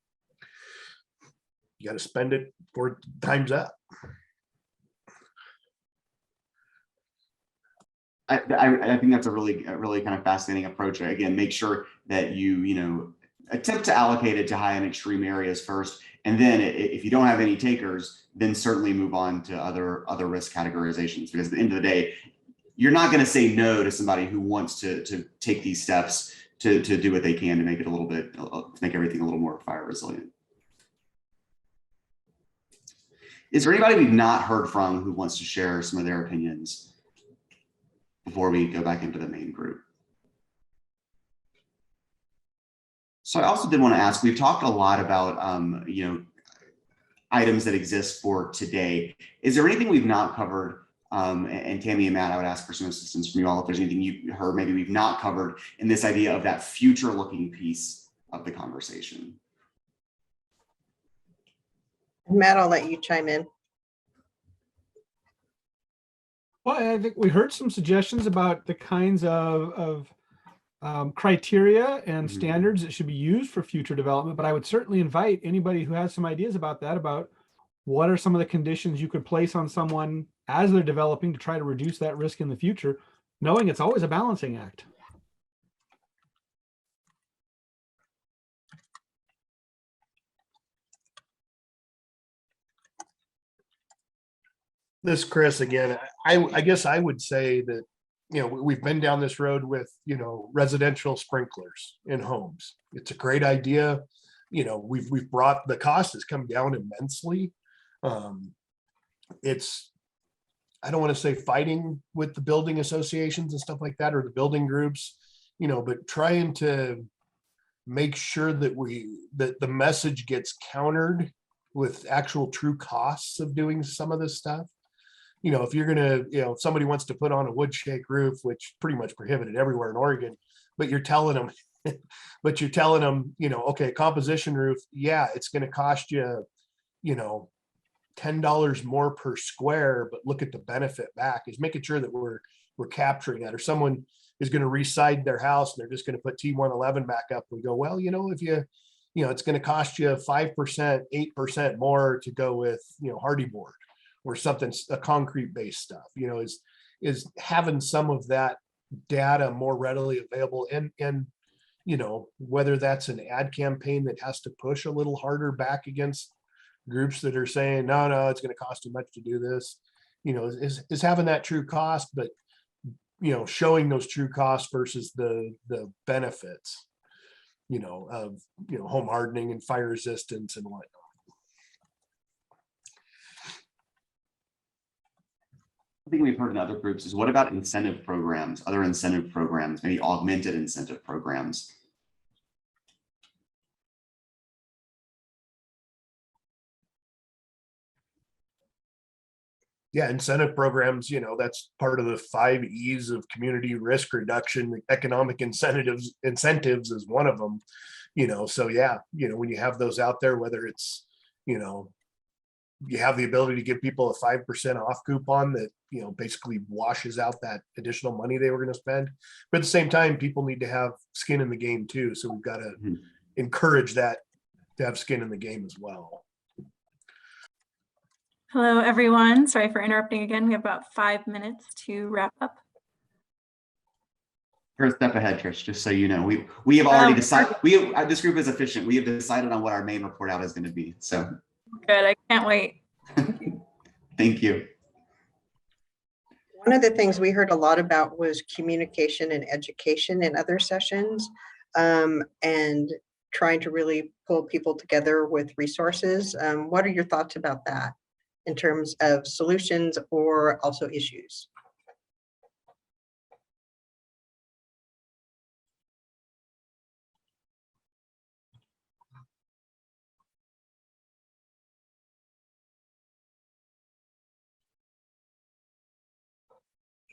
S3: You got to spend it before time's up.
S16: I think that's a really kind of fascinating approach. Again, make sure that you know, attempt to allocate it to high and extreme areas first. And then if you don't have any takers, then certainly move on to other risk categorizations, because at the end of the day, you're not going to say no to somebody who wants to take these steps to do what they can to make it a little bit, to make everything a little more fire resilient. Is there anybody we've not heard from who wants to share some of their opinions before we go back into the main group? So I also did want to ask, we've talked a lot about, you know, items that exist for today. Is there anything we've not covered? And Tammy and Matt, I would ask for some assistance from you all if there's anything you heard maybe we've not covered in this idea of that future looking piece of the conversation.
S20: Matt, I'll let you chime in.
S17: Well, I think we heard some suggestions about the kinds of criteria and standards that should be used for future development, but I would certainly invite anybody who has some ideas about that, about what are some of the conditions you could place on someone as they're developing to try to reduce that risk in the future, knowing it's always a balancing act.
S3: This Chris again, I guess I would say that, we've been down this road with, residential sprinklers in homes. It's a great idea. We've brought, the cost has come down immensely. It's, I don't want to say fighting with the building associations and stuff like that, or the building groups, but trying to make sure that that the message gets countered with actual true costs of doing some of this stuff. If you're gonna, if somebody wants to put on a wood shake roof, which pretty much prohibited everywhere in Oregon, but you're telling them, okay, composition roof, yeah, it's gonna cost you, $10 more per square, but look at the benefit back, is making sure that we're capturing that. Or someone is going to reside their house and they're just going to put T111 back up. We go, well, if you, it's going to cost you 5%, 8% more to go with, hardy board or something, a concrete based stuff, is having some of that data more readily available. And whether that's an ad campaign that has to push a little harder back against groups that are saying, no, it's going to cost too much to do this, is having that true cost, but, showing those true costs versus the benefits, of, home hardening and fire resistance and whatnot.
S16: I think we've heard in other groups is, what about incentive programs, other incentive programs, maybe augmented incentive programs?
S3: Yeah, incentive programs, that's part of the 5 E's of community risk reduction. Economic incentives is one of them, so yeah, when you have those out there, whether it's, you have the ability to give people a 5% off coupon that, basically washes out that additional money they were going to spend. But at the same time, people need to have skin in the game too. So we've got to encourage that to have skin in the game as well.
S7: Hello, everyone. Sorry for interrupting again. We have about 5 minutes to wrap up.
S16: You're a step ahead, Trish, just so you know. We have already decided, this group is efficient. We have decided on what our main report out is going to be. So
S7: good. I can't wait.
S16: Thank you.
S20: One of the things we heard a lot about was communication and education in other sessions, and trying to really pull people together with resources. What are your thoughts about that in terms of solutions or also issues?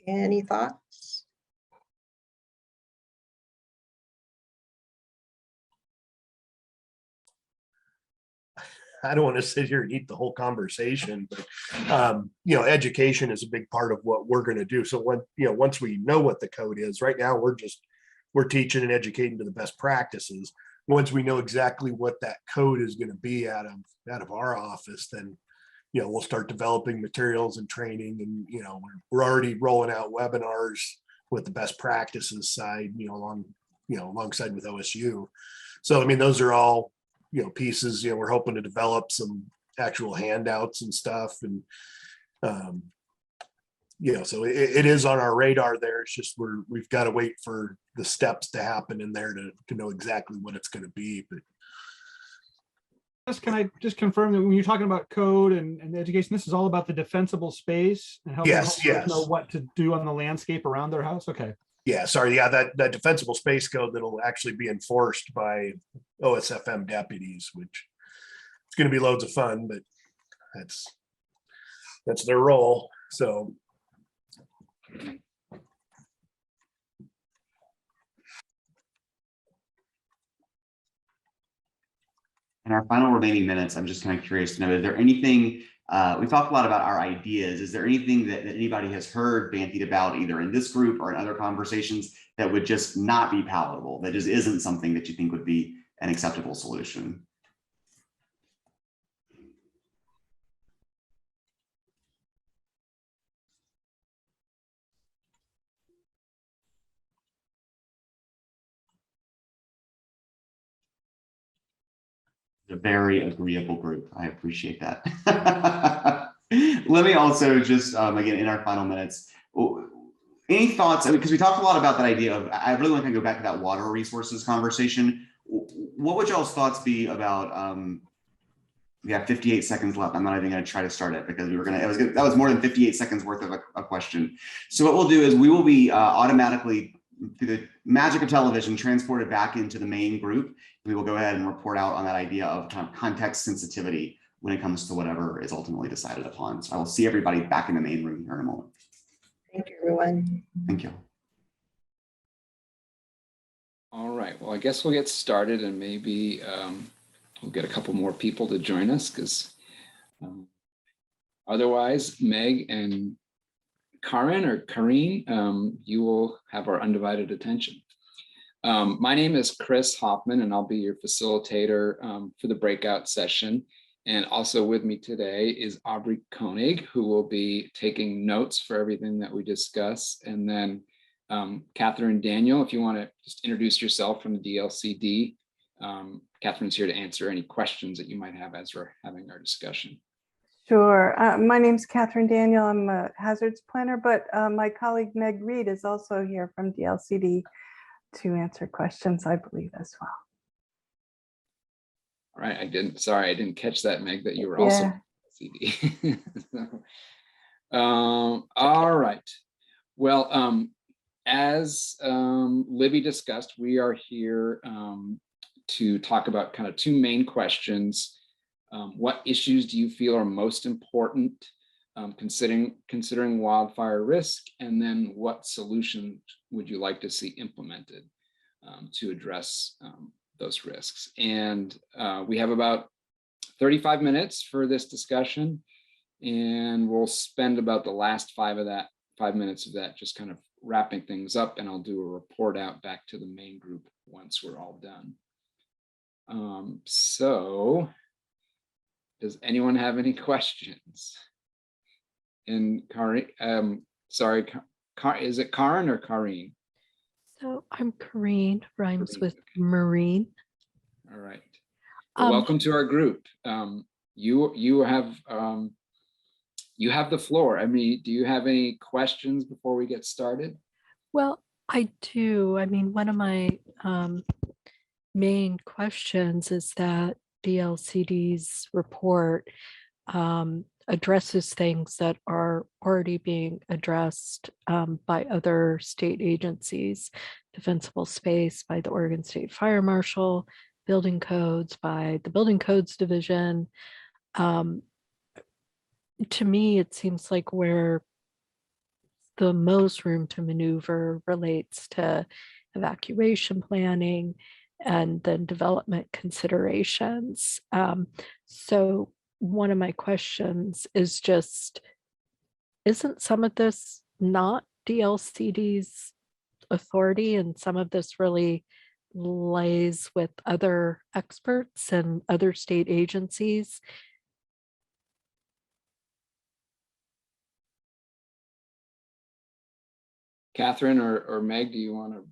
S20: Any thoughts?
S3: I don't want to sit here and eat the whole conversation, but education is a big part of what we're going to do. So once we know what the code is, right now we're teaching and educating to the best practices. Once we know exactly what that code is going to be out of our office, then we'll start developing materials and training, and we're already rolling out webinars with the best practices side, alongside with OSU. So I mean, those are all pieces. We're hoping to develop some actual handouts and stuff, and so it is on our radar there. It's just we've got to wait for the steps to happen in there to know exactly what it's going to be. But
S17: can I just confirm that when you're talking about code and education, this is all about the defensible space and helping homeowners know what to do on the landscape around their house? Okay.
S3: Yeah, sorry. Yeah, that defensible space code that'll actually be enforced by OSFM deputies, which it's going to be loads of fun, but that's their role. So.
S16: In our final remaining minutes, I'm just kind of curious to know, is there anything, we talked a lot about our ideas. Is there anything that anybody has heard bandied about either in this group or in other conversations that would just not be palatable, that just isn't something that you think would be an acceptable solution? a very agreeable group. I appreciate that. Let me also just, again, in our final minutes, any thoughts? Because we talked a lot about that idea of, I really want to go back to that water resources conversation. What would y'all's thoughts be about, we have 58 seconds left. I'm not even going to try to start it because that was more than 58 seconds worth of a question. So what we'll do is we will be automatically, through the magic of television, transported back into the main group. We will go ahead and report out on that idea of kind of context sensitivity when it comes to whatever is ultimately decided upon. So I will see everybody back in the main room here in a moment.
S20: Thank you, everyone.
S16: Thank you.
S8: All right, well, I guess we'll get started, and maybe we'll get a couple more people to join us, because otherwise, Meg and Karen or Karine, you will have our undivided attention. My name is Chris Hoffman, and I'll be your facilitator for the breakout session. And also with me today is Aubrey Koenig, who will be taking notes for everything that we discuss. And then Catherine Daniel, if you want to just introduce yourself from the DLCD. Catherine's here to answer any questions that you might have as we're having our discussion.
S22: Sure. My name's Catherine Daniel. I'm a hazards planner, but my colleague Meg Reed is also here from DLCD to answer questions, I believe, as well.
S8: All right, I didn't catch that, Meg, that you were also CD. All right. Well, as Libby discussed, we are here to talk about kind of two main questions. What issues do you feel are most important considering wildfire risk? And then what solution would you like to see implemented to address those risks? And we have about 35 minutes for this discussion, and we'll spend about the last 5 minutes of that just kind of wrapping things up, and I'll do a report out back to the main group once we're all done. So does anyone have any questions? And Karen, sorry, is it Karen or Karine?
S23: So I'm Karine, rhymes with marine.
S8: All right. Well, welcome to our group. You have the floor. I mean, do you have any questions before we get started?
S23: Well, I do. I mean, one of my main questions is that DLCD's report addresses things that are already being addressed by other state agencies, defensible space by the Oregon State Fire Marshal, building codes by the Building Codes Division. To me, it seems like where the most room to maneuver relates to evacuation planning and then development considerations. So one of my questions is just, isn't some of this not DLCD's authority, and some of this really lays with other experts and other state agencies?
S8: Catherine or Meg, do you want to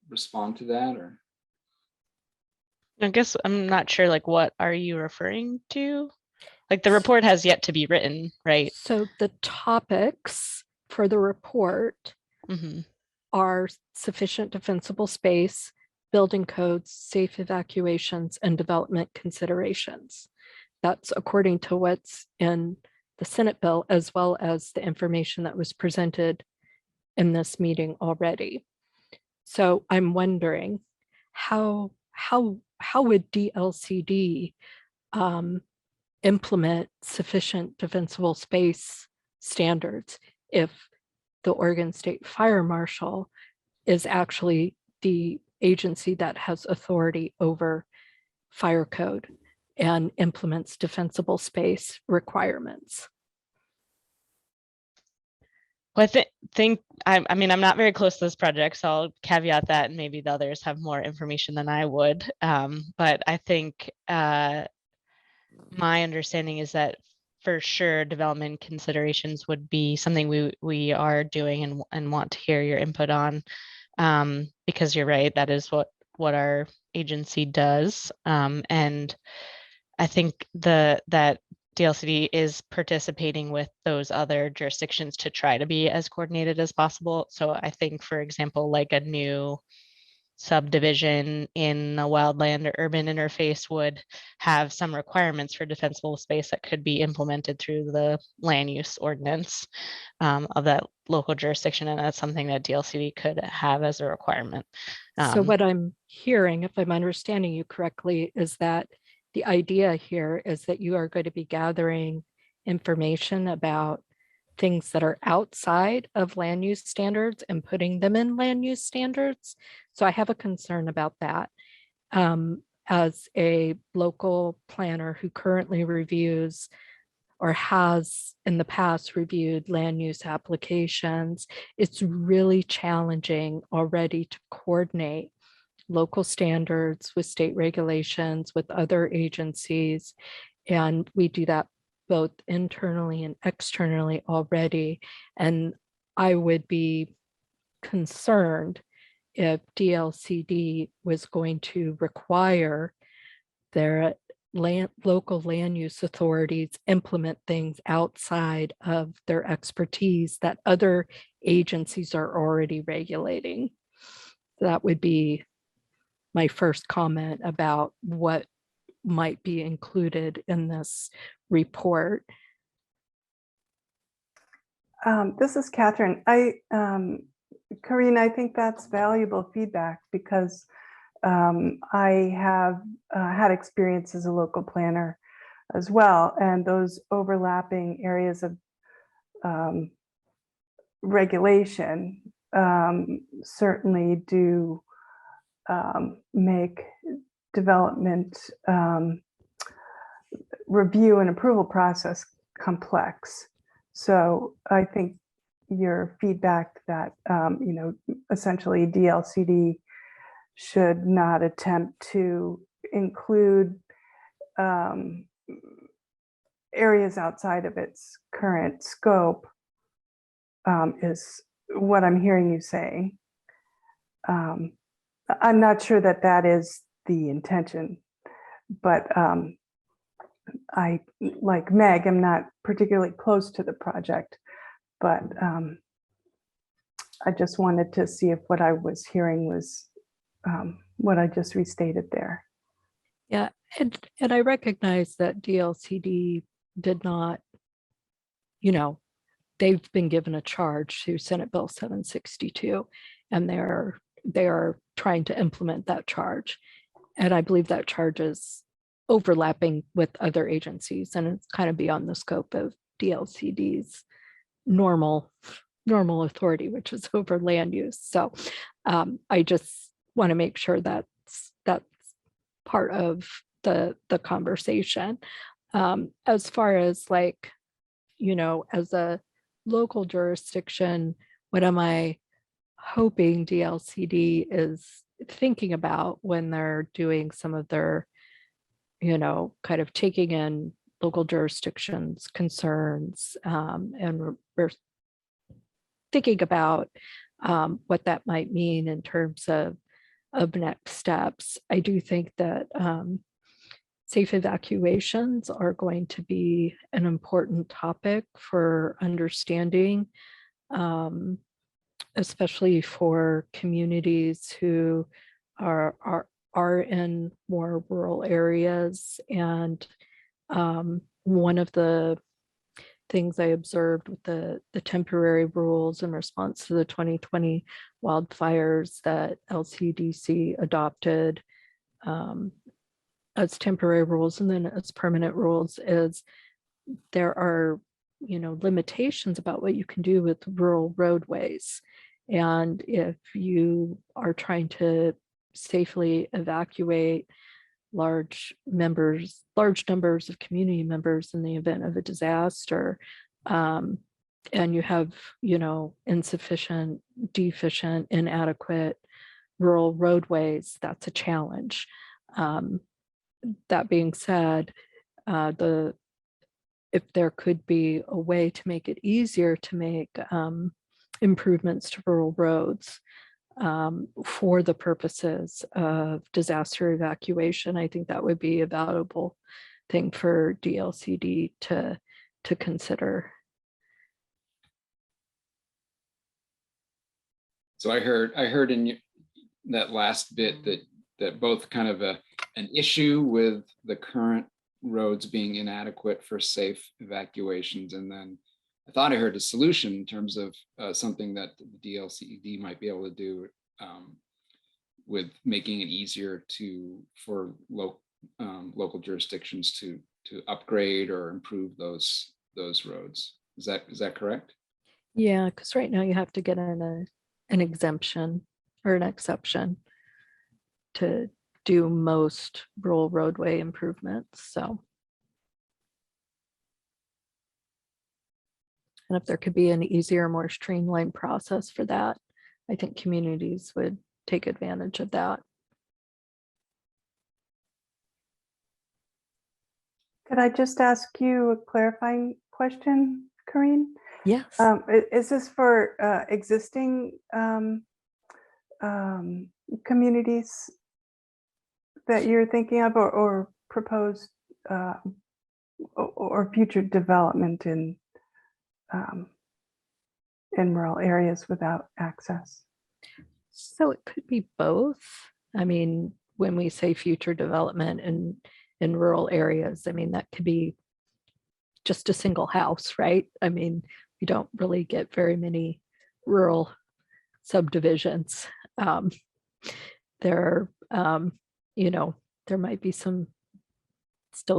S8: respond to that? Or
S24: I guess I'm not sure, like, what are you referring to? Like, the report has yet to be written, right?
S23: So the topics for the report are sufficient defensible space, building codes, safe evacuations, and development considerations. That's according to what's in the Senate bill, as well as the information that was presented in this meeting already. So I'm wondering how would DLCD implement sufficient defensible space standards if the Oregon State Fire Marshal is actually the agency that has authority over fire code and implements defensible space requirements?
S24: Well, I mean, I'm not very close to this project, so I'll caveat that, and maybe the others have more information than I would. But I think my understanding is that for sure development considerations would be something we are doing and want to hear your input on, because you're right, that is what our agency does. And I think that DLCD is participating with those other jurisdictions to try to be as coordinated as possible. So I think, for example, like a new subdivision in a wildland or urban interface would have some requirements for defensible space that could be implemented through the land use ordinance of that local jurisdiction. And that's something that DLCD could have as a requirement.
S23: So what I'm hearing, if I'm understanding you correctly, is that the idea here is that you are going to be gathering information about things that are outside of land use standards and putting them in land use standards. So I have a concern about that. As a local planner who currently reviews or has in the past reviewed land use applications, it's really challenging already to coordinate local standards with state regulations, with other agencies. And we do that both internally and externally already. And I would be concerned if DLCD was going to require their local land use authorities implement things outside of their expertise that other agencies are already regulating. That would be my first comment about what might be included in this report.
S22: This is Catherine. Karina, I think that's valuable feedback because I have had experience as a local planner as well, and those overlapping areas of regulation certainly do make development review and approval process complex. So I think your feedback that essentially DLCD should not attempt to include areas outside of its current scope is what I'm hearing you saying. I'm not sure that that is the intention, but I, like Meg, am not particularly close to the project, but I just wanted to see if what I was hearing was what I just restated there.
S23: Yeah, and I recognize that DLCD did not, they've been given a charge through Senate Bill 762, and they are trying to implement that charge. And I believe that charge is overlapping with other agencies, and it's kind of beyond the scope of DLCD's normal authority, which is over land use. So I just want to make sure that's part of the conversation. As far as as a local jurisdiction, what am I hoping DLCD is thinking about when they're doing some of their, kind of taking in local jurisdictions' concerns, and we're thinking about what that might mean in terms of next steps. I do think that safe evacuations are going to be an important topic for understanding, especially for communities who are in more rural areas. And one of the things I observed with the temporary rules in response to the 2020 wildfires that LCDC adopted as temporary rules and then as permanent rules is there are, limitations about what you can do with rural roadways. And if you are trying to safely evacuate large numbers of community members in the event of a disaster, and you have, insufficient, deficient, inadequate rural roadways, that's a challenge. That being said, if there could be a way to make it easier to make improvements to rural roads for the purposes of disaster evacuation, I think that would be a valuable thing for DLCD to consider.
S8: So I heard in that last bit that both kind of an issue with the current roads being inadequate for safe evacuations, and then I thought I heard a solution in terms of something that the DLCED might be able to do with making it easier for local jurisdictions to upgrade or improve those roads. Is that correct?
S23: Yeah, because right now you have to get an exemption or an exception to do most rural roadway improvements. So, and if there could be an easier, more streamlined process for that, I think communities would take advantage of that.
S22: Could I just ask you a clarifying question, Corinne?
S23: Yes.
S22: Is this for existing communities that you're thinking of, or proposed or future development in rural areas without access?
S23: So it could be both. I mean, when we say future development in rural areas, I mean, that could be just a single house, right? I mean, we don't really get very many rural subdivisions. There are, there might be still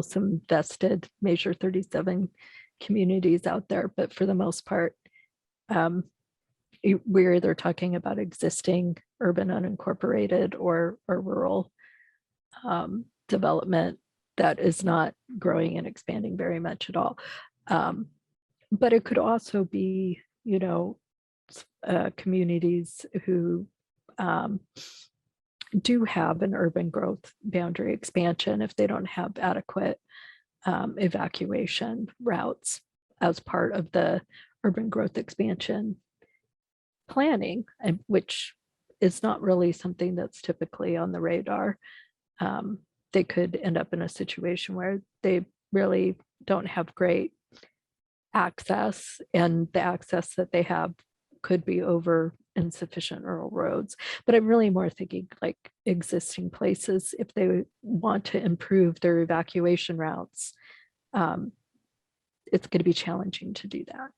S23: some vested Measure 37 communities out there, but for the most part, we're either talking about existing urban unincorporated or rural development that is not growing and expanding very much at all. But it could also be, communities who do have an urban growth boundary expansion if they don't have adequate evacuation routes as part of the urban growth expansion planning, and which is not really something that's typically on the radar. They could end up in a situation where they really don't have great access, and the access that they have could be over insufficient rural roads. But I'm really more thinking like existing places, if they want to improve their evacuation routes, it's going to be challenging to do that.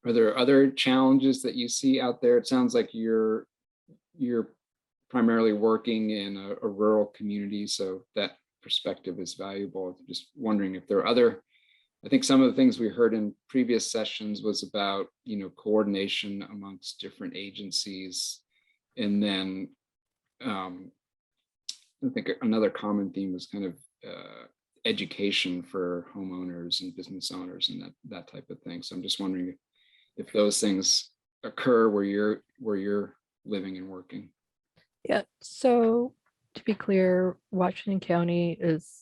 S8: Are there other challenges that you see out there? It sounds like you're primarily working in a rural community, so that perspective is valuable. Just wondering if there are other, I think some of the things we heard in previous sessions was about, coordination amongst different agencies. And then I think another common theme was kind of education for homeowners and business owners and that type of thing. So I'm just wondering if those things occur where you're living and working.
S23: Yeah, so to be clear, Washington County is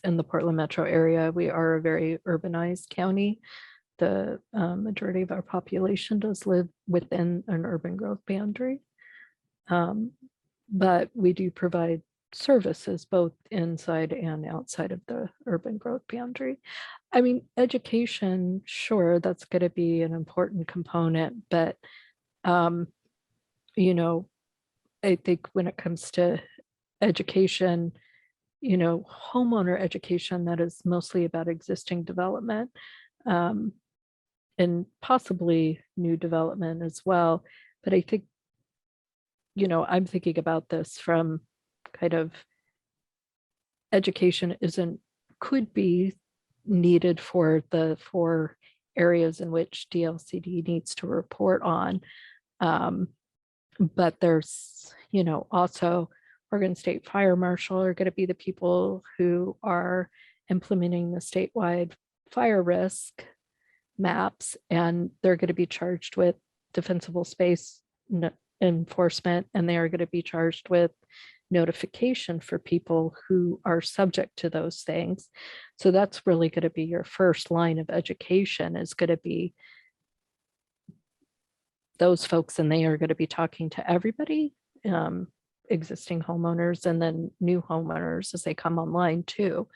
S23: in the Portland metro area. We are a very urbanized county. The majority of our population does live within an urban growth boundary. But we do provide services both inside and outside of the urban growth boundary. I mean, education, sure, that's going to be an important component, but I think when it comes to education, homeowner education, that is mostly about existing development and possibly new development as well. But I think, I'm thinking about this from kind of education could be needed for the 4 areas in which DLCD needs to report on. But there's, also Oregon State Fire Marshal are going to be the people who are implementing the statewide fire risk maps, and they're going to be charged with defensible space enforcement, and they are going to be charged with notification for people who are subject to those things. So that's really going to be your first line of education, is going to be those folks, and they are going to be talking to everybody existing homeowners and then new homeowners as they come online too.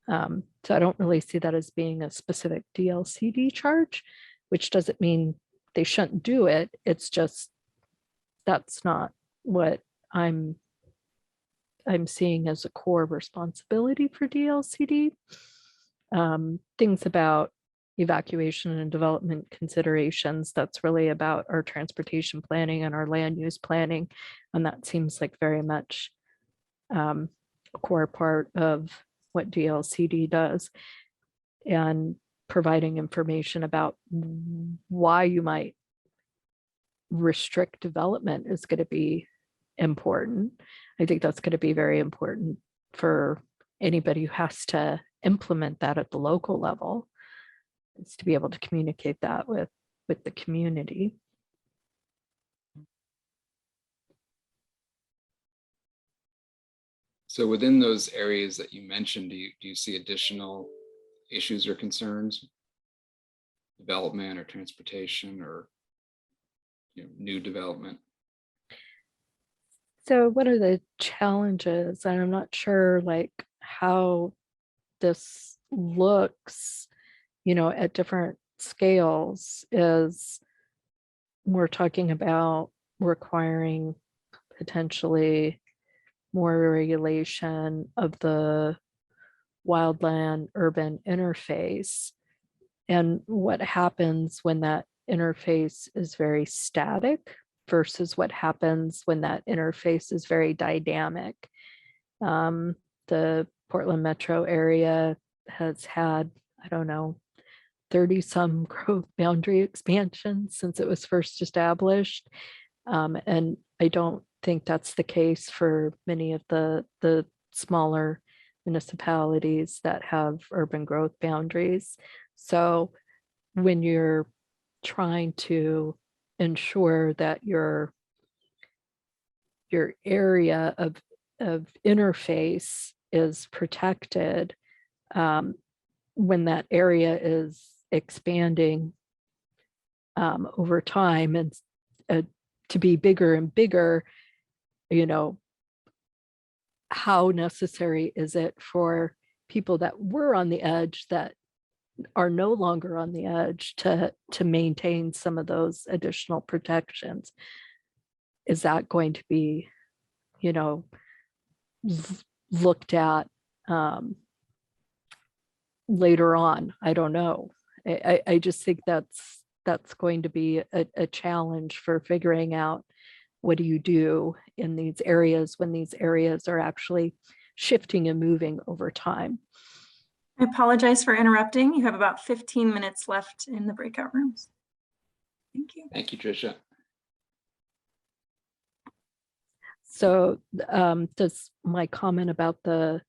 S23: So I don't really see that as being a specific DLCD charge, which doesn't mean they shouldn't do it. It's just that's not what I'm seeing as a core responsibility for DLCD. Things about evacuation and development considerations, that's really about our transportation planning and our land use planning. And that seems like very much a core part of what DLCD does. And providing information about why you might restrict development is going to be important. I think that's going to be very important for anybody who has to implement that at the local level, is to be able to communicate that with the community.
S8: So within those areas that you mentioned, do you see additional issues or concerns? Development or transportation or new development?
S23: So what are the challenges? And I'm not sure like how this looks, at different scales. Is we're talking about requiring potentially more regulation of the wildland urban interface, and what happens when that interface is very static versus what happens when that interface is very dynamic. The Portland metro area has had, I don't know, 30 some growth boundary expansions since it was first established. And I don't think that's the case for many of the smaller municipalities that have urban growth boundaries. So when you're trying to ensure that your area of interface is protected, when that area is expanding over time and to be bigger and bigger, how necessary is it for people that were on the edge that are no longer on the edge to maintain some of those additional protections? Is that going to be, looked at later on? I don't know. I just think that's going to be a challenge for figuring out what do you do in these areas when these areas are actually shifting and moving over time.
S7: I apologize for interrupting. You have about 15 minutes left in the breakout rooms. Thank you.
S8: Thank you, Tricia.
S23: So does my comment about the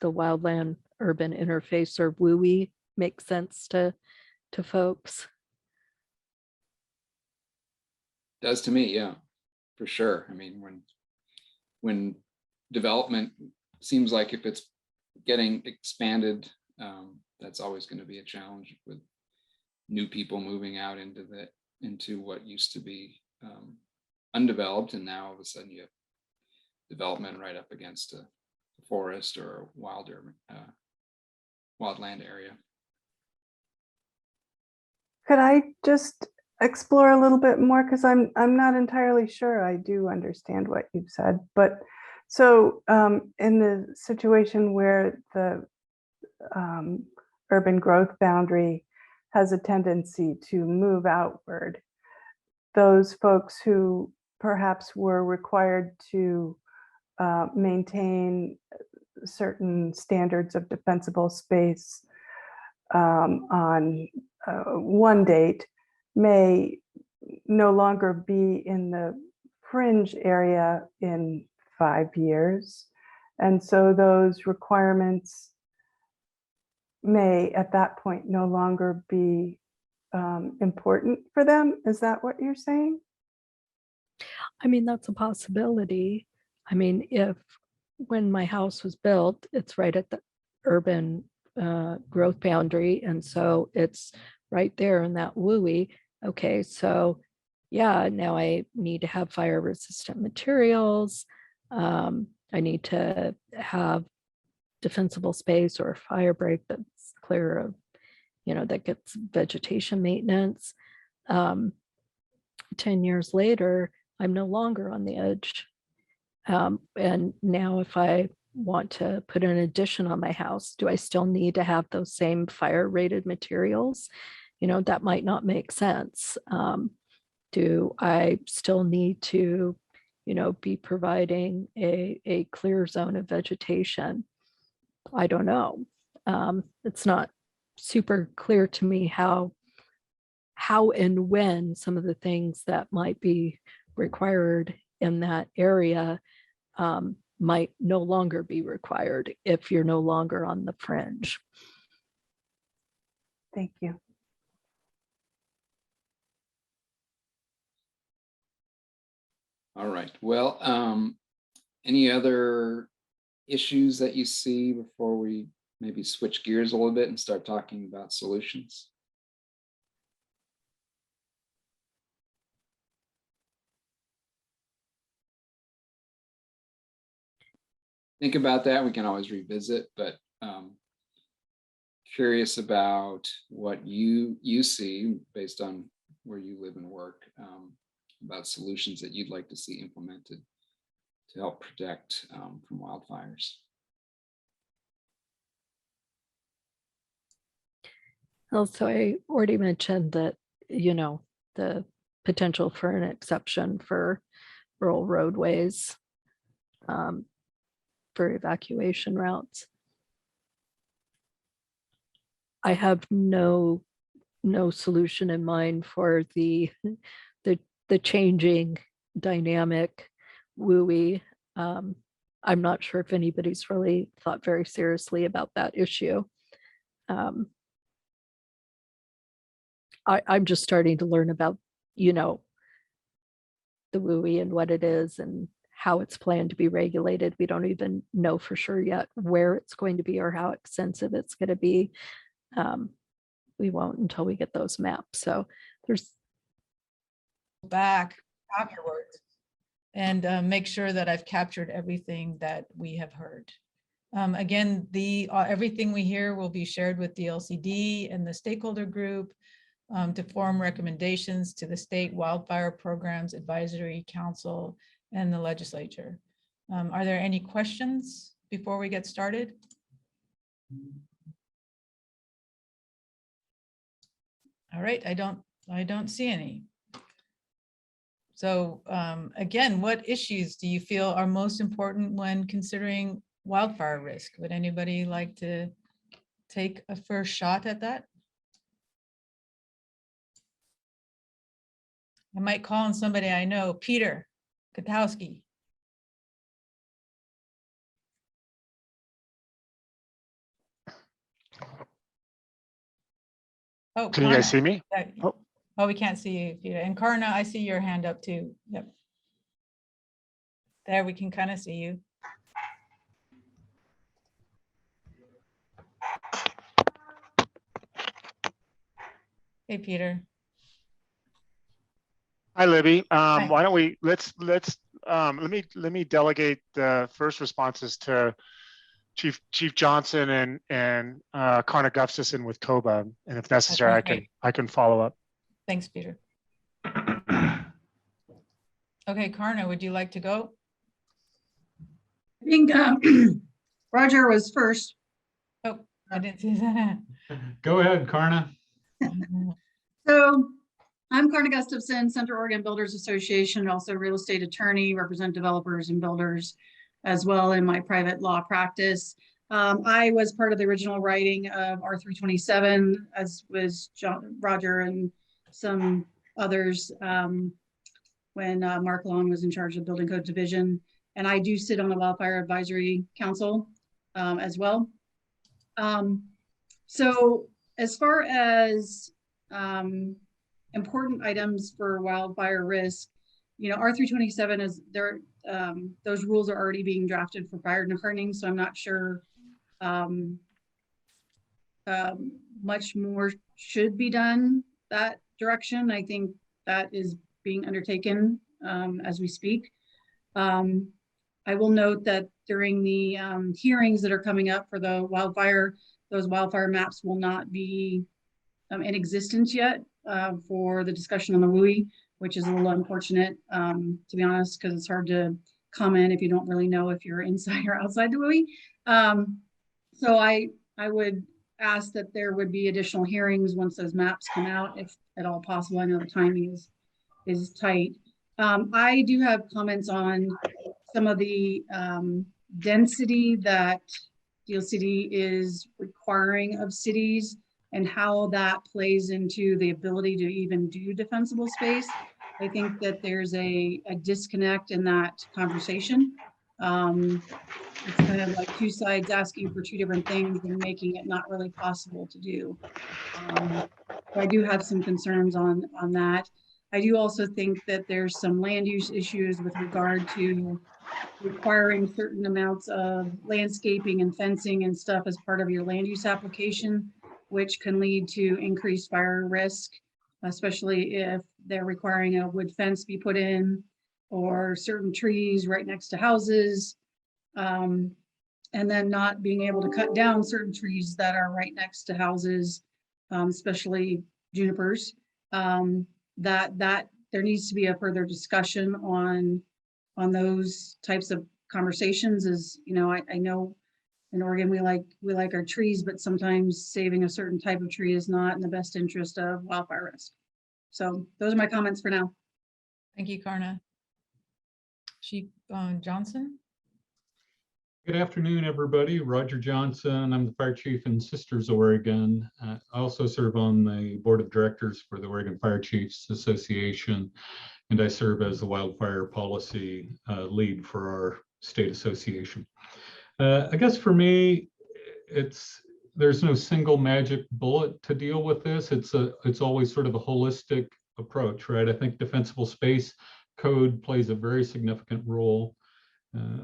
S23: wildland urban interface, or WUI, make sense to folks?
S8: Does to me, yeah, for sure. I mean, when development seems like if it's getting expanded, that's always going to be a challenge with new people moving out into what used to be undeveloped, and now all of a sudden you have development right up against a forest or a wildland area.
S22: Could I just explore a little bit more, because I'm not entirely sure I do understand what you've said. But so in the situation where the urban growth boundary has a tendency to move outward, those folks who perhaps were required to maintain certain standards of defensible space on one date may no longer be in the fringe area in 5 years. And so those requirements may at that point no longer be important for them. Is that what you're saying?
S23: I mean, that's a possibility. I mean, when my house was built, it's right at the urban growth boundary. And so it's right there in that WUI. Okay, so yeah, now I need to have fire resistant materials. I need to have defensible space or a fire break that's clear of, that gets vegetation maintenance. 10 years later, I'm no longer on the edge. And now if I want to put an addition on my house, do I still need to have those same fire rated materials? That might not make sense. Do I still need to, be providing a clear zone of vegetation? I don't know. It's not super clear to me how and when some of the things that might be required in that area might no longer be required if you're no longer on the fringe.
S22: Thank you.
S8: All right. Well, any other issues that you see before we maybe switch gears a little bit and start talking about solutions? Think about that. We can always revisit, but curious about what you see based on where you live and work, about solutions that you'd like to see implemented to help protect from wildfires.
S23: Also, I already mentioned that, the potential for an exception for rural roadways for evacuation routes. I have no solution in mind for the changing dynamic WUI. I'm not sure if anybody's really thought very seriously about that issue. I'm just starting to learn about, the WUI and what it is and how it's planned to be regulated. We don't even know for sure yet where it's going to be or how extensive it's going to be. We won't until we get those maps. So there's
S9: back afterwards and make sure that I've captured everything that we have heard. Again, everything we hear will be shared with the LCD and the stakeholder group to form recommendations to the State Wildfire Programs Advisory Council and the legislature. Are there any questions before we get started? All right, I don't see any. So again, what issues do you feel are most important when considering wildfire risk? Would anybody like to take a first shot at that? I might call on somebody I know, Peter Katowski. Oh,
S10: can you guys see me?
S9: Oh, we can't see you, Peter. And Karna, I see your hand up too. Yep. There, we can kind of see you. Hey, Peter.
S10: Hi, Libby. Why don't we let me delegate the first responses to Chief Johnson and Karna Gustafson with COBA, and if necessary, I can follow up.
S9: Thanks, Peter. Okay, Karna, would you like to go?
S12: I think Roger was first.
S9: Oh, I didn't see that.
S13: Go ahead, Karna.
S12: So I'm Karna Gustafson, Central Oregon Builders Association, also real estate attorney, represent developers and builders as well in my private law practice. I was part of the original writing of R327, as was Roger and some others when Mark Long was in charge of Building Code Division. And I do sit on the Wildfire Advisory Council as well. So as far as important items for wildfire risk, R327 is there. Those rules are already being drafted for fire hardening, so I'm not sure much more should be done that direction. I think that is being undertaken as we speak. I will note that during the hearings that are coming up for the wildfire, those wildfire maps will not be in existence yet for the discussion on the WUI, which is a little unfortunate, to be honest, because it's hard to comment if you don't really know if you're inside or outside the WUI. So I would ask that there would be additional hearings once those maps come out, if at all possible. I know the timing is tight. I do have comments on some of the density that DLCD is requiring of cities and how that plays into the ability to even do defensible space. I think that there's a disconnect in that conversation. It's kind of like two sides asking for two different things and making it not really possible to do. So I do have some concerns on that. I do also think that there's some land use issues with regard to requiring certain amounts of landscaping and fencing and stuff as part of your land use application, which can lead to increased fire risk, especially if they're requiring a wood fence be put in or certain trees right next to houses. And then not being able to cut down certain trees that are right next to houses, especially junipers. That there needs to be a further discussion on those types of conversations. Is, you know, I know in Oregon we like our trees, but sometimes saving a certain type of tree is not in the best interest of wildfire risk. So those are my comments for now.
S9: Thank you, Karna. Chief Johnson.
S13: Good afternoon, everybody. Roger Johnson. I'm the fire chief in Sisters, Oregon. I also serve on the board of directors for the Oregon Fire Chiefs Association, and I serve as the wildfire policy lead for our state association. I guess for me, there's no single magic bullet to deal with this. It's always sort of a holistic approach, right? I think defensible space code plays a very significant role.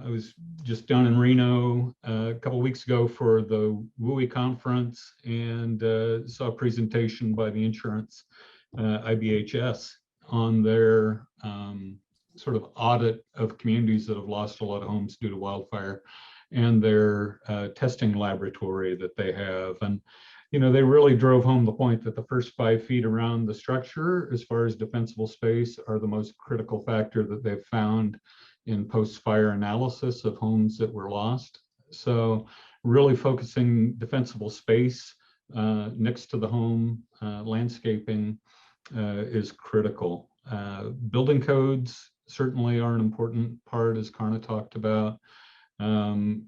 S13: I was just down in Reno a couple of weeks ago for the WUI conference and saw a presentation by the insurance IBHS on their sort of audit of communities that have lost a lot of homes due to wildfire and their testing laboratory that they have. And, you know, they really drove home the point that the first 5 feet around the structure, as far as defensible space, are the most critical factor that they've found in post-fire analysis of homes that were lost. So really focusing defensible space next to the home, landscaping is critical. Building codes certainly are an important part, as Karna talked about. And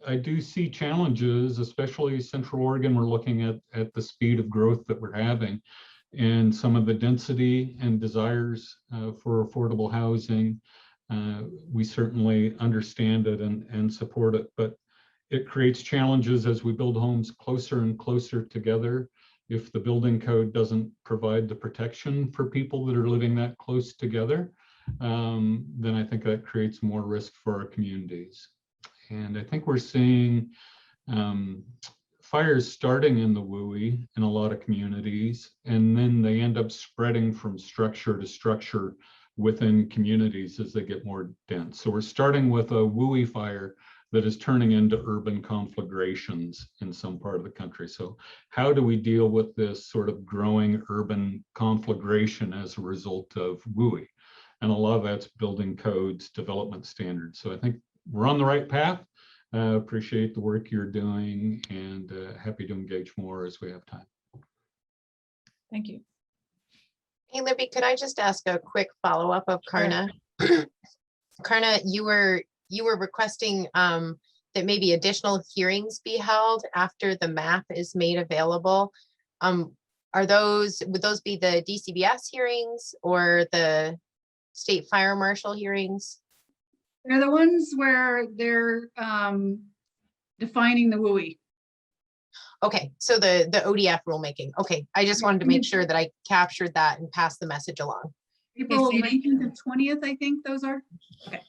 S13: I do see challenges, especially Central Oregon. We're looking at the speed of growth that we're having and some of the density and desires for affordable housing. We certainly understand it and support it, but it creates challenges as we build homes closer and closer together. If the building code doesn't provide the protection for people that are living that close together, then I think that creates more risk for our communities. And I think we're seeing fires starting in the WUI in a lot of communities, and then they end up spreading from structure to structure within communities as they get more dense. So we're starting with a WUI fire that is turning into urban conflagrations in some part of the country. So how do we deal with this sort of growing urban conflagration as a result of WUI? And a lot of that's building codes, development standards. So I think we're on the right path. Appreciate the work you're doing and happy to engage more as we have time.
S9: Thank you.
S4: Hey, Libby, could I just ask a quick follow-up of Karna? Sure. Karna, you were requesting that maybe additional hearings be held after the map is made available. Would those be the DCBS hearings or the state fire marshal hearings?
S12: They're the ones where they're defining the WUI.
S4: Okay, so the ODF rulemaking. Okay, I just wanted to make sure that I captured that and passed the message along.
S12: April 19th and 20th, I think those are. Okay.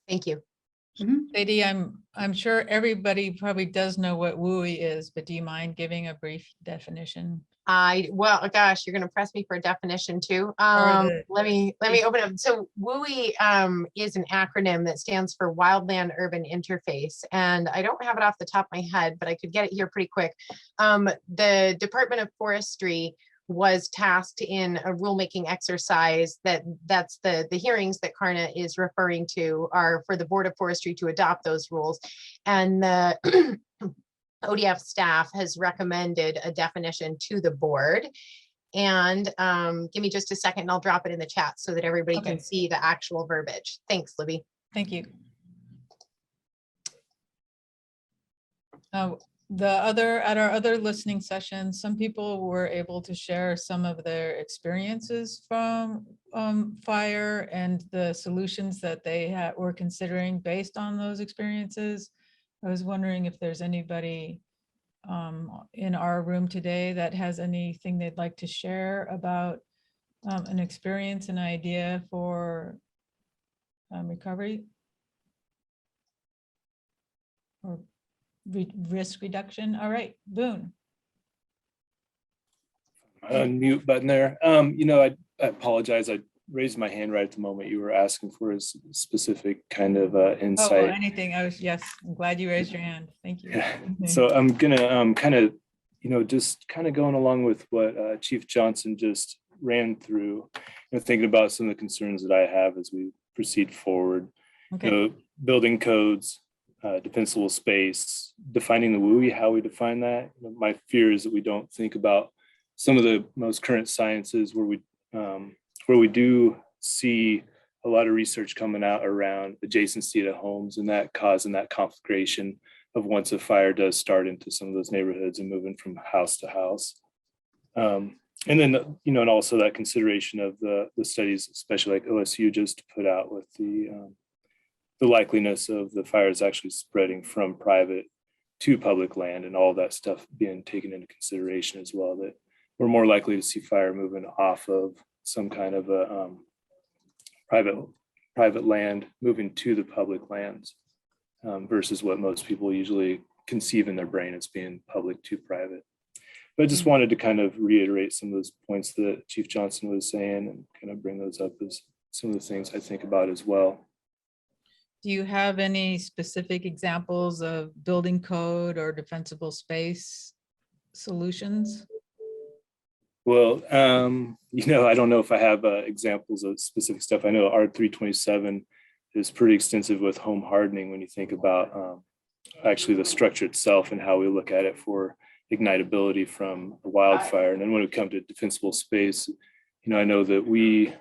S4: Thank you.
S9: Sadie, I'm sure everybody probably does know what WUI is, but do you mind giving a brief definition?
S4: Well, gosh, you're gonna press me for a definition too. Let me open up. So WUI is an acronym that stands for Wildland Urban Interface. And I don't have it off the top of my head, but I could get it here pretty quick. The Department of Forestry was tasked in a rulemaking exercise that's the hearings that Karna is referring to are for the Board of Forestry to adopt those rules. And the ODF staff has recommended a definition to the board. And give me just a second and I'll drop it in the chat so that everybody can see the actual verbiage. Thanks, Libby.
S9: Thank you. At our other listening sessions, some people were able to share some of their experiences from fire and the solutions that they were considering based on those experiences. I was wondering if there's anybody in our room today that has anything they'd like to share about an experience, an idea for recovery or risk reduction. All right, Boone.
S1: Unmute button there. I apologize. I raised my hand right at the moment you were asking for a specific kind of insight.
S9: Oh, anything. Yes, I'm glad you raised your hand. Thank you.
S1: Yeah. So I'm gonna just kind of going along with what Chief Johnson just ran through, thinking about some of the concerns that I have as we proceed forward.
S9: Okay.
S1: Building codes, defensible space, defining the WUI, how we define that. My fear is that we don't think about some of the most current sciences where we do see a lot of research coming out around adjacency to homes and that causing that conflagration of once a fire does start into some of those neighborhoods and moving from house to house. And then, and also that consideration of the studies, especially like OSU just put out with the likeliness of the fires actually spreading from private to public land and all that stuff being taken into consideration as well, that we're more likely to see fire moving off of some kind of a private land moving to the public lands versus what most people usually conceive in their brain as being public to private. But I just wanted to kind of reiterate some of those points that Chief Johnson was saying and kind of bring those up as some of the things I think about as well.
S9: Do you have any specific examples of building code or defensible space solutions?
S1: Well, I don't know if I have examples of specific stuff. I know R327 is pretty extensive with home hardening when you think about actually the structure itself and how we look at it for ignitability from a wildfire. And then when we come to defensible space, I know that we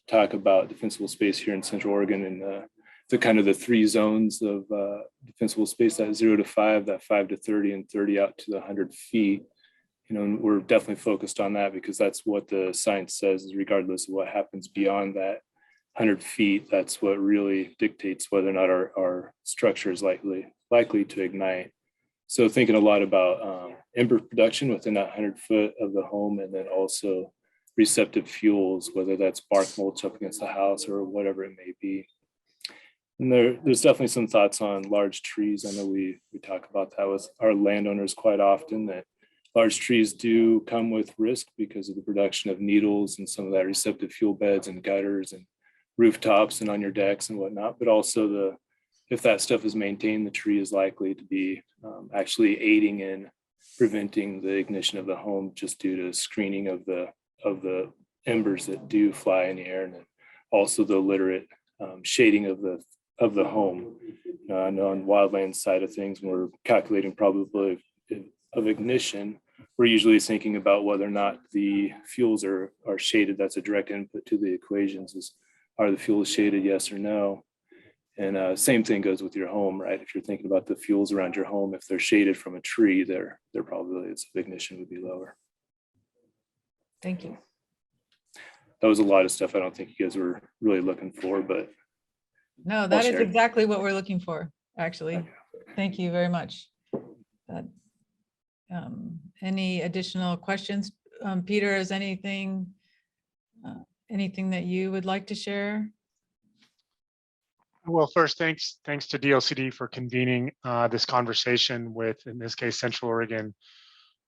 S1: talk about defensible space here in Central Oregon and the kind of the 3 zones of defensible space, that 0 to 5, that 5 to 30, and 30 out to the 100 feet. And we're definitely focused on that because that's what the science says, is regardless of what happens beyond that 100 feet, that's what really dictates whether or not our structure is likely to ignite. So thinking a lot about ember production within that 100 foot of the home, and then also receptive fuels, whether that's bark mulch up against the house or whatever it may be. And there's definitely some thoughts on large trees. I know we talk about that with our landowners quite often, that large trees do come with risk because of the production of needles and some of that receptive fuel beds and gutters and rooftops and on your decks and whatnot. But also if that stuff is maintained, the tree is likely to be actually aiding in preventing the ignition of the home just due to screening of the embers that do fly in the air, and then also the literate shading of the home. I know on wildland side of things, when we're calculating probability of ignition, we're usually thinking about whether or not the fuels are shaded. That's a direct input to the equations, is are the fuels shaded, yes or no? And same thing goes with your home, right? If you're thinking about the fuels around your home, if they're shaded from a tree, their probabilities of ignition would be lower.
S9: Thank you.
S1: That was a lot of stuff I don't think you guys were really looking for, but
S9: no, that is exactly what we're looking for, actually. Thank you very much. Any additional questions? Peter, is anything that you would like to share?
S10: Well, first, thanks to DLCD for convening this conversation with, in this case, Central Oregon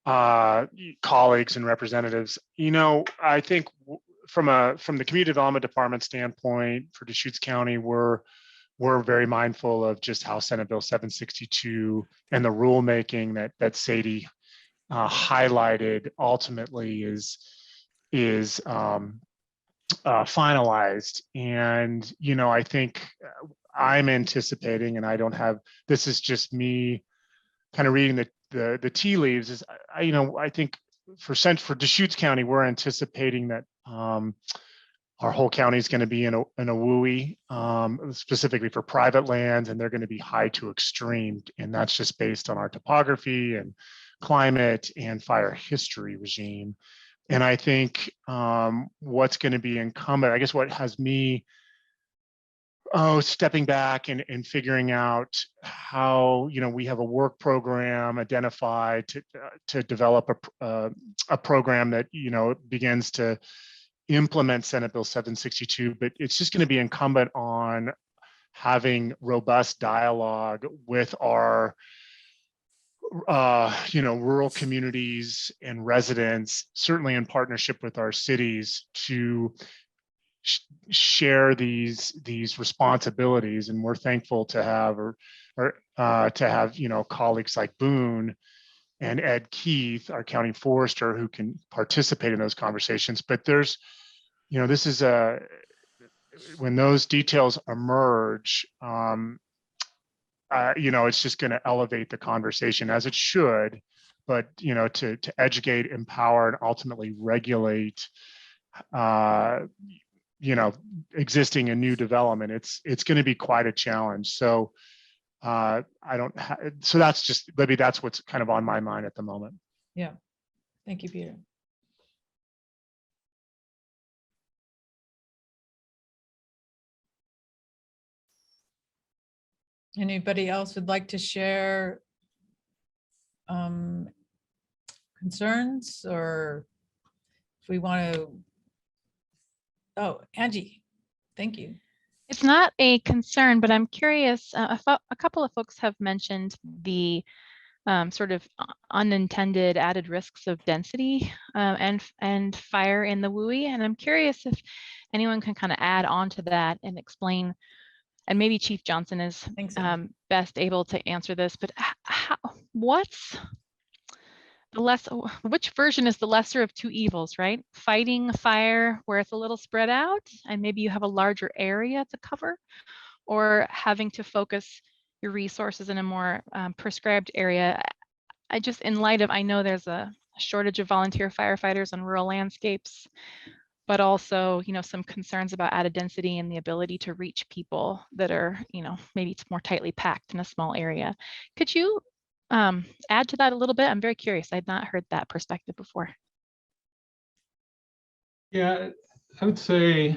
S10: colleagues and representatives. You know, I think from the community development department standpoint for Deschutes County, we're very mindful of just how Senate Bill 762 and the rulemaking that Sadie highlighted ultimately is finalized. And, you know, I think I'm anticipating, and I don't have, this is just me kind of reading the tea leaves, is I think for Deschutes County, we're anticipating that our whole county is going to be in a WUI, specifically for private lands, and they're going to be high to extreme, and that's just based on our topography and climate and fire history regime. And I think what's going to be incumbent, I guess what has me stepping back and figuring out how, you know, we have a work program identified to develop a program that, you know, begins to implement Senate Bill 762, but it's just going to be incumbent on having robust dialogue with our rural communities and residents, certainly in partnership with our cities, to share these responsibilities. And we're thankful to have colleagues like Boone and Ed Keith, our county forester, who can participate in those conversations. But there's, this is when those details emerge, it's just going to elevate the conversation, as it should, but, to educate, empower, and ultimately regulate, existing and new development. It's going to be quite a challenge. So so that's just, Libby, that's what's kind of on my mind at the moment.
S9: Yeah. Thank you, Peter. Anybody else would like to share concerns, or if we want to? Oh, Angie, thank you.
S24: It's not a concern, but I'm curious. A couple of folks have mentioned the sort of unintended added risks of density and fire in the WUI, and I'm curious if anyone can kind of add on to that and explain. And maybe Chief Johnson is best able to answer this, but which version is the lesser of two evils, right? Fighting fire where it's a little spread out and maybe you have a larger area to cover, or having to focus your resources in a more prescribed area. In light of, I know there's a shortage of volunteer firefighters on rural landscapes, but also, some concerns about added density and the ability to reach people that are, maybe it's more tightly packed in a small area. Could you add to that a little bit? I'm very curious. I'd not heard that perspective before.
S13: Yeah, I would say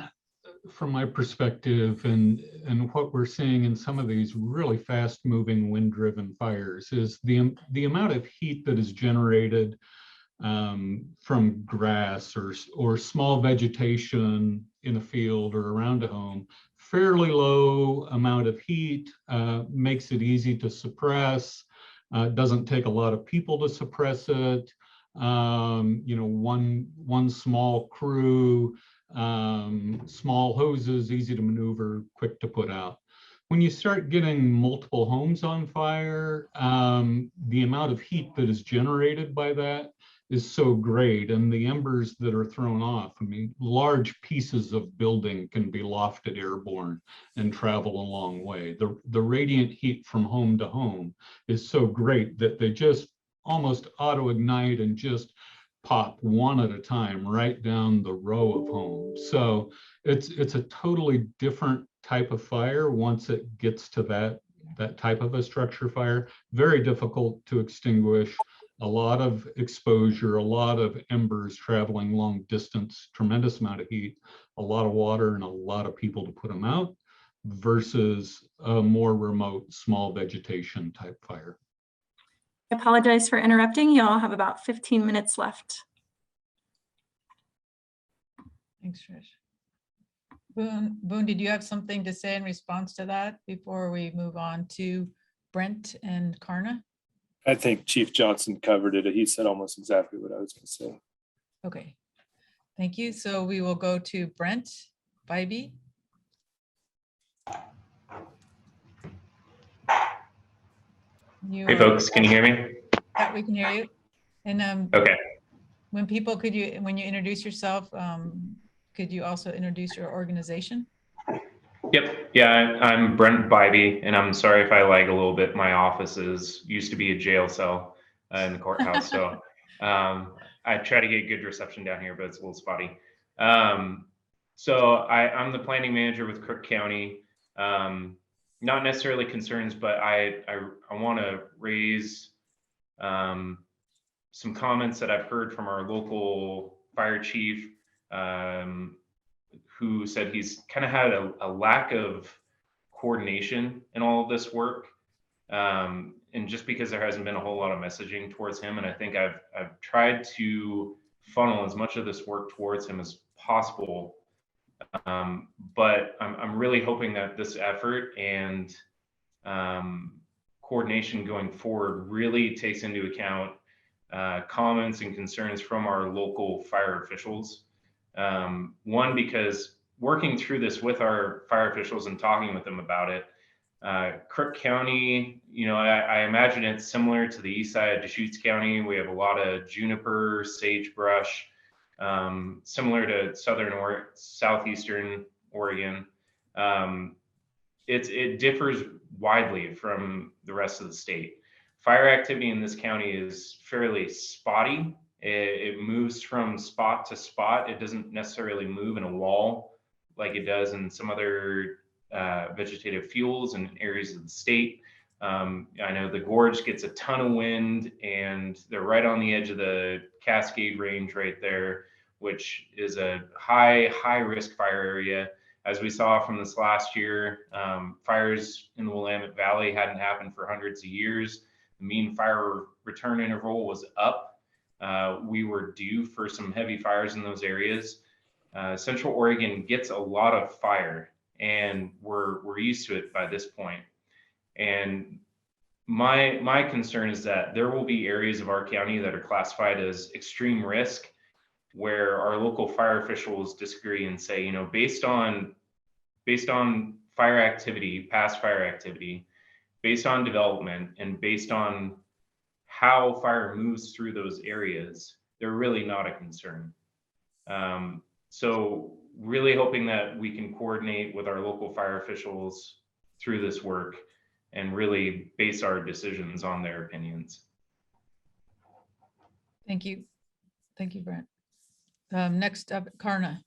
S13: from my perspective and what we're seeing in some of these really fast moving wind driven fires is the amount of heat that is generated from grass or small vegetation in a field or around a home. Fairly low amount of heat makes it easy to suppress. It doesn't take a lot of people to suppress it. One small crew, small hoses, easy to maneuver, quick to put out. When you start getting multiple homes on fire, the amount of heat that is generated by that is so great, and the embers that are thrown off, large pieces of building can be lofted airborne and travel a long way. The radiant heat from home to home is so great that they just almost auto-ignite and just pop one at a time right down the row of homes. So it's a totally different type of fire once it gets to that type of a structure fire. Very difficult to extinguish. A lot of exposure, a lot of embers traveling long distance, tremendous amount of heat, a lot of water, and a lot of people to put them out, versus a more remote, small vegetation type fire.
S7: I apologize for interrupting. You all have about 15 minutes left.
S9: Thanks, Trish. Boone, did you have something to say in response to that before we move on to Brent and Karna?
S1: I think Chief Johnson covered it. He said almost exactly what I was going to say.
S9: Okay, thank you. So we will go to Brent Bybee.
S2: Hey folks, can you hear me?
S9: Yeah, we can hear you. And
S2: okay.
S9: When you introduce yourself, could you also introduce your organization?
S2: Yep. Yeah, I'm Brent Bybee, and I'm sorry if I lag a little bit. My office used to be a jail cell in the courthouse, so I try to get good reception down here, but it's a little spotty. So I'm the planning manager with Cook County. Not necessarily concerns, but I want to raise some comments that I've heard from our local fire chief, who said he's kind of had a lack of coordination in all of this work. And just because there hasn't been a whole lot of messaging towards him, and I think I've tried to funnel as much of this work towards him as possible. But I'm really hoping that this effort and coordination going forward really takes into account comments and concerns from our local fire officials. One, because working through this with our fire officials and talking with them about it, Crook County, I imagine it's similar to the east side of Deschutes County. We have a lot of juniper, sagebrush, similar to southeastern Oregon. It differs widely from the rest of the state. Fire activity in this county is fairly spotty. It moves from spot to spot. It doesn't necessarily move in a wall like it does in some other vegetative fuels in areas of the state. I know the gorge gets a ton of wind, and they're right on the edge of the Cascade Range right there, which is a high risk fire area. As we saw from this last year, fires in the Willamette Valley hadn't happened for hundreds of years. The mean fire return interval was up. We were due for some heavy fires in those areas. Central Oregon gets a lot of fire, and we're used to it by this point. And my concern is that there will be areas of our county that are classified as extreme risk, where our local fire officials disagree and say, based on fire activity, past fire activity, based on development, and based on how fire moves through those areas, they're really not a concern. So really hoping that we can coordinate with our local fire officials through this work and really base our decisions on their opinions.
S9: Thank you. Thank you, Brent. Next up, Karna.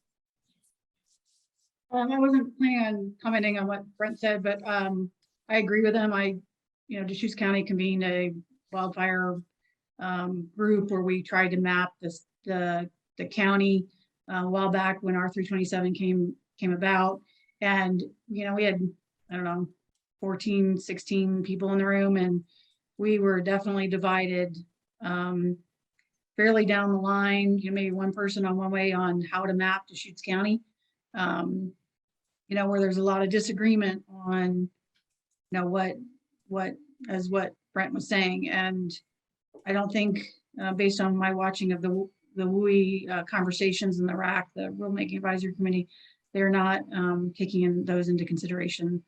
S12: I wasn't planning on commenting on what Brent said, but I agree with him. Deschutes County convened a wildfire group where we tried to map the county a while back when R327 came about. And, we had, 14, 16 people in the room, and we were definitely divided fairly down the line, maybe one person on one way on how to map Deschutes County, where there's a lot of disagreement on, what Brent was saying. And I don't think, based on my watching of the WUI conversations in the RAC, the Rulemaking Advisory Committee, they're not taking those into consideration,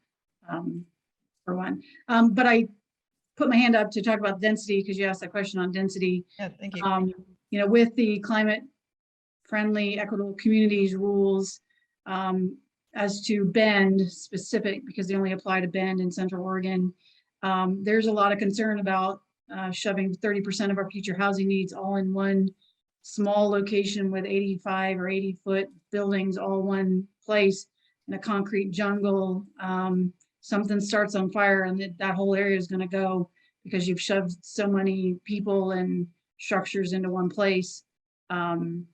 S12: for one. But I put my hand up to talk about density because you asked that question on density.
S9: Yeah, thank you.
S12: With the climate friendly equitable communities rules, as to Bend specific, because they only apply to Bend in Central Oregon, there's a lot of concern about shoving 30% of our future housing needs all in one small location with 85 or 80-foot buildings all one place in a concrete jungle. Something starts on fire and that whole area is going to go because you've shoved so many people and structures into one place. So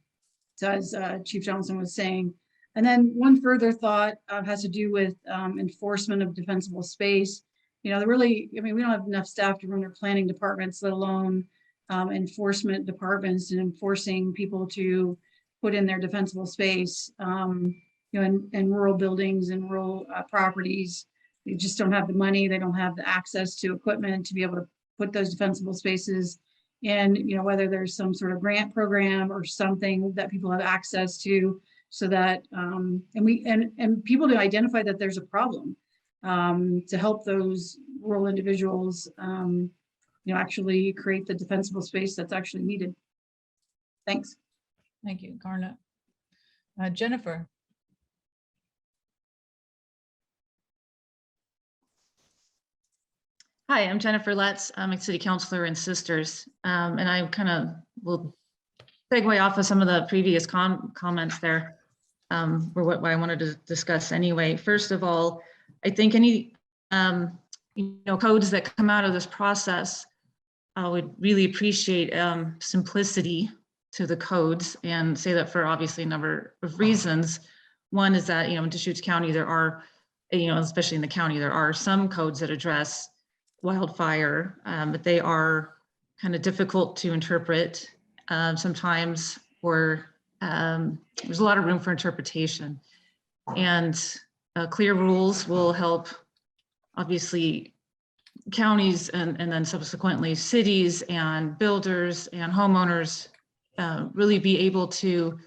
S12: as Chief Johnson was saying. And then one further thought has to do with enforcement of defensible space. We don't have enough staff to run our planning departments, let alone enforcement departments and enforcing people to put in their defensible space, in rural buildings and rural properties. They just don't have the money. They don't have the access to equipment to be able to put those defensible spaces in, you know, whether there's some sort of grant program or something that people have access to, so that and people to identify that there's a problem, to help those rural individuals, you know, actually create the defensible space that's actually needed. Thanks.
S9: Thank you, Karna. Jennifer.
S6: Hi, I'm Jennifer Letts. I'm a city councilor in Sisters. And I kind of will segue off of some of the previous comments there, or what I wanted to discuss anyway. First of all, I think any you know, codes that come out of this process, I would really appreciate simplicity to the codes, and say that for obviously a number of reasons. One is that, you know, in Deschutes County, there are, you know, especially in the county, there are some codes that address wildfire, but they are kind of difficult to interpret sometimes, or there's a lot of room for interpretation. And clear rules will help, obviously, counties and then subsequently cities and builders and homeowners really be able to,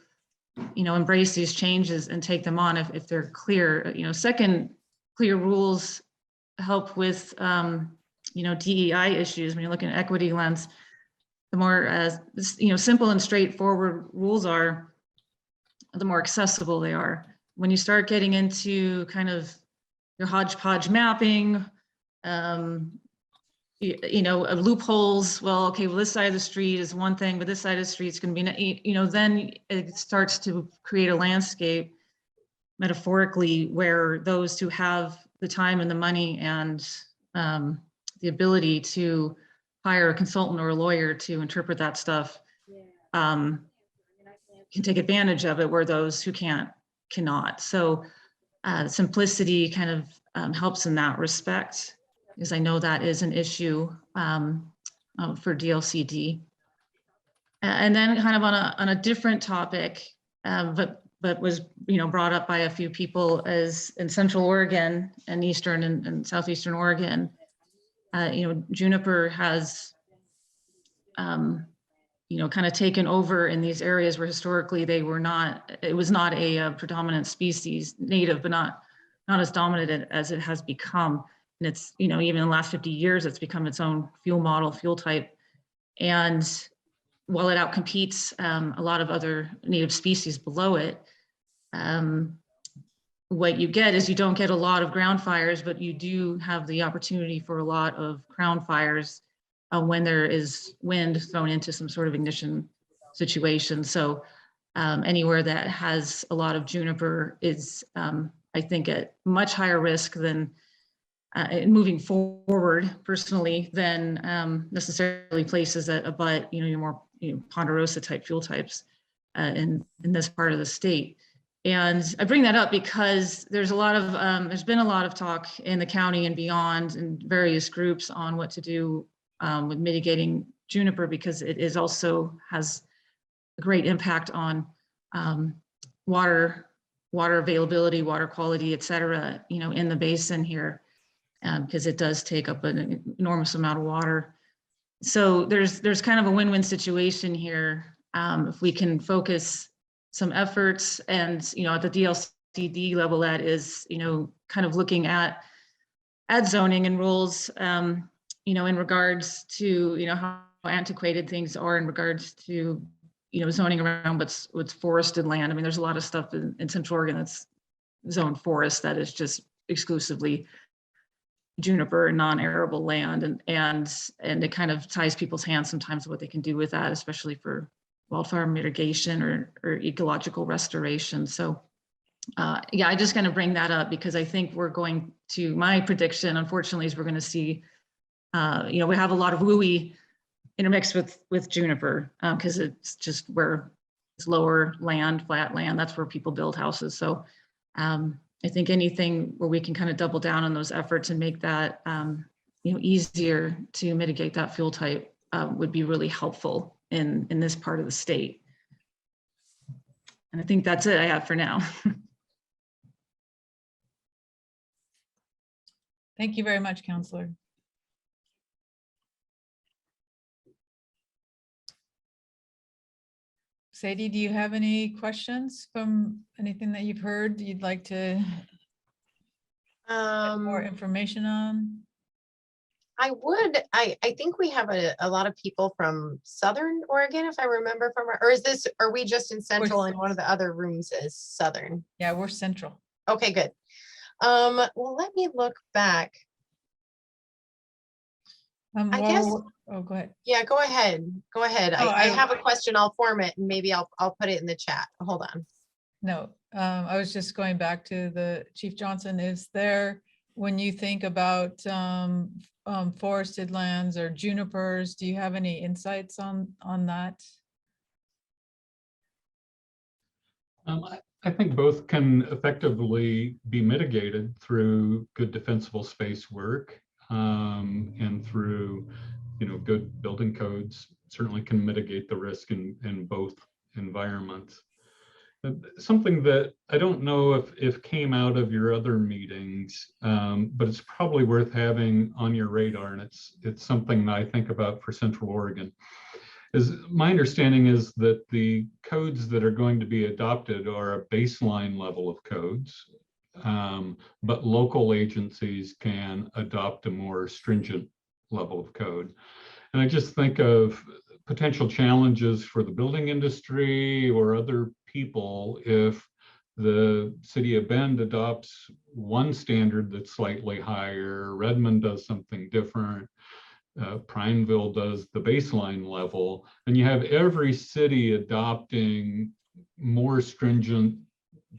S6: you know, embrace these changes and take them on if they're clear. You know, second, clear rules help with, you know, DEI issues. When you're looking at equity lens, the more, you know, simple and straightforward rules are, the more accessible they are. When you start getting into kind of your hodgepodge mapping, you know, loopholes, well, okay, well, this side of the street is one thing, but this side of the street is going to be, you know, then it starts to create a landscape, metaphorically, where those who have the time and the money and the ability to hire a consultant or a lawyer to interpret that stuff can take advantage of it, where those who cannot. So simplicity kind of helps in that respect, because I know that is an issue for DLCD. And then kind of on a different topic, but was, you know, brought up by a few people, as in Central Oregon and Eastern and Southeastern Oregon, you know, juniper has, you know, kind of taken over in these areas where historically they were not, it was not a predominant species, native, but not as dominant as it has become. And it's, you know, even in the last 50 years, it's become its own fuel model, fuel type. And while it outcompetes a lot of other native species below it, what you get is you don't get a lot of ground fires, but you do have the opportunity for a lot of crown fires when there is wind thrown into some sort of ignition situation. So anywhere that has a lot of juniper is, I think, at much higher risk than moving forward personally than necessarily places that abut, you know, your more, you know, ponderosa type fuel types in this part of the state. And I bring that up because there's a lot of, there's been a lot of talk in the county and beyond in various groups on what to do with mitigating juniper, because it is also has a great impact on water availability, water quality, et cetera, you know, in the basin here, because it does take up an enormous amount of water. So there's kind of a win-win situation here. If we can focus some efforts and, you know, at the DLCD level, that is, you know, kind of looking at zoning and rules, you know, in regards to, you know, how antiquated things are in regards to, you know, zoning around what's forested land. I mean, there's a lot of stuff in Central Oregon that's zoned forest that is just exclusively juniper and non-arable land, and it kind of ties people's hands sometimes what they can do with that, especially for wildfire mitigation or ecological restoration. So yeah, I just kind of bring that up because I think we're going to, my prediction, unfortunately, is we're going to see, you know, we have a lot of wooey intermixed with juniper because it's just where it's lower land, flat land, that's where people build houses. So I think anything where we can kind of double down on those efforts and make that, you know, easier to mitigate that fuel type would be really helpful in this part of the state. And I think that's it I have for now.
S9: Thank you very much, Counselor. Sadie, do you have any questions from anything that you've heard you'd like to get more information on?
S4: I think we have a lot of people from Southern Oregon, if I remember from, or are we just in Central and one of the other rooms is Southern?
S9: Yeah, we're Central.
S4: Okay, good. Well, let me look back. I guess.
S9: Oh, go ahead.
S4: Yeah, go ahead. Go ahead.
S9: Oh,
S4: I have a question. I'll form it and maybe I'll put it in the chat. Hold on.
S9: No, I was just going back to the Chief Johnson. Is there, when you think about forested lands or junipers, do you have any insights on that?
S13: I think both can effectively be mitigated through good defensible space work, and through, good building codes. Certainly can mitigate the risk in both environments. Something that I don't know if came out of your other meetings, but it's probably worth having on your radar, and it's something that I think about for Central Oregon. My understanding is that the codes that are going to be adopted are a baseline level of codes, but local agencies can adopt a more stringent level of code. And I just think of potential challenges for the building industry or other people if the city of Bend adopts one standard that's slightly higher, Redmond does something different, Prineville does the baseline level, and you have every city adopting more stringent,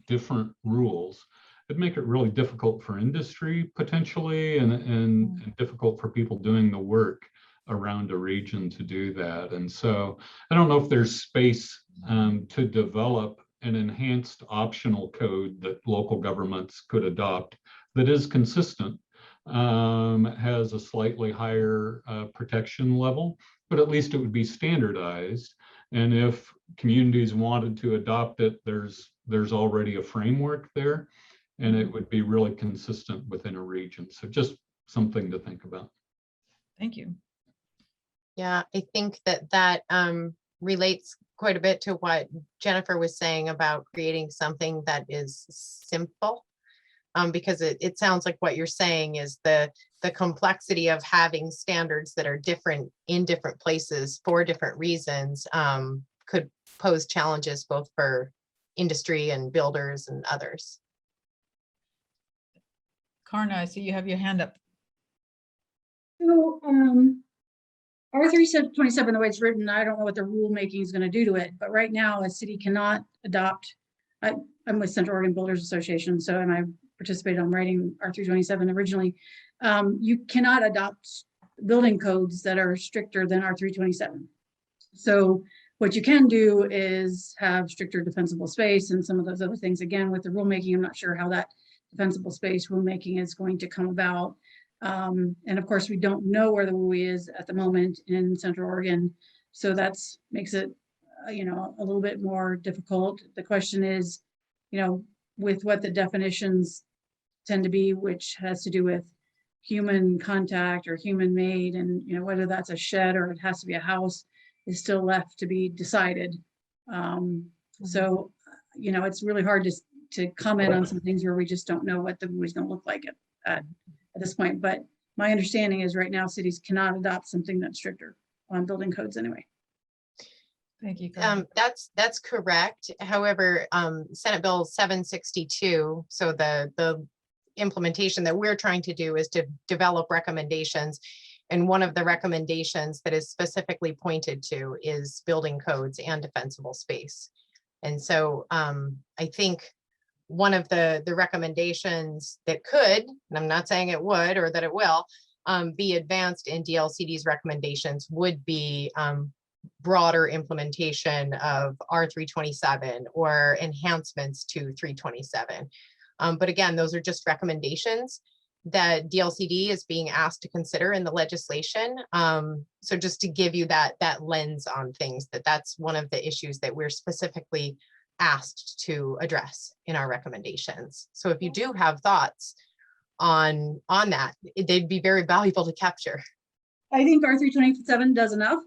S13: different rules. It'd make it really difficult for industry potentially, and difficult for people doing the work around a region to do that. And so I don't know if there's space to develop an enhanced optional code that local governments could adopt that is consistent, has a slightly higher protection level, but at least it would be standardized. And if communities wanted to adopt it, there's already a framework there, and it would be really consistent within a region. So just something to think about.
S9: Thank you.
S4: Yeah, I think that relates quite a bit to what Jennifer was saying about creating something that is simple. Because it sounds like what you're saying is the complexity of having standards that are different in different places for different reasons could pose challenges both for industry and builders and others.
S9: Karna, I see you have your hand up.
S12: So R327, the way it's written, I don't know what the rulemaking is going to do to it, but right now a city cannot adopt. I'm with Central Oregon Builders Association, so and I participated on writing R327 originally. You cannot adopt building codes that are stricter than R327. So what you can do is have stricter defensible space and some of those other things. Again, with the rulemaking, I'm not sure how that defensible space rulemaking is going to come about. And of course, we don't know where the WUI is at the moment in Central Oregon. So that's makes it, a little bit more difficult. The question is, with what the definitions tend to be, which has to do with human contact or human made, and whether that's a shed or it has to be a house is still left to be decided. So, it's really hard to comment on some things where we just don't know what the WUI is going to look like at this point. But my understanding is right now cities cannot adopt something that's stricter on building codes anyway.
S9: Thank you.
S4: That's correct. However, Senate Bill 762, so the implementation that we're trying to do is to develop recommendations. And one of the recommendations that is specifically pointed to is building codes and defensible space. And so I think one of the recommendations that could, and I'm not saying it would or that it will, be advanced in DLCD's recommendations would be broader implementation of R327 or enhancements to 327. But again, those are just recommendations that DLCD is being asked to consider in the legislation. So just to give you that lens on things, that's one of the issues that we're specifically asked to address in our recommendations. So if you do have thoughts on that, they'd be very valuable to capture.
S12: I think R327 does enough.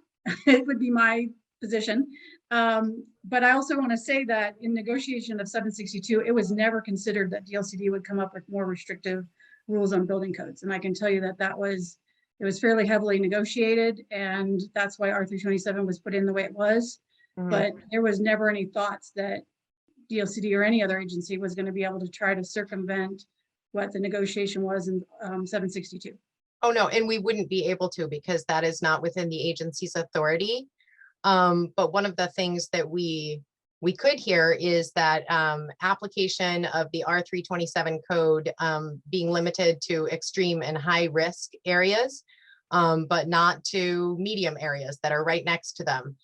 S12: It would be my position. But I also want to say that in negotiation of 762, it was never considered that DLCD would come up with more restrictive rules on building codes. And I can tell you that it was fairly heavily negotiated, and that's why R327 was put in the way it was. But there was never any thoughts that DLCD or any other agency was going to be able to try to circumvent what the negotiation was in 762.
S4: Oh, no, and we wouldn't be able to, because that is not within the agency's authority. But one of the things that we could hear is that application of the R327 code being limited to extreme and high risk areas, but not to medium areas that are right next to them,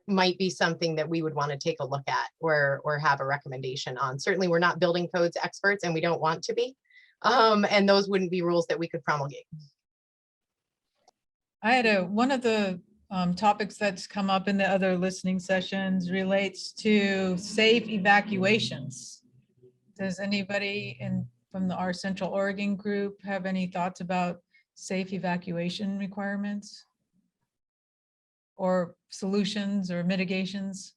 S4: might be something that we would want to take a look at or have a recommendation on. Certainly, we're not building codes experts, and we don't want to be. And those wouldn't be rules that we could promulgate.
S9: I had one of the topics that's come up in the other listening sessions relates to safe evacuations. Does anybody from our Central Oregon group have any thoughts about safe evacuation requirements or solutions or mitigations?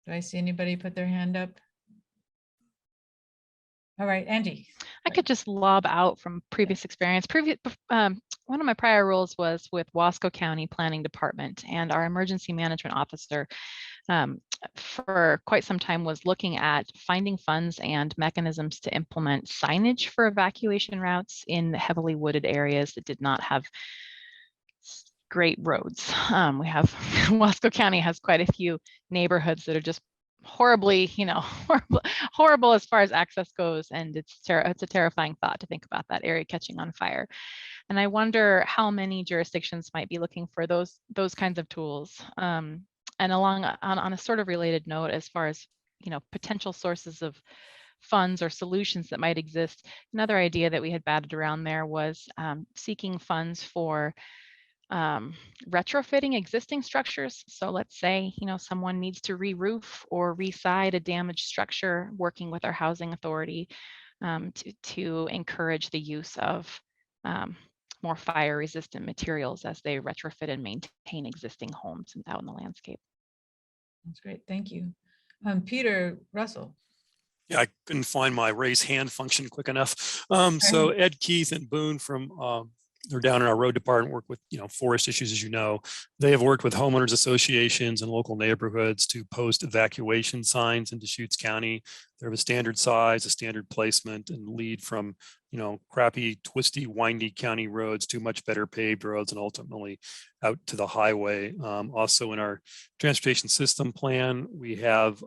S9: Do I see anybody put their hand up? All right, Angie.
S24: I could just lob out from previous experience. One of my prior roles was with Wasco County Planning Department, and our emergency management officer for quite some time was looking at finding funds and mechanisms to implement signage for evacuation routes in heavily wooded areas that did not have great roads. We have Wasco County has quite a few neighborhoods that are just horribly, horrible as far as access goes, and it's a terrifying thought to think about that area catching on fire. And I wonder how many jurisdictions might be looking for those kinds of tools. And on a sort of related note, as far as potential sources of funds or solutions that might exist, another idea that we had batted around there was seeking funds for retrofitting existing structures. So let's say, someone needs to re-roof or re-side a damaged structure, working with our housing authority to encourage the use of more fire resistant materials as they retrofit and maintain existing homes out in the landscape.
S9: That's great. Thank you. Peter Russell.
S11: Yeah, I couldn't find my raise hand function quick enough. So Ed Keith and Boone from they're down in our road department, work with forest issues, as you know. They have worked with homeowners associations and local neighborhoods to post evacuation signs in Deschutes County. They're of a standard size, a standard placement, and lead from crappy, twisty, windy county roads to much better paved roads and ultimately out to the highway. Also in our transportation system plan, we have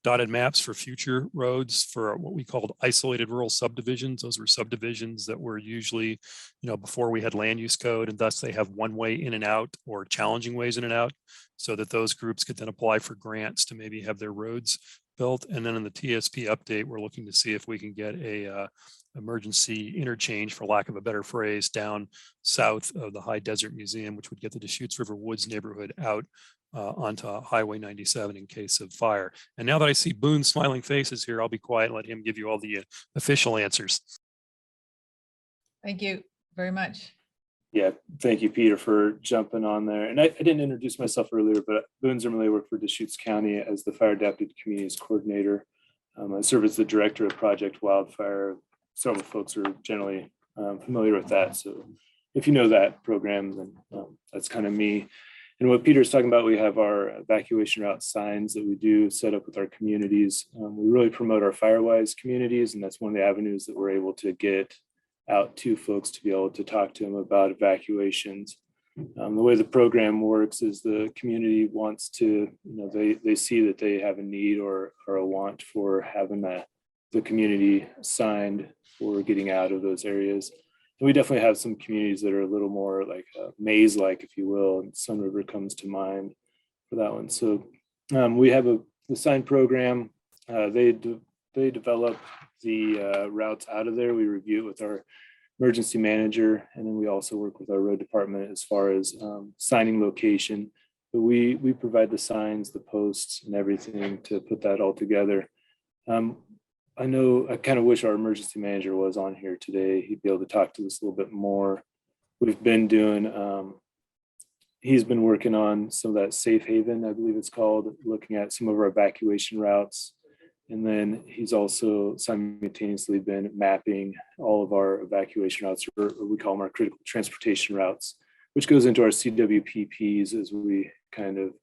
S11: dotted maps for future roads for what we called isolated rural subdivisions. Those were subdivisions that were usually, before we had land use code, and thus they have one way in and out or challenging ways in and out, so that those groups could then apply for grants to maybe have their roads built. And then in the TSP update, we're looking to see if we can get a emergency interchange, for lack of a better phrase, down south of the High Desert Museum, which would get the Deschutes River Woods neighborhood out onto Highway 97 in case of fire. And now that I see Boone's smiling faces here, I'll be quiet and let him give you all the official answers.
S9: Thank you very much.
S1: Yeah, thank you, Peter, for jumping on there. And I didn't introduce myself earlier, but Boone Zimmerle, work for Deschutes County as the Fire Adapted Communities Coordinator. I serve as the Director of Project Wildfire. Several folks are generally familiar with that. So if you know that program, then that's kind of me. And what Peter's talking about, we have our evacuation route signs that we do set up with our communities. We really promote our Firewise communities, and that's one of the avenues that we're able to get out to folks to be able to talk to them about evacuations. The way the program works is the community wants to, they see that they have a need or a want for having the community signed for getting out of those areas. And we definitely have some communities that are a little more like maze-like, if you will, and Sun River comes to mind for that one. So we have the sign program. They develop the routes out of there. We review it with our emergency manager, and then we also work with our road department as far as signing location. But we provide the signs, the posts, and everything to put that all together. I know I kind of wish our emergency manager was on here today. He'd be able to talk to us a little bit more. We've been doing, he's been working on some of that safe haven, I believe it's called, looking at some of our evacuation routes. And then he's also simultaneously been mapping all of our evacuation routes, or we call them our critical transportation routes, which goes into our CWPPs as we kind of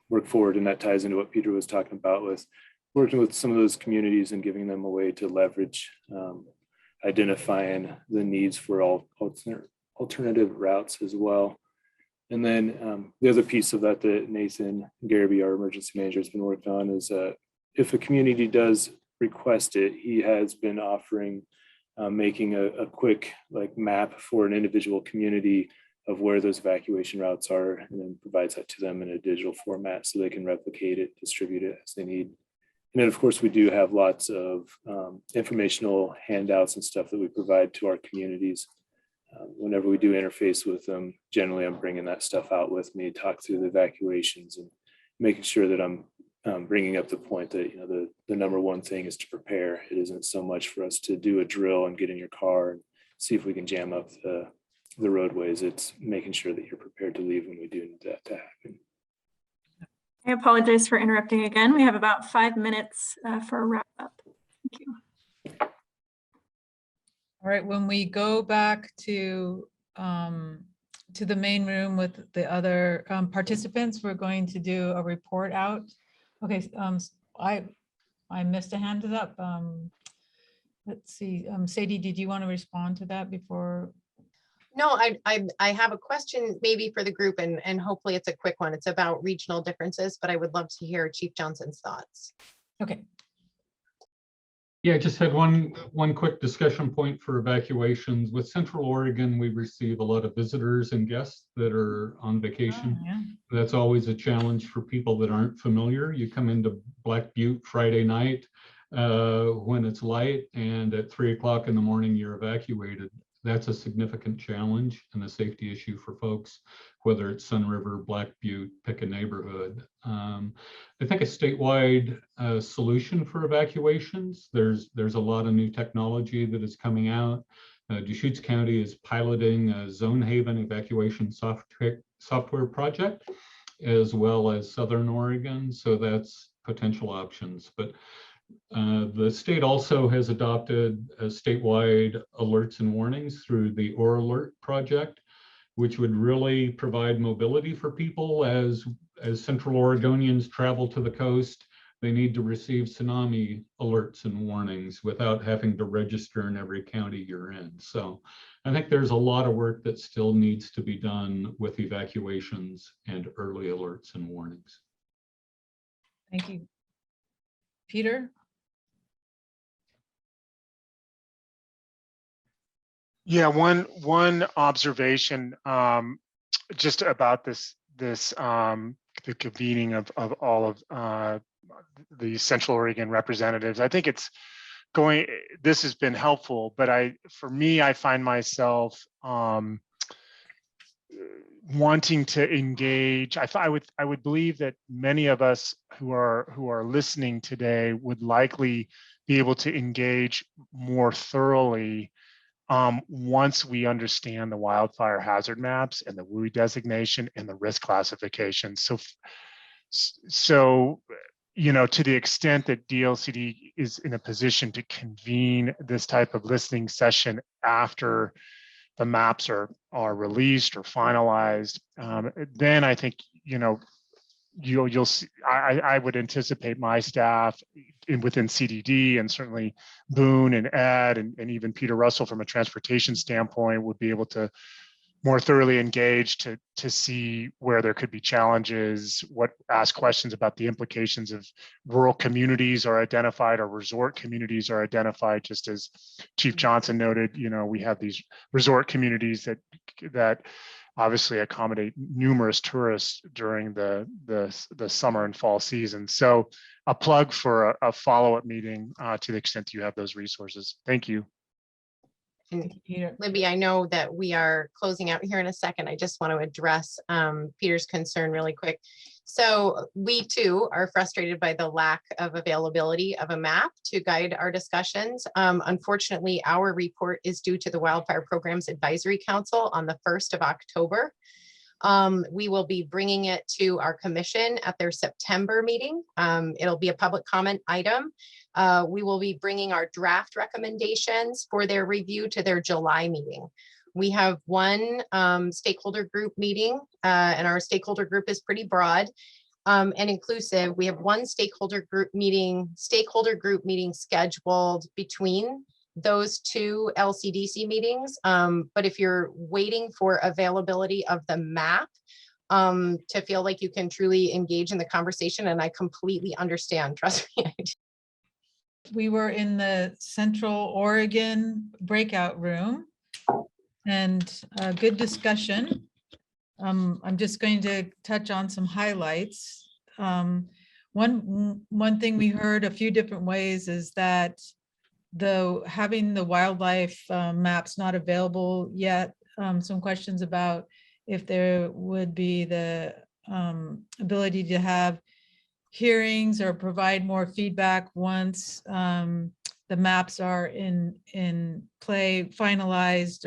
S1: work forward. And that ties into what Peter was talking about with working with some of those communities and giving them a way to leverage identifying the needs for all alternative routes as well. And then the other piece of that Nathan Garrity, our emergency manager, has been working on is if a community does request it, he has been offering making a quick map for an individual community of where those evacuation routes are, and then provides that to them in a digital format so they can replicate it, distribute it as they need. And then of course we do have lots of informational handouts and stuff that we provide to our communities. Whenever we do interface with them, generally I'm bringing that stuff out with me, talk through the evacuations and making sure that I'm bringing up the point that, you know, the number one thing is to prepare. It isn't so much for us to do a drill and get in your car and see if we can jam up the roadways. It's making sure that you're prepared to leave when we do need that to happen.
S7: I apologize for interrupting again. We have about 5 minutes for a wrap up. Thank you.
S9: All right, when we go back to the main room with the other participants, we're going to do a report out. Okay, I missed a hand up. Let's see, Sadie, did you want to respond to that before?
S4: No, I have a question maybe for the group, and hopefully it's a quick one. It's about regional differences, but I would love to hear Chief Johnson's thoughts.
S9: Okay.
S13: Yeah, I just had one quick discussion point for evacuations. With Central Oregon, we receive a lot of visitors and guests that are on vacation.
S9: Oh, yeah.
S13: That's always a challenge for people that aren't familiar. You come into Black Butte Friday night when it's light, and at 3 o'clock in the morning, you're evacuated. That's a significant challenge and a safety issue for folks, whether it's Sun River, Black Butte, pick a neighborhood. I think a statewide solution for evacuations, there's a lot of new technology that is coming out. Deschutes County is piloting a Zone Haven evacuation software project, as well as Southern Oregon. So that's potential options. But the state also has adopted statewide alerts and warnings through the Or Alert project, which would really provide mobility for people as Central Oregonians travel to the coast. They need to receive tsunami alerts and warnings without having to register in every county you're in. So I think there's a lot of work that still needs to be done with evacuations and early alerts and warnings.
S9: Thank you. Peter?
S10: Yeah, one observation just about the convening of all of the Central Oregon representatives. I think this has been helpful, but for me, I find myself wanting to engage. I would believe that many of us who are listening today would likely be able to engage more thoroughly once we understand the wildfire hazard maps and the WUI designation and the risk classification. So, you know, to the extent that DLCD is in a position to convene this type of listening session after the maps are released or finalized, then I think, you know, you'll see, I would anticipate my staff within CDD, and certainly Boone and Ed and even Peter Russell from a transportation standpoint would be able to more thoroughly engage to see where there could be challenges, ask questions about the implications of rural communities are identified or resort communities are identified. Just as Chief Johnson noted, you know, we have these resort communities that obviously accommodate numerous tourists during the summer and fall season. So a plug for a follow-up meeting to the extent you have those resources. Thank you.
S4: And
S9: Peter.
S4: Libby, I know that we are closing out here in a second. I just want to address Peter's concern really quick. So we too are frustrated by the lack of availability of a map to guide our discussions. Unfortunately, our report is due to the Wildfire Programs Advisory Council on the 1st of October. We will be bringing it to our commission at their September meeting. It'll be a public comment item. We will be bringing our draft recommendations for their review to their July meeting. We have one stakeholder group meeting, and our stakeholder group is pretty broad and inclusive. We have one stakeholder group meeting scheduled between those two LCDC meetings. But if you're waiting for availability of the map to feel like you can truly engage in the conversation, and I completely understand, trust me.
S9: We were in the Central Oregon breakout room and a good discussion. I'm just going to touch on some highlights. One thing we heard a few different ways is that having the wildlife maps not available yet, some questions about if there would be the ability to have hearings or provide more feedback once the maps are in play, finalized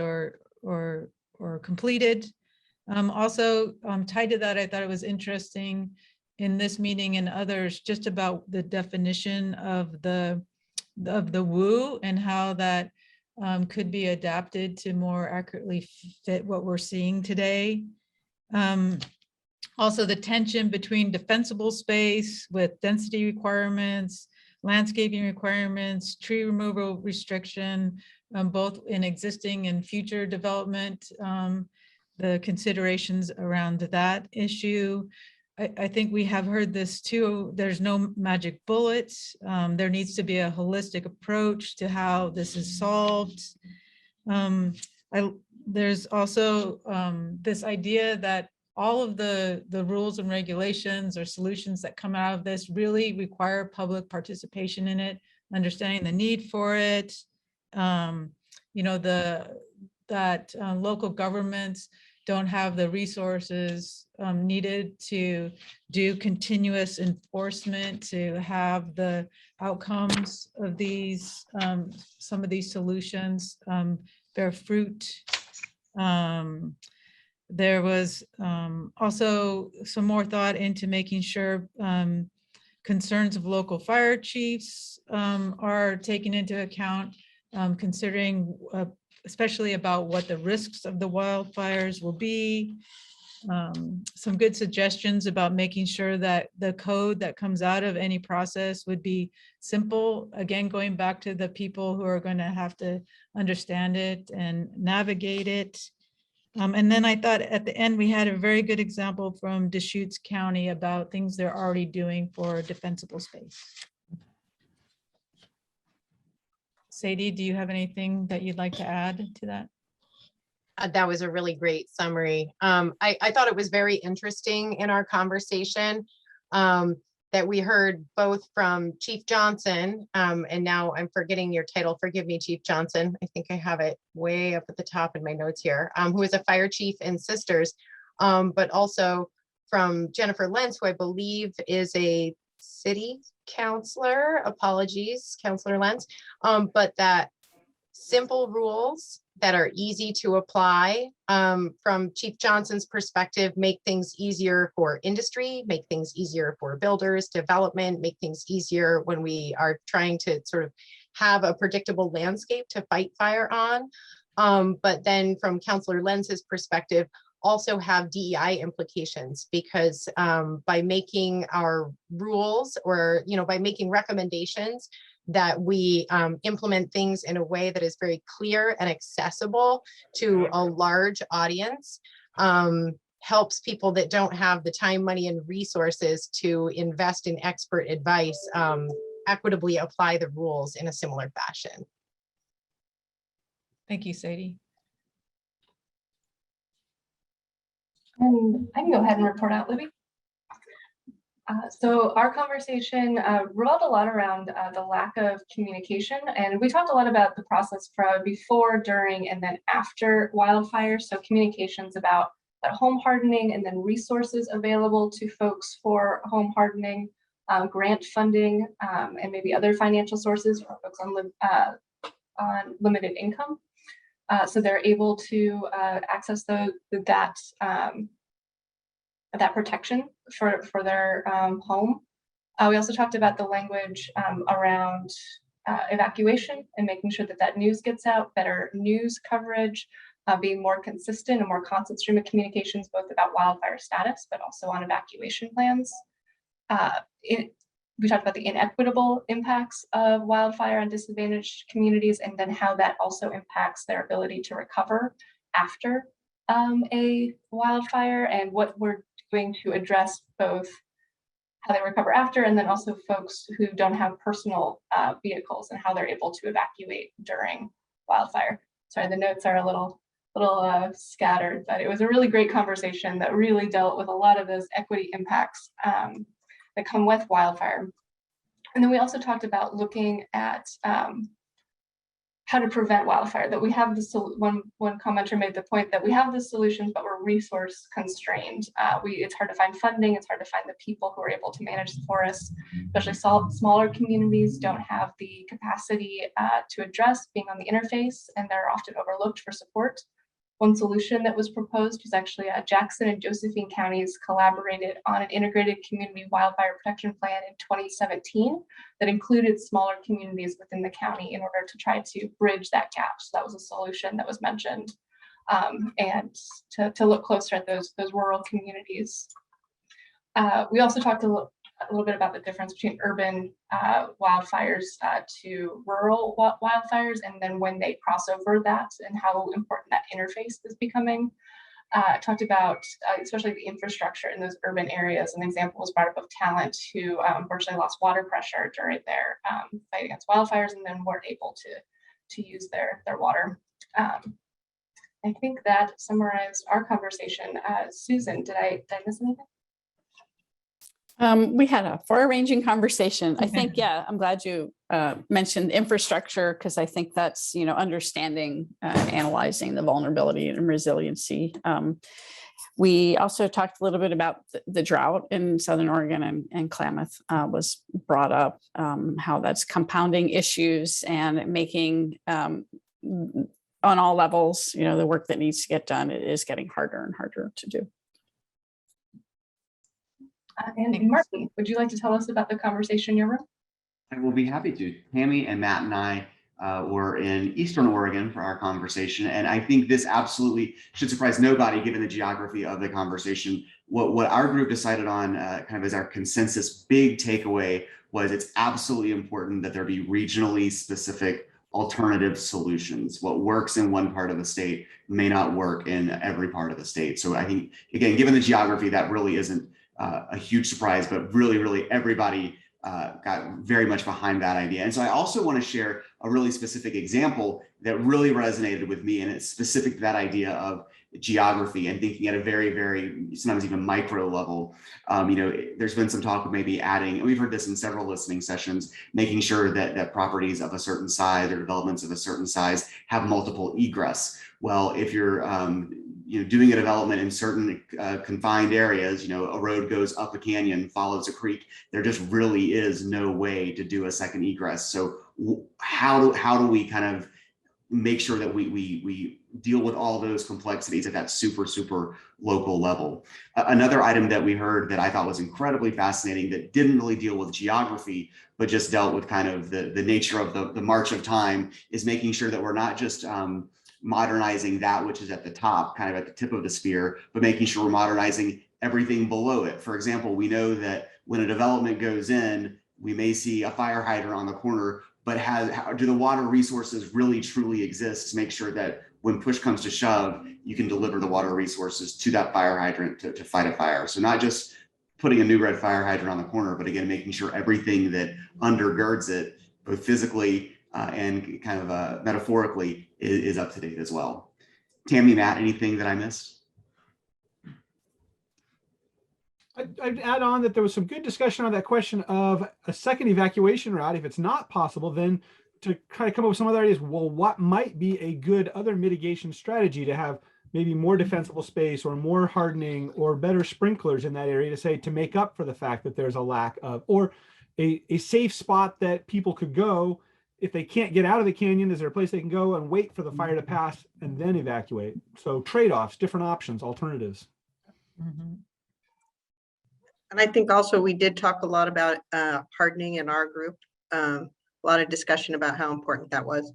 S9: or completed. Also tied to that, I thought it was interesting in this meeting and others just about the definition of the woo and how that could be adapted to more accurately fit what we're seeing today. Also the tension between defensible space with density requirements, landscaping requirements, tree removal restriction, both in existing and future development, the considerations around that issue. I think we have heard this too. There's no magic bullets. There needs to be a holistic approach to how this is solved. There's also this idea that all of the rules and regulations or solutions that come out of this really require public participation in it, understanding the need for it. You know, that local governments don't have the resources needed to do continuous enforcement, to have the outcomes of these, some of these solutions bear fruit. There was also some more thought into making sure concerns of local fire chiefs are taken into account, considering especially about what the risks of the wildfires will be. Some good suggestions about making sure that the code that comes out of any process would be simple. Again, going back to the people who are going to have to understand it and navigate it. And then I thought at the end, we had a very good example from Deschutes County about things they're already doing for defensible space. Sadie, do you have anything that you'd like to add to that?
S4: That was a really great summary. I thought it was very interesting in our conversation that we heard both from Chief Johnson, and now I'm forgetting your title, forgive me, Chief Johnson. I think I have it way up at the top in my notes here, who is a fire chief in Sisters, but also from Jennifer Lentz, who I believe is a city councilor, apologies, Councilor Lentz, but that simple rules that are easy to apply from Chief Johnson's perspective, make things easier for industry, make things easier for builders, development, make things easier when we are trying to sort of have a predictable landscape to fight fire on. But then from Councilor Lentz's perspective, also have DEI implications, because by making our rules or, you know, by making recommendations that we implement things in a way that is very clear and accessible to a large audience, helps people that don't have the time, money, and resources to invest in expert advice equitably apply the rules in a similar fashion.
S9: Thank you, Sadie.
S5: I can go ahead and report out, Libby. So our conversation revolved a lot around the lack of communication, and we talked a lot about the process from before, during, and then after wildfire. So communications about home hardening, and then resources available to folks for home hardening, grant funding, and maybe other financial sources for folks on limited income. So they're able to access that protection for their home. We also talked about the language around evacuation and making sure that news gets out, better news coverage, being more consistent and more constant stream of communications, both about wildfire status, but also on evacuation plans. We talked about the inequitable impacts of wildfire on disadvantaged communities, and then how that also impacts their ability to recover after a wildfire, and what we're doing to address both how they recover after, and then also folks who don't have personal vehicles and how they're able to evacuate during wildfire. Sorry, the notes are a little scattered, but it was a really great conversation that really dealt with a lot of those equity impacts that come with wildfire. And then we also talked about looking at how to prevent wildfire, that we have one commenter made the point that we have the solutions, but we're resource constrained. It's hard to find funding, it's hard to find the people who are able to manage the forests, especially smaller communities don't have the capacity to address being on the interface, and they're often overlooked for support. One solution that was proposed was actually Jackson and Josephine counties collaborated on an integrated community wildfire protection plan in 2017 that included smaller communities within the county in order to try to bridge that gap. So that was a solution that was mentioned, and to look closer at those rural communities. We also talked a little bit about the difference between urban wildfires to rural wildfires, and then when they cross over that and how important that interface is becoming. Talked about especially the infrastructure in those urban areas. An example was brought up of Talent, who unfortunately lost water pressure during their fight against wildfires, and then weren't able to use their water. I think that summarized our conversation. Susan, did I miss anything?
S14: We had a far-ranging conversation. I think, yeah, I'm glad you mentioned infrastructure, because I think that's, understanding, analyzing the vulnerability and resiliency. We also talked a little bit about the drought in Southern Oregon, and Klamath was brought up, how that's compounding issues and making, on all levels, the work that needs to get done is getting harder and harder to do.
S5: And Marky, would you like to tell us about the conversation in your room?
S16: I will be happy to. Tammy and Matt and I were in Eastern Oregon for our conversation, and I think this absolutely should surprise nobody given the geography of the conversation. What our group decided on kind of as our consensus big takeaway was it's absolutely important that there be regionally specific alternative solutions. What works in one part of the state may not work in every part of the state. So I think, again, given the geography, that really isn't a huge surprise, but really everybody got very much behind that idea. And so I also want to share a really specific example that really resonated with me, and it's specific to that idea of geography and thinking at a very, sometimes even micro level. There's been some talk of maybe adding, and we've heard this in several listening sessions, making sure that properties of a certain size or developments of a certain size have multiple egress. Well, if you're doing a development in certain confined areas, a road goes up a canyon, follows a creek, there just really is no way to do a second egress. So how do we kind of make sure that we deal with all those complexities at that super local level? Another item that we heard that I thought was incredibly fascinating that didn't really deal with geography, but just dealt with kind of the nature of the march of time, is making sure that we're not just modernizing that which is at the top, kind of at the tip of the spear, but making sure we're modernizing everything below it. For example, we know that when a development goes in, we may see a fire hydrant on the corner, but do the water resources really truly exist to make sure that when push comes to shove, you can deliver the water resources to that fire hydrant to fight a fire? So not just putting a new red fire hydrant on the corner, but again, making sure everything that undergirds it, both physically and kind of metaphorically, is up to date as well. Tammy, Matt, anything that I missed?
S17: I'd add on that there was some good discussion on that question of a second evacuation route. If it's not possible, then to kind of come up with some other ideas. Well, what might be a good other mitigation strategy to have maybe more defensible space or more hardening or better sprinklers in that area to make up for the fact that there's a lack of, or a safe spot that people could go if they can't get out of the canyon. Is there a place they can go and wait for the fire to pass and then evacuate? So trade-offs, different options, alternatives.
S20: And I think also we did talk a lot about hardening in our group. A lot of discussion about how important that was.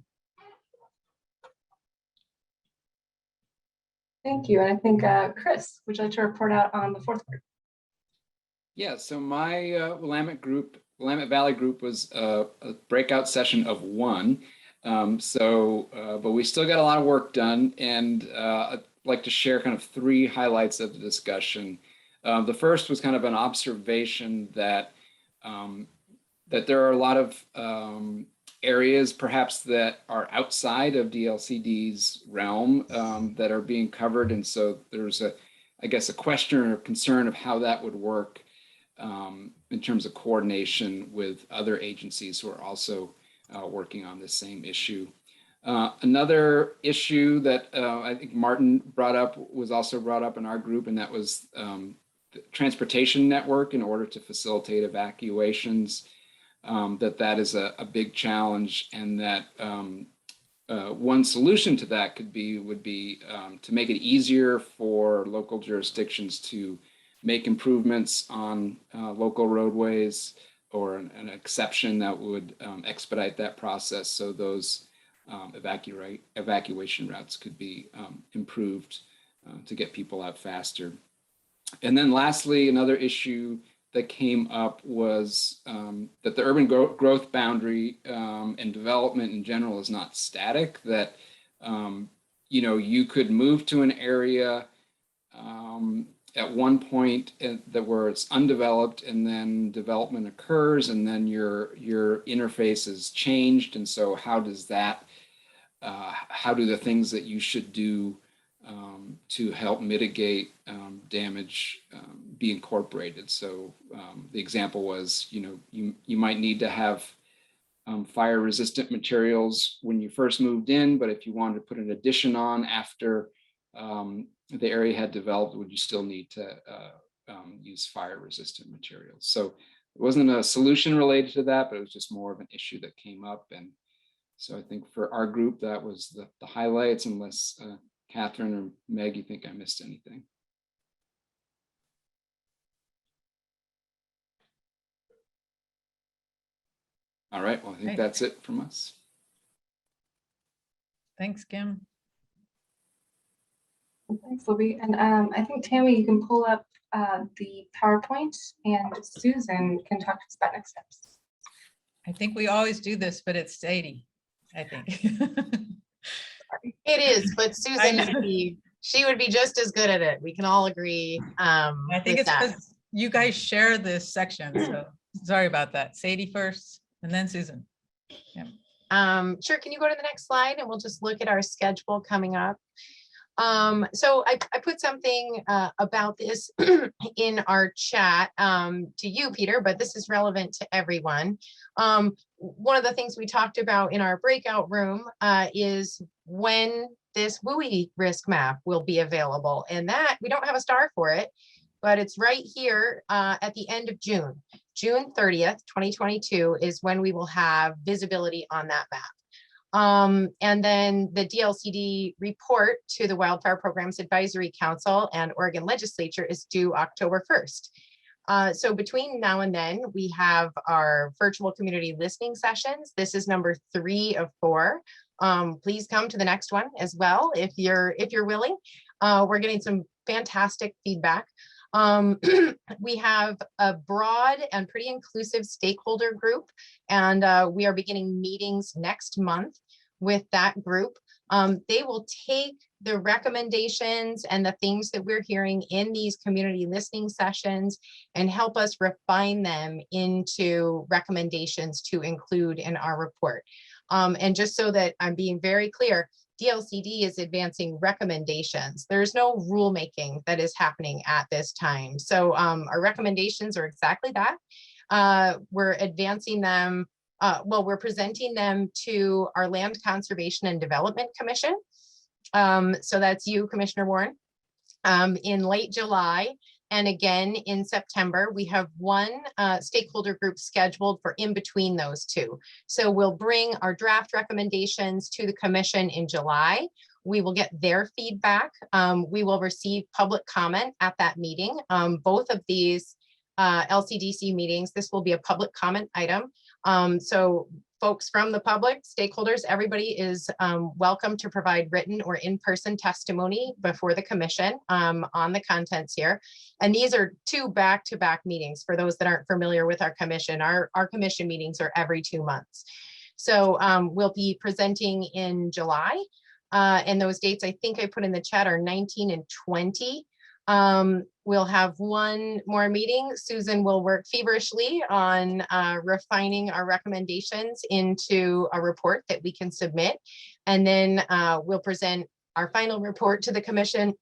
S5: Thank you. And I think, Chris, would you like to report out on the fourth group?
S8: Yeah, so my Willamette Valley group was a breakout session of 1. But we still got a lot of work done, and I'd like to share kind of 3 highlights of the discussion. The first was kind of an observation that there are a lot of areas perhaps that are outside of DLCD's realm that are being covered. And so there's I guess a question or concern of how that would work in terms of coordination with other agencies who are also working on this same issue. Another issue that I think Martin brought up was also brought up in our group, and that was the transportation network in order to facilitate evacuations. That is a big challenge, and that one solution to that would be to make it easier for local jurisdictions to make improvements on local roadways, or an exception that would expedite that process, so those evacuation routes could be improved to get people out faster. And then lastly, another issue that came up was that the urban growth boundary and development in general is not static, that you could move to an area at one point where it's undeveloped, and then development occurs, and then your interface is changed. And so how does that, how do the things that you should do to help mitigate damage be incorporated? So the example was, you might need to have fire resistant materials when you first moved in, but if you wanted to put an addition on after the area had developed, would you still need to use fire resistant materials? So it wasn't a solution related to that, but it was just more of an issue that came up. And so I think for our group, that was the highlights, unless Catherine or Meg, you think I missed anything? All right, well, I think that's it from us.
S9: Thanks, Kim.
S5: Thanks, Libby. And I think, Tammy, you can pull up the PowerPoint, and Susan can talk to us about next steps.
S9: I think we always do this, but it's Sadie, I think.
S4: It is, but Susan she would be just as good at it. We can all agree.
S9: I think it's because you guys share this section, so sorry about that. Sadie first, and then Susan. Yeah.
S4: Sure. Can you go to the next slide, and we'll just look at our schedule coming up. So I put something about this in our chat to you, Peter, but this is relevant to everyone. One of the things we talked about in our breakout room is when this WUI risk map will be available, and that we don't have a star for it, but it's right here at the end of June. June 30th, 2022 is when we will have visibility on that map. And then the DLCD report to the Wildfire Programs Advisory Council and Oregon Legislature is due October 1st. So between now and then, we have our virtual community listening sessions. This is number 3 of 4. Please come to the next one as well if you're willing. We're getting some fantastic feedback. We have a broad and pretty inclusive stakeholder group, and we are beginning meetings next month with that group. They will take the recommendations and the things that we're hearing in these community listening sessions and help us refine them into recommendations to include in our report. And just so that I'm being very clear, DLCD is advancing recommendations. There's no rulemaking that is happening at this time. So our recommendations are exactly that. We're advancing them. Well, we're presenting them to our Land Conservation and Development Commission. So that's you, Commissioner Warren, in late July. And again, in September, we have one stakeholder group scheduled for in between those two. So we'll bring our draft recommendations to the commission in July. We will get their feedback. We will receive public comment at that meeting. Both of these LCDC meetings, this will be a public comment item. So folks from the public, stakeholders, everybody is welcome to provide written or in-person testimony before the commission on the contents here. And these are two back-to-back meetings for those that aren't familiar with our commission. Our commission meetings are every 2 months. So we'll be presenting in July. And those dates, I think I put in the chat, are 19 and 20. We'll have one more meeting. Susan will work feverishly on refining our recommendations into a report that we can submit. And then we'll present our final report to the commission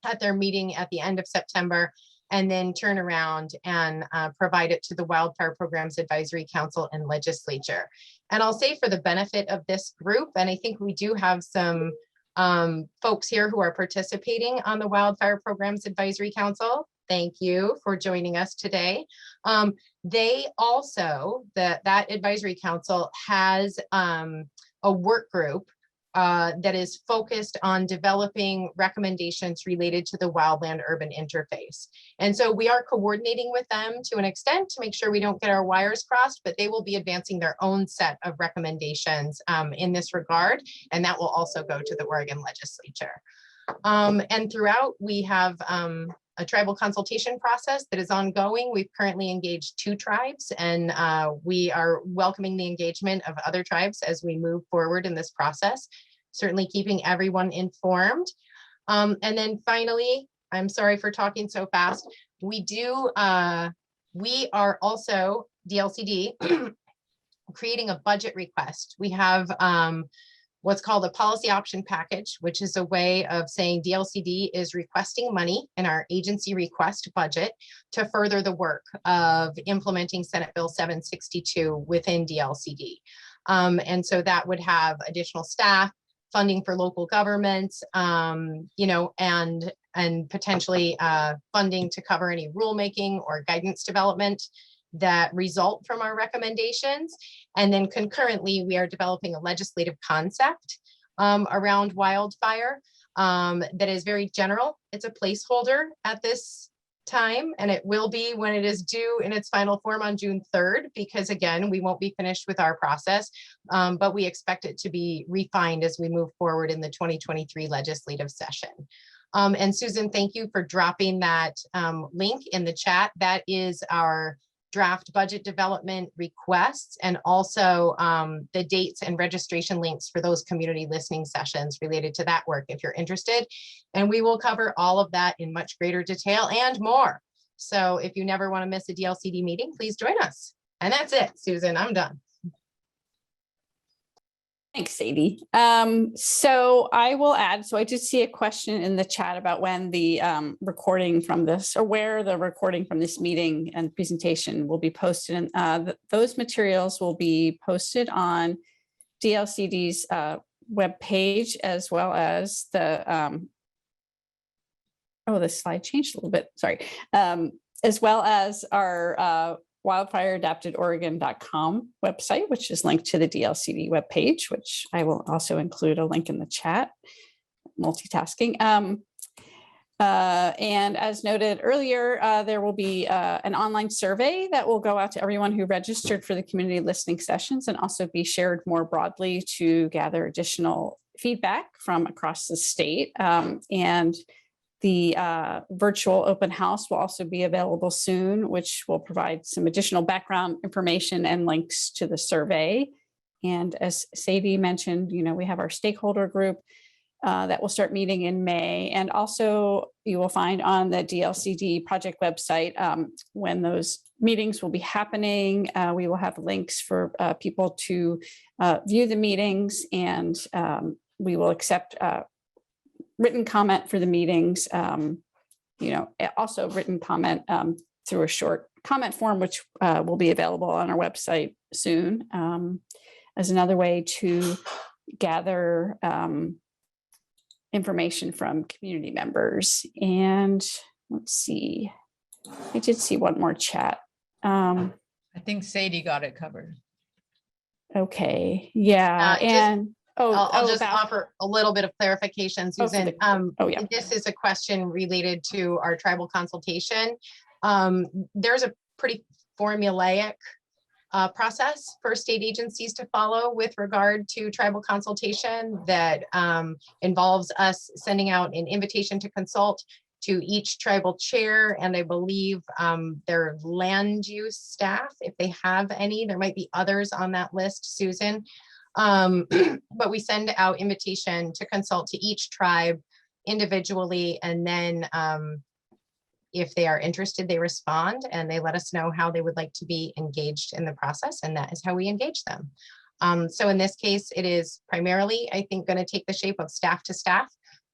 S4: at their meeting at the end of September, and then turn around and provide it to the Wildfire Programs Advisory Council and Legislature. And I'll say, for the benefit of this group, and I think we do have some folks here who are participating on the Wildfire Programs Advisory Council. Thank you for joining us today. They also, that advisory council has a work group that is focused on developing recommendations related to the wildland urban interface. And so we are coordinating with them to an extent to make sure we don't get our wires crossed, but they will be advancing their own set of recommendations in this regard. And that will also go to the Oregon legislature. And throughout, we have a tribal consultation process that is ongoing. We've currently engaged 2 tribes, and we are welcoming the engagement of other tribes as we move forward in this process, certainly keeping everyone informed. And then finally, I'm sorry for talking so fast. We are also, DLCD, creating a budget request. We have what's called a policy option package, which is a way of saying DLCD is requesting money in our agency request budget to further the work of implementing Senate Bill 762 within DLCD. And so that would have additional staff, funding for local governments, you know, and potentially funding to cover any rulemaking or guidance development that result from our recommendations. And then concurrently, we are developing a legislative concept around wildfire that is very general. It's a placeholder at this time, and it will be when it is due in its final form on June 3rd, because again, we won't be finished with our process, but we expect it to be refined as we move forward in the 2023 legislative session. And Susan, thank you for dropping that link in the chat. That is our draft budget development requests, and also the dates and registration links for those community listening sessions related to that work if you're interested. And we will cover all of that in much greater detail and more. So if you never want to miss a DLCD meeting, please join us. And that's it, Susan, I'm done.
S14: Thanks, Sadie. So I will add, so I did see a question in the chat about when the recording from this, or where the recording from this meeting and presentation will be posted. And those materials will be posted on DLCD's webpage, as well as the, oh, the slide changed a little bit, sorry, as well as our wildfireadaptedoregon.com website, which is linked to the DLCD webpage, which I will also include a link in the chat. Multitasking. And as noted earlier, there will be an online survey that will go out to everyone who registered for the community listening sessions, and also be shared more broadly to gather additional feedback from across the state. And the virtual open house will also be available soon, which will provide some additional background information and links to the survey. And as Sadie mentioned, you know, we have our stakeholder group that will start meeting in May. And also you will find on the DLCD project website when those meetings will be happening. We will have links for people to view the meetings and we will accept written comment for the meetings, also written comment through a short comment form, which will be available on our website soon, as another way to gather information from community members. And let's see, I did see one more chat.
S9: I think Sadie got it covered.
S14: Okay, yeah, and
S4: I'll just offer a little bit of clarification, Susan.
S14: Yeah.
S4: This is a question related to our tribal consultation. There's a pretty formulaic process for state agencies to follow with regard to tribal consultation that involves us sending out an invitation to consult to each tribal chair, and I believe their land use staff, if they have any. There might be others on that list, Susan. But we send out invitation to consult to each tribe individually, and then if they are interested, they respond and they let us know how they would like to be engaged in the process, and that is how we engage them. So in this case, it is primarily, I think, going to take the shape of staff to staff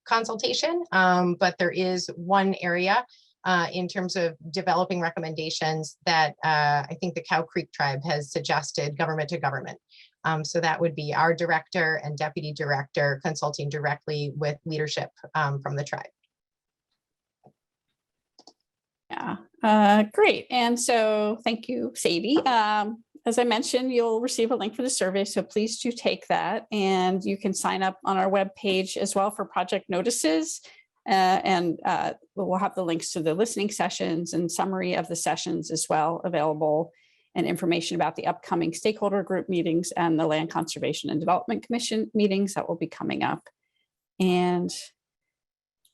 S4: consultation, but there is one area in terms of developing recommendations that I think the Cow Creek tribe has suggested, government to government. So that would be our director and deputy director consulting directly with leadership from the tribe.
S14: Yeah, great. And so thank you, Sadie. As I mentioned, you'll receive a link for the survey, so please do take that. And you can sign up on our webpage as well for project notices. And we'll have the links to the listening sessions and summary of the sessions as well available, and information about the upcoming stakeholder group meetings and the Land Conservation and Development Commission meetings that will be coming up. And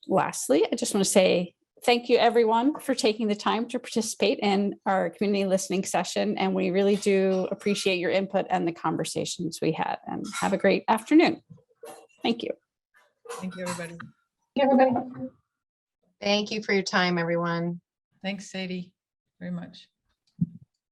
S14: lastly, I just want to say thank you everyone for taking the time to participate in our community listening session. And we really do appreciate your input and the conversations we had, and have a great afternoon. Thank you.
S9: Thank you, everybody.
S4: Thank you for your time, everyone.
S9: Thanks, Sadie, very much.